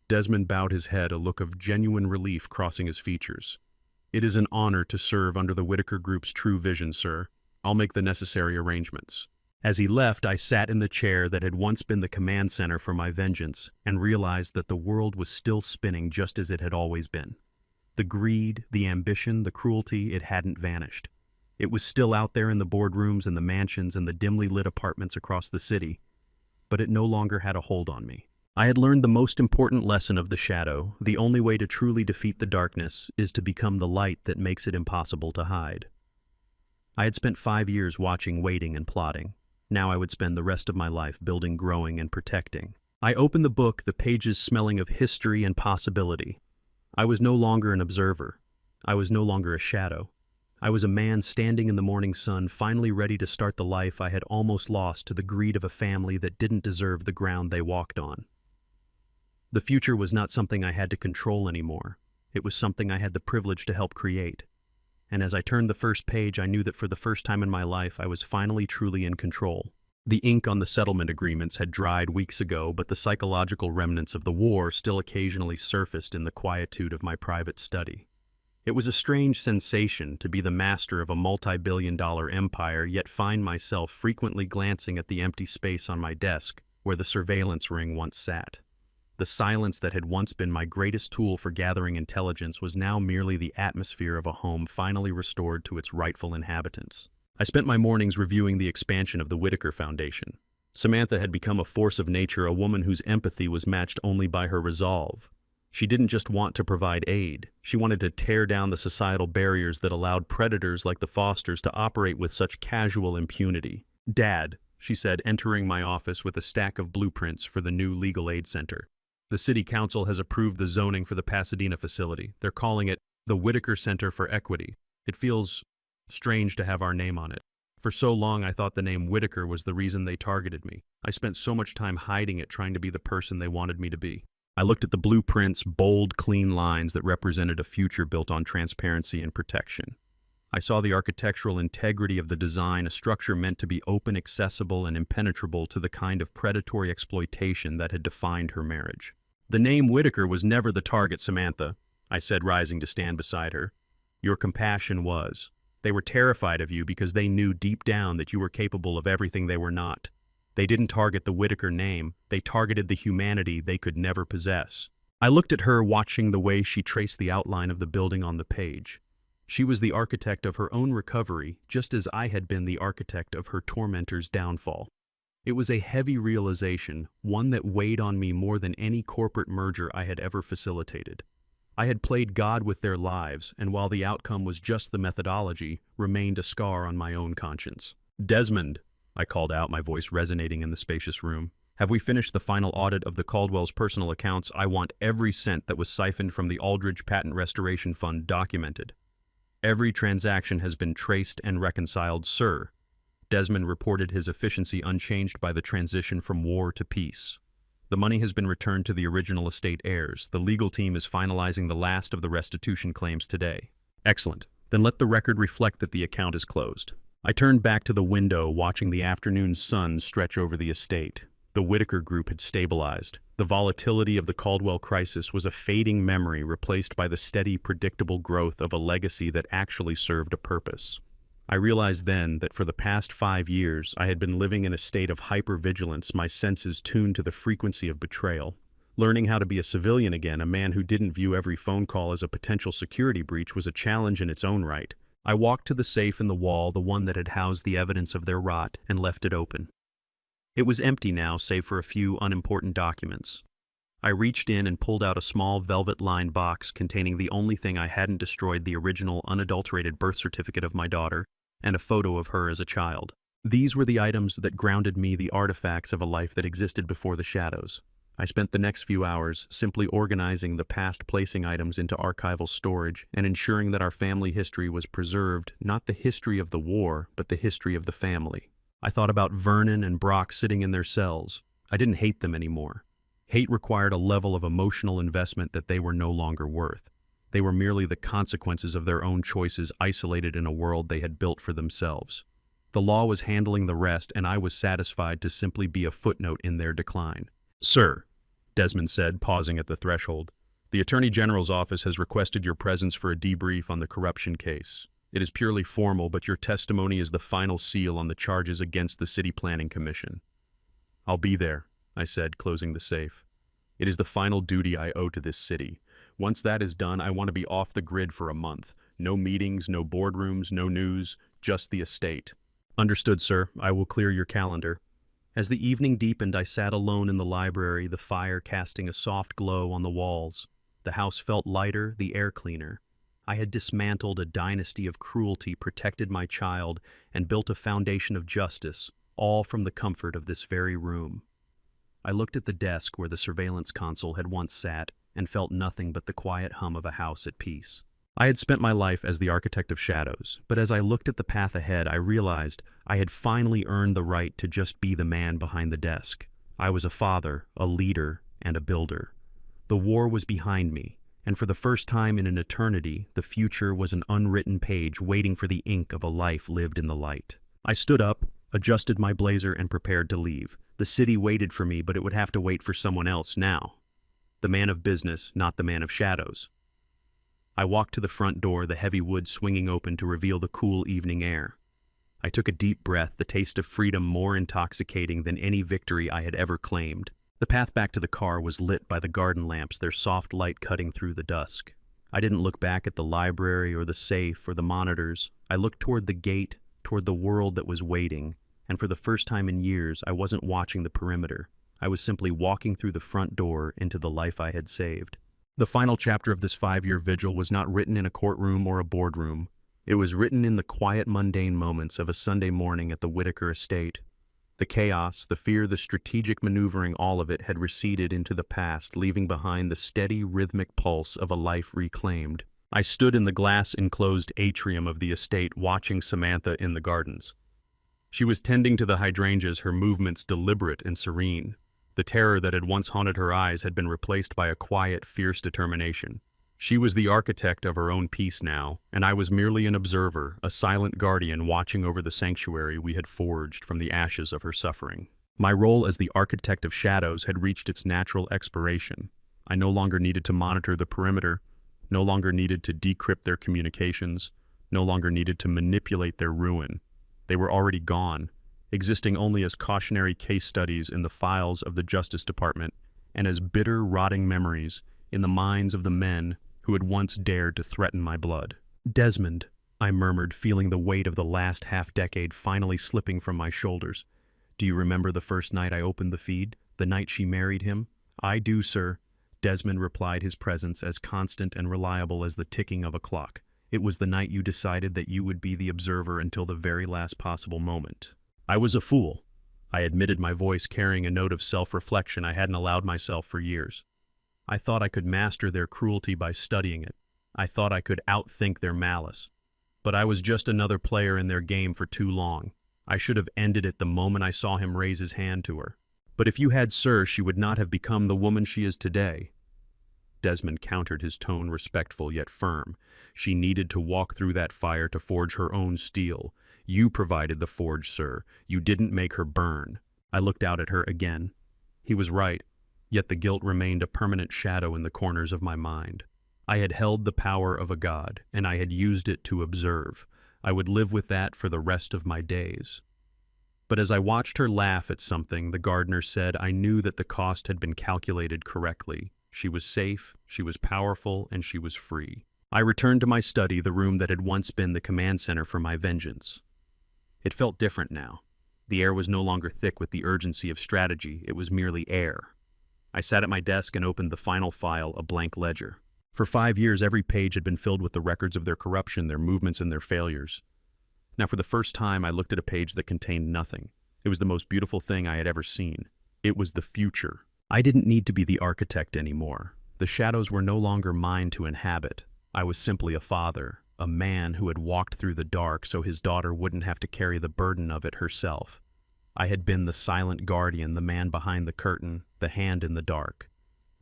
Desmond bowed his head, a look of genuine relief crossing his features. It is an honor to serve under the Whitaker Group's true vision, sir. I'll make the necessary arrangements. As he left, I sat in the chair that had once been the command center for my vengeance and realized that the world was still spinning just as it had always been. The greed, the ambition, the cruelty, it hadn't vanished. It was still out there in the boardrooms and the mansions and the dimly lit apartments across the city, but it no longer had a hold on me. I had learned the most important lesson of the shadow. The only way to truly defeat the darkness is to become the light that makes it impossible to hide. I had spent 5 years watching, waiting, and plotting. Now I would spend the rest of my life building, growing, and protecting. I opened the book, the pages smelling of history and possibility. I was no longer an observer. I was no longer a shadow. I was a man standing in the morning sun, finally ready to start the life I had almost lost to the greed of a family that didn't deserve the ground they walked on. The future was not something I had to control anymore. It was something I had the privilege to help create. And as I turned the first page, I knew that for the first time in my life, I was finally truly in control. The ink on the settlement agreements had dried weeks ago, but the psychological remnants of the war still occasionally surfaced in the quietude of my private study. It was a strange sensation to be the master of a multi-billion-dollar empire, yet find myself frequently glancing at the empty space on my desk where the surveillance ring once sat. The silence that had once been my greatest tool for gathering intelligence was now merely the atmosphere of a home finally restored to its rightful inhabitants. I spent my mornings reviewing the expansion of the Whitaker Foundation. Samantha had become a force of nature, a woman whose empathy was matched only by her resolve. She didn't just want to provide aid. She wanted to tear down the societal barriers that allowed predators like the Fosters to operate with such casual impunity. "Dad," she said, entering my office with a stack of blueprints for the new legal aid center. "The city council has approved the zoning for the Pasadena facility. They're calling it the Whitaker Center for Equity. It feels strange to have our name on it. For so long, I thought the name Whitaker was the reason they targeted me. I spent so much time hiding it, trying to be the person they wanted me to be." I looked at the blueprints, bold, clean lines that represented a future built on transparency and protection. I saw the architectural integrity of the design, a structure meant to be open, accessible, and impenetrable to the kind of predatory exploitation that had defined her marriage. "The name Whitaker was never the target, Samantha," I said, rising to stand beside her. "Your compassion was. They were terrified of you because they knew deep down that you were capable of everything they were not. They didn't target the Whitaker name, they targeted the humanity they could never possess." I looked at her, watching the way she traced the outline of the building on the page. She was the architect of her own recovery, just as I had been the architect of her tormentor's downfall. It was a heavy realization, one that weighed on me more than any corporate merger I had ever facilitated. I had played God with their lives, and while the outcome was just the methodology, remained a scar on my own conscience. "Desmond," I called out, my voice resonating in the spacious room, "have we finished the final audit of the Caldwell's personal accounts? I want every cent that was siphoned from the Aldridge Patent Restoration Fund documented." "Every transaction has been traced and reconciled, sir." Desmond reported, his efficiency unchanged by the transition from war to peace. "The money has been returned to the original estate heirs. The legal team is finalizing the last of the restitution claims today." "Excellent. Then let the record reflect that the account is closed." I turned back to the window, watching the afternoon sun stretch over the estate. The Whitaker Group had stabilized. The volatility of the Caldwell crisis was a fading memory, replaced by the steady, predictable growth of a legacy that actually served a purpose. I realized then that for the past 5 years, I had been living in a state of hypervigilance, my senses tuned to the frequency of betrayal. Learning how to be a civilian again, a man who didn't view every phone call as a potential security breach, was a challenge in its own right. I walked to the safe in the wall, the one that had housed the evidence of their rot, and left it open. It was empty now, save for a few unimportant documents. I reached in and pulled out a small velvet-lined box containing the only thing I hadn't destroyed, the original, unadulterated birth certificate of my daughter, and a photo of her as a child. These were the items that grounded me, the artifacts of a life that existed before the shadows. I spent the next few hours simply organizing the past, placing items into archival storage, and ensuring that our family history was preserved, not the history of the war, but the history of the family. I thought about Vernon and Brock sitting in their cells. I didn't hate them anymore. Hate required a level of emotional investment that they were no longer worth. They were merely the consequences of their own choices, isolated in a world they had built for themselves. The law was handling the rest, and I was satisfied to simply be a footnote in their decline. "Sir," Desmond said, pausing at the threshold, "the Attorney General's office has requested your presence for a debrief on the corruption case. It is purely formal, but your testimony is the final seal on the charges against the City Planning Commission." "I'll be there," I said, closing the safe. "It is the final duty I owe to this city. Once that is done, I want to be off the grid for a month. No meetings, no boardrooms, no news, just the estate." "Understood, sir. I will clear your calendar." As the evening deepened, I sat alone in the library, the fire casting a soft glow on the walls. The house felt lighter, the air cleaner. I had dismantled a dynasty of cruelty, protected my child, and built a foundation of justice, all from the comfort of this very room. I looked at the desk where the surveillance console had once sat, and felt nothing but the quiet hum of a house at peace. I had spent my life as the architect of shadows, but as I looked at the path ahead, I realized I had finally earned the right to just be the man behind the desk. I was a father, a leader, and a builder. The war was behind me, and for the first time in an eternity, the future was an unwritten page waiting for the ink of a life lived in the light. I stood up, adjusted my blazer, and prepared to leave. The city waited for me, but it would have to wait for someone else now. The man of business, not the man of shadows. I walked to the front door, the heavy wood swinging open to reveal the cool evening air. I took a deep breath, the taste of freedom more intoxicating than any victory I had ever claimed. The path back to the car was lit by the garden lamps, their soft light cutting through the dusk. I didn't look back at the library or the safe or the monitors. I looked toward the gate, toward the world that was waiting, and for the first time in years, I wasn't watching the perimeter. I was simply walking through the front door into the life I had saved. The final chapter of this 5-year vigil was not written in a courtroom or a boardroom. It was written in the quiet, mundane moments of a Sunday morning at the Whitaker estate. The chaos, the fear, the strategic maneuvering, all of it had receded into the past, leaving behind the steady, rhythmic pulse of a life reclaimed. I stood in the glass-enclosed atrium of the estate watching Samantha in the gardens. She was tending to the hydrangeas, her movements deliberate and serene. The terror that had once haunted her eyes had been replaced by a quiet, fierce determination. She was the architect of her own peace now, and I was merely an observer, a silent guardian watching over the sanctuary we had forged from the ashes of her suffering. My role as the architect of shadows had reached its natural expiration. I no longer needed to monitor the perimeter, no longer needed to decrypt their communications, no longer needed to manipulate their ruin. They were already gone, existing only as cautionary case studies in the files of the Justice Department and as bitter, rotting memories in the minds of the men who had once dared to threaten my blood. "Desmond," I murmured, feeling the weight of the last half-decade finally slipping from my shoulders. "Do you remember the first night I opened the feed, the night she married him?" "I do, sir," Desmond replied, his presence as constant and reliable as the ticking of a clock. "It was the night you decided that you would be the observer until the very last possible moment." I was a fool, I admitted, my voice carrying a note of self-reflection I hadn't allowed myself for years. I thought I could master their cruelty by studying it. I thought I could outthink their malice. But I was just another player in their game for too long. I should have ended it the moment I saw him raise his hand to her. "But if you had, sir, she would not have become the woman she is today." Desmond countered, his tone respectful yet firm. "She needed to walk through that fire to forge her own steel. You provided the forge, sir. You didn't make her burn." I looked out at her again. He was right, yet the guilt remained a permanent shadow in the corners of my mind. I had held the power of a god, and I had used it to observe. I would live with that for the rest of my days. But as I watched her laugh at something the gardener said, I knew that the cost had been calculated correctly. She was safe, she was powerful, and she was free. I returned to my study, the room that had once been the command center for my vengeance. It felt different now. The air was no longer thick with the urgency of strategy, it was merely air. I sat at my desk and opened the final file, a blank ledger. For 5 years, every page had been filled with the records of their corruption, their movements, and their failures. Now, for the first time, I looked at a page that contained nothing. It was the most beautiful thing I had ever seen. It was the future. I didn't need to be the architect anymore. The shadows were no longer mine to inhabit. I was simply a father, a man who had walked through the dark so his daughter wouldn't have to carry the burden of it herself. I had been the silent guardian, the man behind the curtain, the hand in the dark.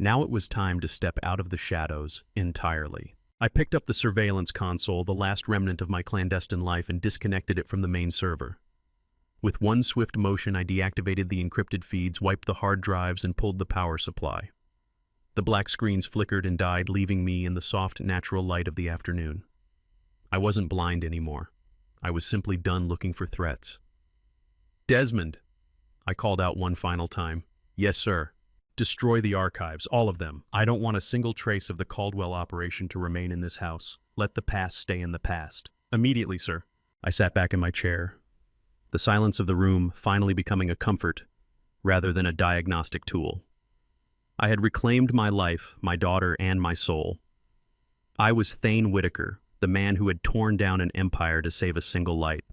Now it was time to step out of the shadows entirely. I picked up the surveillance console, the last remnant of my clandestine life, and disconnected it from the main server. With one swift motion, I deactivated the encrypted feeds, wiped the hard drives, and pulled the power supply. The black screens flickered and died, leaving me in the soft, natural light of the afternoon. I wasn't blind anymore. I was simply done looking for threats. "Desmond," I called out one final time. "Yes, sir." "Destroy the archives, all of them. I don't want a single trace of the Caldwell operation to remain in this house. Let the past stay in the past." "Immediately, sir." I sat back in my chair, the silence of the room finally becoming a comfort rather than a diagnostic tool. I had reclaimed my life, my daughter, and my soul. I was Thane Whitaker, the man who had torn down an empire to save a single light.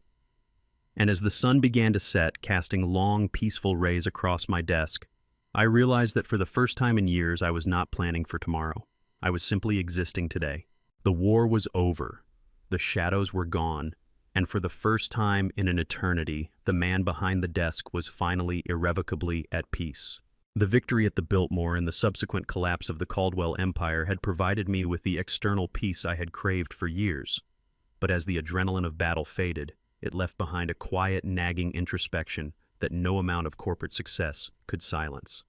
And as the sun began to set, casting long, peaceful rays across my desk, I realized that for the first time in years I was not planning for tomorrow. I was simply existing today. The war was over. The shadows were gone. And for the first time in an eternity, the man behind the desk was finally irrevocably at peace. The victory at the Biltmore and the subsequent collapse of the Caldwell Empire had provided me with the external peace I had craved for years. But as the adrenaline of battle faded, it left behind a quiet, nagging introspection that no amount of corporate success could silence.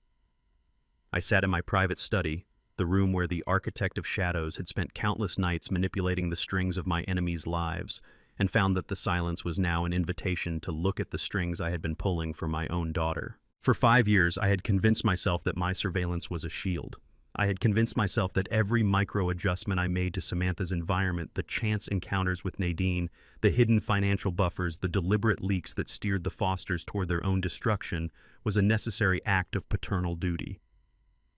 I sat in my private study, the room where the architect of shadows had spent countless nights manipulating the strings of my enemies' lives, and found that the silence was now an invitation to look at the strings I had been pulling for my own daughter. For 5 years, I had convinced myself that my surveillance was a shield. I had convinced myself that every micro-adjustment I made to Samantha's environment, the chance encounters with Nadine, the hidden financial buffers, the deliberate leaks that steered the Fosters toward their own destruction, was a necessary act of paternal duty.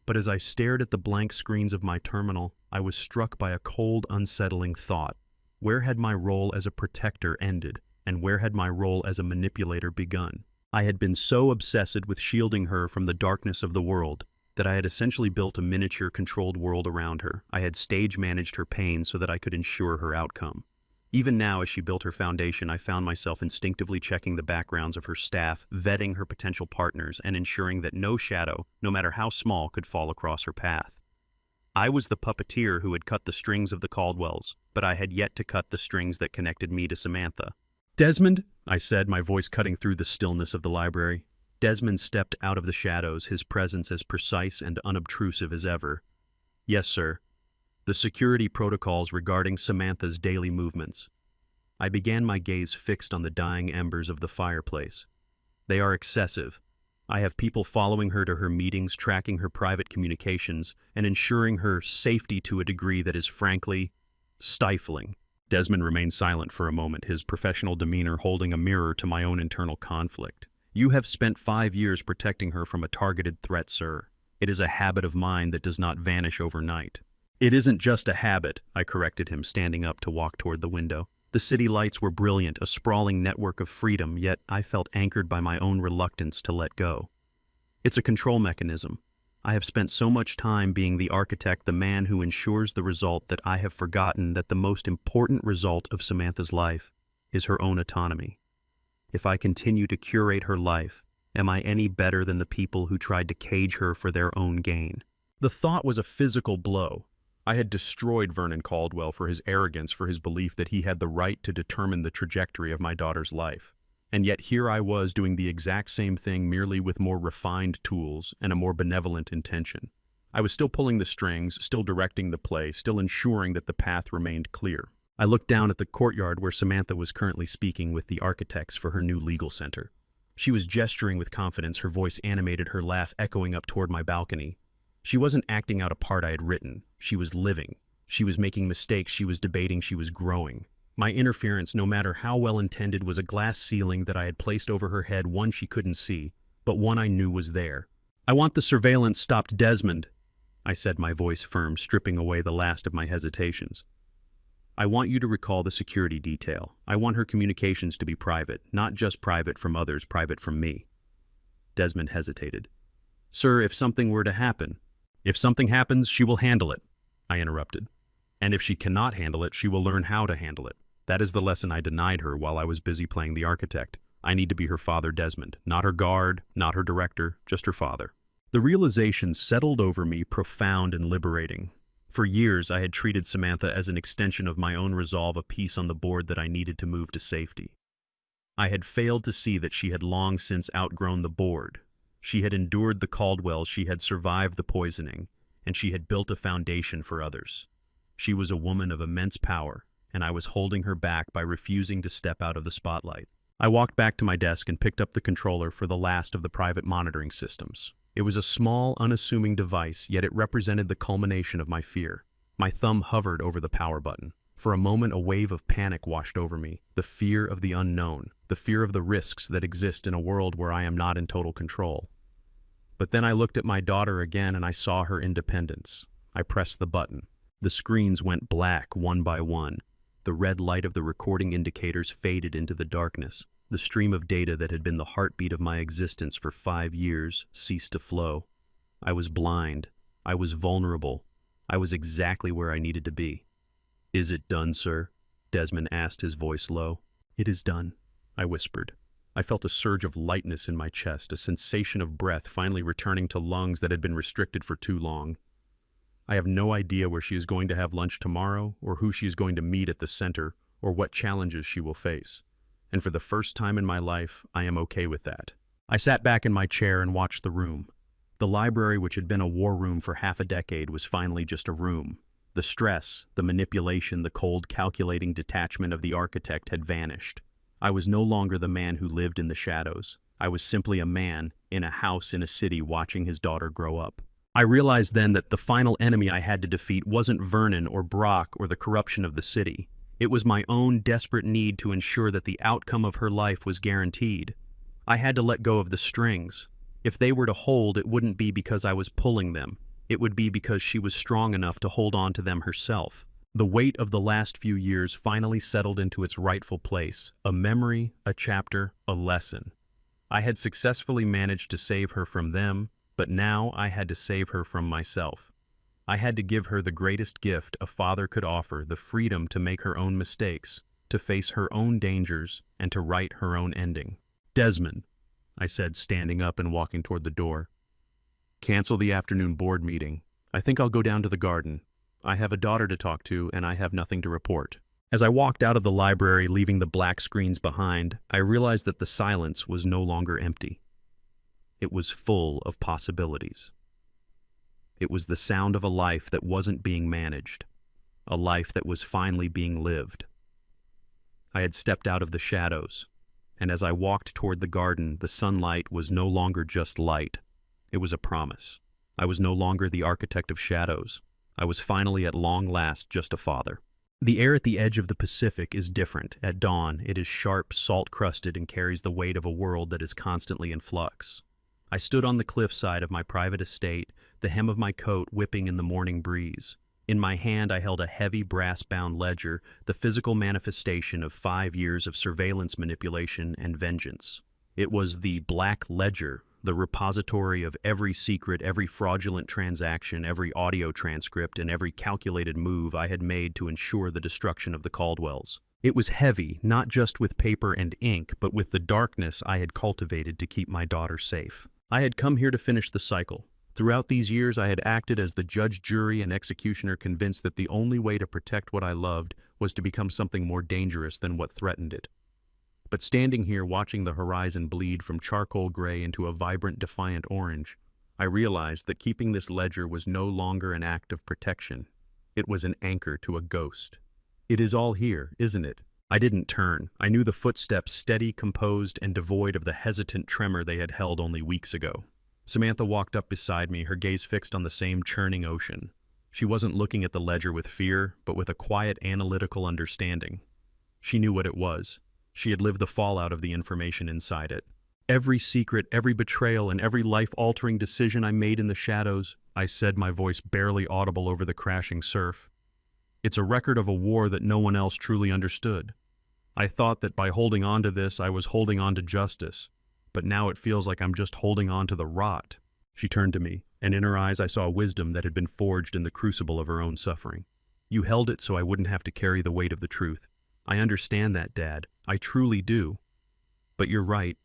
But as I stared at the blank screens of my terminal, I was struck by a cold, unsettling thought. Where had my role as a protector ended, and where had my role as a manipulator begun? I had been so obsessed with shielding her from the darkness of the world that I had essentially built a miniature controlled world around her. I had stage managed her pain so that I could ensure her outcome. Even now, as she built her foundation, I found myself instinctively checking the backgrounds of her staff, vetting her potential partners, and ensuring that no shadow, no matter how small, could fall across her path. I was the puppeteer who had cut the strings of the Caldwells, but I had yet to cut the strings that connected me to Samantha. "Desmond," I said, my voice cutting through the stillness of the library. Desmond stepped out of the shadows, his presence as precise and unobtrusive as ever. "Yes, sir. The security protocols regarding Samantha's daily movements." I began, my gaze fixed on the dying embers of the fireplace. "They are excessive. I have people following her to her meetings, tracking her private communications, and ensuring her safety to a degree that is frankly stifling." Desmond remained silent for a moment, his professional demeanor holding a mirror to my own internal conflict. "You have spent 5 years protecting her from a targeted threat, sir. It is a habit of mine that does not vanish overnight." "It isn't just a habit," I corrected him, standing up to walk toward the window. The city lights were brilliant, a sprawling network of freedom, yet I felt anchored by my own reluctance to let go. "It's a control mechanism. I have spent so much time being the architect, the man who ensures the result, that I have forgotten that the most important result of Samantha's life is her own autonomy. If I continue to curate her life, am I any better than the people who tried to cage her for their own gain?" The thought was a physical blow. I had destroyed Vernon Caldwell for his arrogance, for his belief that he had the right to determine the trajectory of my daughter's life. And yet here I was doing the exact same thing, merely with more refined tools and a more benevolent intention. I was still pulling the strings, still directing the play, still ensuring that the path remained clear. I looked down at the courtyard where Samantha was currently speaking with the architects for her new legal center. She was gesturing with confidence, her voice animated, her laugh echoing up toward my balcony. She wasn't acting out a part I had written. She was living. She was making mistakes, she was debating, she was growing. My interference, no matter how well-intended, was a glass ceiling that I had placed over her head, one she couldn't see, but one I knew was there. "I want the surveillance stopped, Desmond," I said, my voice firm, stripping away the last of my hesitations. "I want you to recall the security detail. I want her communications to be private, not just private from others, private from me." Desmond hesitated. "Sir, if something were to happen—" "If something happens, she will handle it," I interrupted. "And if she cannot handle it, she will learn how to handle it. That is the lesson I denied her while I was busy playing the architect. I need to be her father, Desmond. Not her guard, not her director, just her father." The realization settled over me, profound and liberating. For years, I had treated Samantha as an extension of my own resolve, a piece on the board that I needed to move to safety. I had failed to see that she had long since outgrown the board. She had endured the Caldwells, she had survived the poisoning, and she had built a foundation for others. She was a woman of immense power, and I was holding her back by refusing to step out of the spotlight. I walked back to my desk and picked up the controller for the last of the private monitoring systems. It was a small, unassuming device, yet it represented the culmination of my fear. My thumb hovered over the power button. For a moment, a wave of panic washed over me, the fear of the unknown, the fear of the risks that exist in a world where I am not in total control. But then I looked at my daughter again and I saw her independence. I pressed the button. The screens went black one by one. The red light of the recording indicators faded into the darkness. The stream of data that had been the heartbeat of my existence for 5 years ceased to flow. I was blind. I was vulnerable. I was exactly where I needed to be. "Is it done, sir?" Desmond asked, his voice low. "It is done," I whispered. I felt a surge of lightness in my chest, a sensation of breath finally returning to lungs that had been restricted for too long. I have no idea where she is going to have lunch tomorrow, or who she is going to meet at the center, or what challenges she will face. And for the first time in my life, I am okay with that. I sat back in my chair and watched the room. The library, which had been a war room for half a decade, was finally just a room. The stress, the manipulation, the cold, calculating detachment of the architect had vanished. I was no longer the man who lived in the shadows. I was simply a man in a house in a city watching his daughter grow up. I realized then that the final enemy I had to defeat wasn't Vernon or Brock or the corruption of the city. It was my own desperate need to ensure that the outcome of her life was guaranteed. I had to let go of the strings. If they were to hold, it wouldn't be because I was pulling them. It would be because she was strong enough to hold on to them herself. The weight of the last few years finally settled into its rightful place, a memory, a chapter, a lesson. I had successfully managed to save her from them, but now I had to save her from myself. I had to give her the greatest gift a father could offer, the freedom to make her own mistakes, to face her own dangers, and to write her own ending. "Desmond," I said, standing up and walking toward the door. "Cancel the afternoon board meeting. I think I'll go down to the garden. I have a daughter to talk to, and I have nothing to report." As I walked out of the library, leaving the black screens behind, I realized that the silence was no longer empty. It was full of possibilities. It was the sound of a life that wasn't being managed, a life that was finally being lived. I had stepped out of the shadows, and as I walked toward the garden, the sunlight was no longer just light. It was a promise. I was no longer the architect of shadows. I was finally at long last just a father. The air at the edge of the Pacific is different. At dawn, it is sharp, salt-crusted, and carries the weight of a world that is constantly in flux. I stood on the cliffside of my private estate, the hem of my coat whipping in the morning breeze. In my hand I held a heavy brass-bound ledger, the physical manifestation of 5 years of surveillance manipulation and vengeance. It was the Black Ledger, the repository of every secret, every fraudulent transaction, every audio transcript, and every calculated move I had made to ensure the destruction of the Caldwells. It was heavy, not just with paper and ink, but with the darkness I had cultivated to keep my daughter safe. I had come here to finish the cycle. Throughout these years, I had acted as the judge, jury, and executioner, convinced that the only way to protect what I loved was to become something more dangerous than what threatened it. But standing here watching the horizon bleed from charcoal gray into a vibrant, defiant orange, I realized that keeping this ledger was no longer an act of protection. It was an anchor to a ghost. "It is all here, isn't it?" I didn't turn. I knew the footsteps, steady, composed, and devoid of the hesitant tremor they had held only weeks ago. Samantha walked up beside me, her gaze fixed on the same churning ocean. She wasn't looking at the ledger with fear, but with a quiet, analytical understanding. She knew what it was. She had lived the fallout of the information inside it. "Every secret, every betrayal, and every life-altering decision I made in the shadows," I said, my voice barely audible over the crashing surf. "It's a record of a war that no one else truly understood. I thought that by holding on to this, I was holding on to justice, but now it feels like I'm just holding on to the rot." She turned to me, and in her eyes I saw a wisdom that had been forged in the crucible of her own suffering. "You held it so I wouldn't have to carry the weight of the truth. I understand that, Dad. I truly do. But you're right.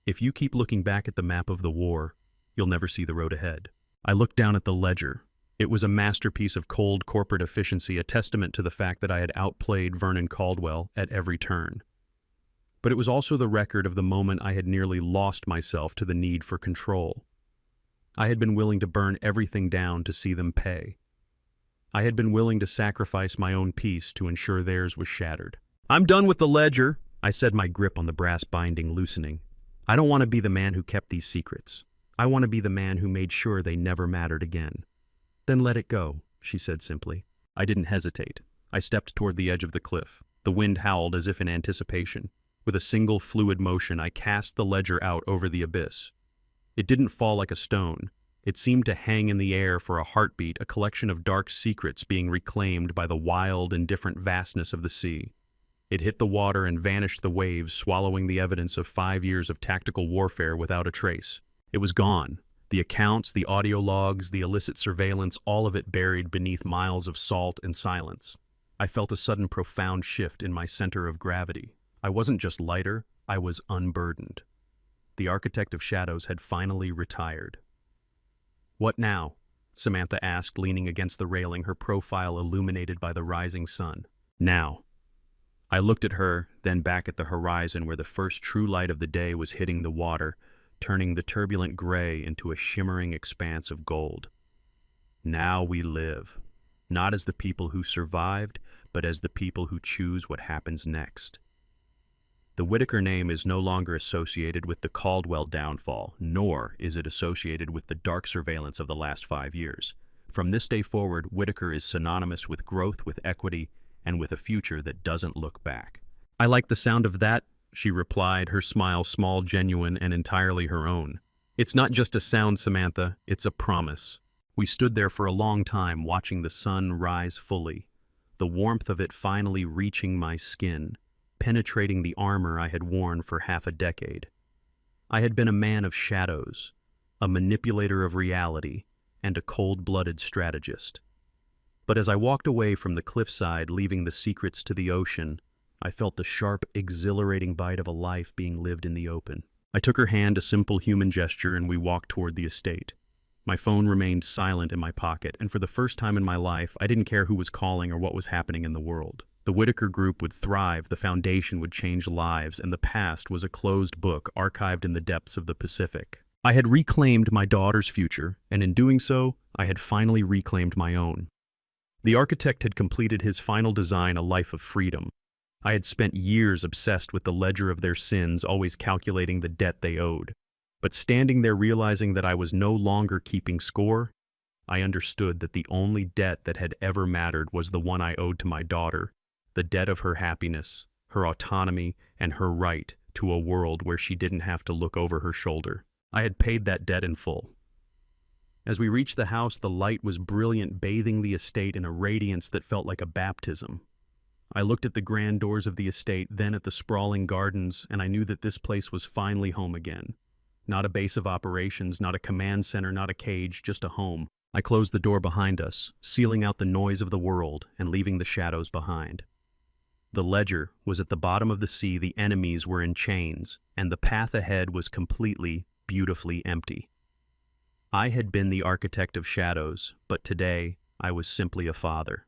If you keep looking back at the map of the war, you'll never see the road ahead." I looked down at the ledger. It was a masterpiece of cold corporate efficiency, a testament to the fact that I had outplayed Vernon Caldwell at every turn. But it was also the record of the moment I had nearly lost myself to the need for control. I had been willing to burn everything down to see them pay. I had been willing to sacrifice my own peace to ensure theirs was shattered. "I'm done with the ledger," I said, my grip on the brass binding loosening. "I don't want to be the man who kept these secrets. I want to be the man who made sure they never mattered again." "Then let it go," she said simply. I didn't hesitate. I stepped toward the edge of the cliff. The wind howled as if in anticipation. With a single fluid motion, I cast the ledger out over the abyss. It didn't fall like a stone. It seemed to hang in the air for a heartbeat, a collection of dark secrets being reclaimed by the wild, indifferent vastness of the sea. It hit the water and vanished the waves, swallowing the evidence of 5 years of tactical warfare without a trace. It was gone. The accounts, the audio logs, the illicit surveillance, all of it buried beneath miles of salt and silence. I felt a sudden profound shift in my center of gravity. I wasn't just lighter, I was unburdened. The architect of shadows had finally retired. "What now?" Samantha asked, leaning against the railing, her profile illuminated by the rising sun. "Now." I looked at her, then back at the horizon where the first true light of the day was hitting the water, turning the turbulent gray into a shimmering expanse of gold. "Now we live, not as the people who survived, but as the people who choose what happens next." The Whitaker name is no longer associated with the Caldwell downfall, nor is it associated with the dark surveillance of the last 5 years. From this day forward, Whitaker is synonymous with growth, with equity, and with a future that doesn't look back. "I like the sound of that," she replied, her smile small, genuine, and entirely her own. "It's not just a sound, Samantha, it's a promise." We stood there for a long time, watching the sun rise fully, the warmth of it finally reaching my skin, penetrating the armor I had worn for half a decade. I had been a man of shadows, a manipulator of reality, and a cold-blooded strategist. But as I walked away from the cliffside, leaving the secrets to the ocean, I felt the sharp, exhilarating bite of a life being lived in the open. I took her hand, a simple human gesture, and we walked toward the estate. My phone remained silent in my pocket, and for the first time in my life, I didn't care who was calling or what was happening in the world. The Whitaker Group would thrive, the foundation would change lives, and the past was a closed book archived in the depths of the Pacific. I had reclaimed my daughter's future, and in doing so, I had finally reclaimed my own. The architect had completed his final design, a life of freedom. I had spent years obsessed with the ledger of their sins, always calculating the debt they owed. But standing there realizing that I was no longer keeping score, I understood that the only debt that had ever mattered was the one I owed to my daughter, the debt of her happiness, her autonomy, and her right to a world where she didn't have to look over her shoulder. I had paid that debt in full. As we reached the house, the light was brilliant, bathing the estate in a radiance that felt like a baptism. I looked at the grand doors of the estate, then at the sprawling gardens, and I knew that this place was finally home again. Not a base of operations, not a command center, not a cage, just a home. I closed the door behind us, sealing out the noise of the world and leaving the shadows behind. The ledger was at the bottom of the sea, the enemies were in chains, and the path ahead was completely, beautifully empty. I had been the architect of shadows, but today I was simply a father.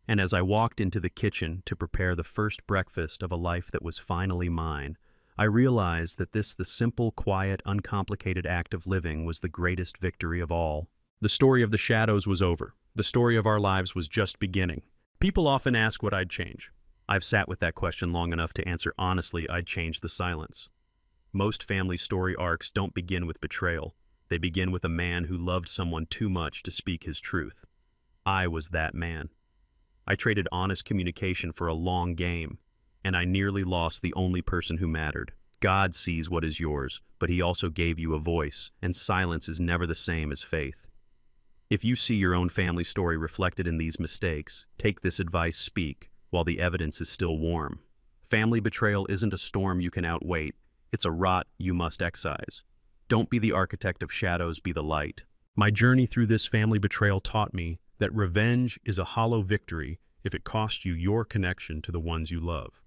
And as I walked into the kitchen to prepare the first breakfast of a life that was finally mine, I realized that the simple, quiet, uncomplicated act of living was the greatest victory of all. The story of the shadows was over. The story of our lives was just beginning. People often ask what I'd change. I've sat with that question long enough to answer honestly, I'd change the silence. Most family story arcs don't begin with betrayal. They begin with a man who loved someone too much to speak his truth. I was that man. I traded honest communication for a long game, and I nearly lost the only person who mattered. God sees what is yours, but he also gave you a voice, and silence is never the same as faith. If you see your own family story reflected in these mistakes, take this advice, speak, while the evidence is still warm. Family betrayal isn't a storm you can outwait, it's a rot you must excise. Don't be the architect of shadows, be the light. My journey through this family betrayal taught me that revenge is a hollow victory if it costs you your connection to the ones you love.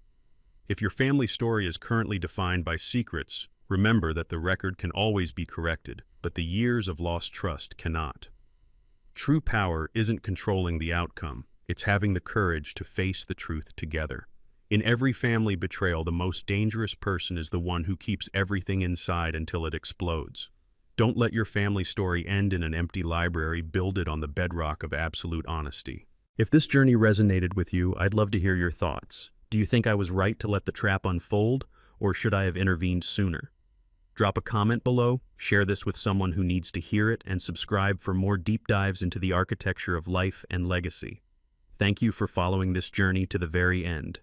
If your family story is currently defined by secrets, remember that the record can always be corrected, but the years of lost trust cannot. True power isn't controlling the outcome, it's having the courage to face the truth together. In every family betrayal, the most dangerous person is the one who keeps everything inside until it explodes. Don't let your family story end in an empty library, build it on the bedrock of absolute honesty. If this journey resonated with you, I'd love to hear your thoughts. Do you think I was right to let the trap unfold, or should I have intervened sooner? Drop a comment below, share this with someone who needs to hear it, and subscribe for more deep dives into the architecture of life and legacy. Thank you for following this journey to the very end.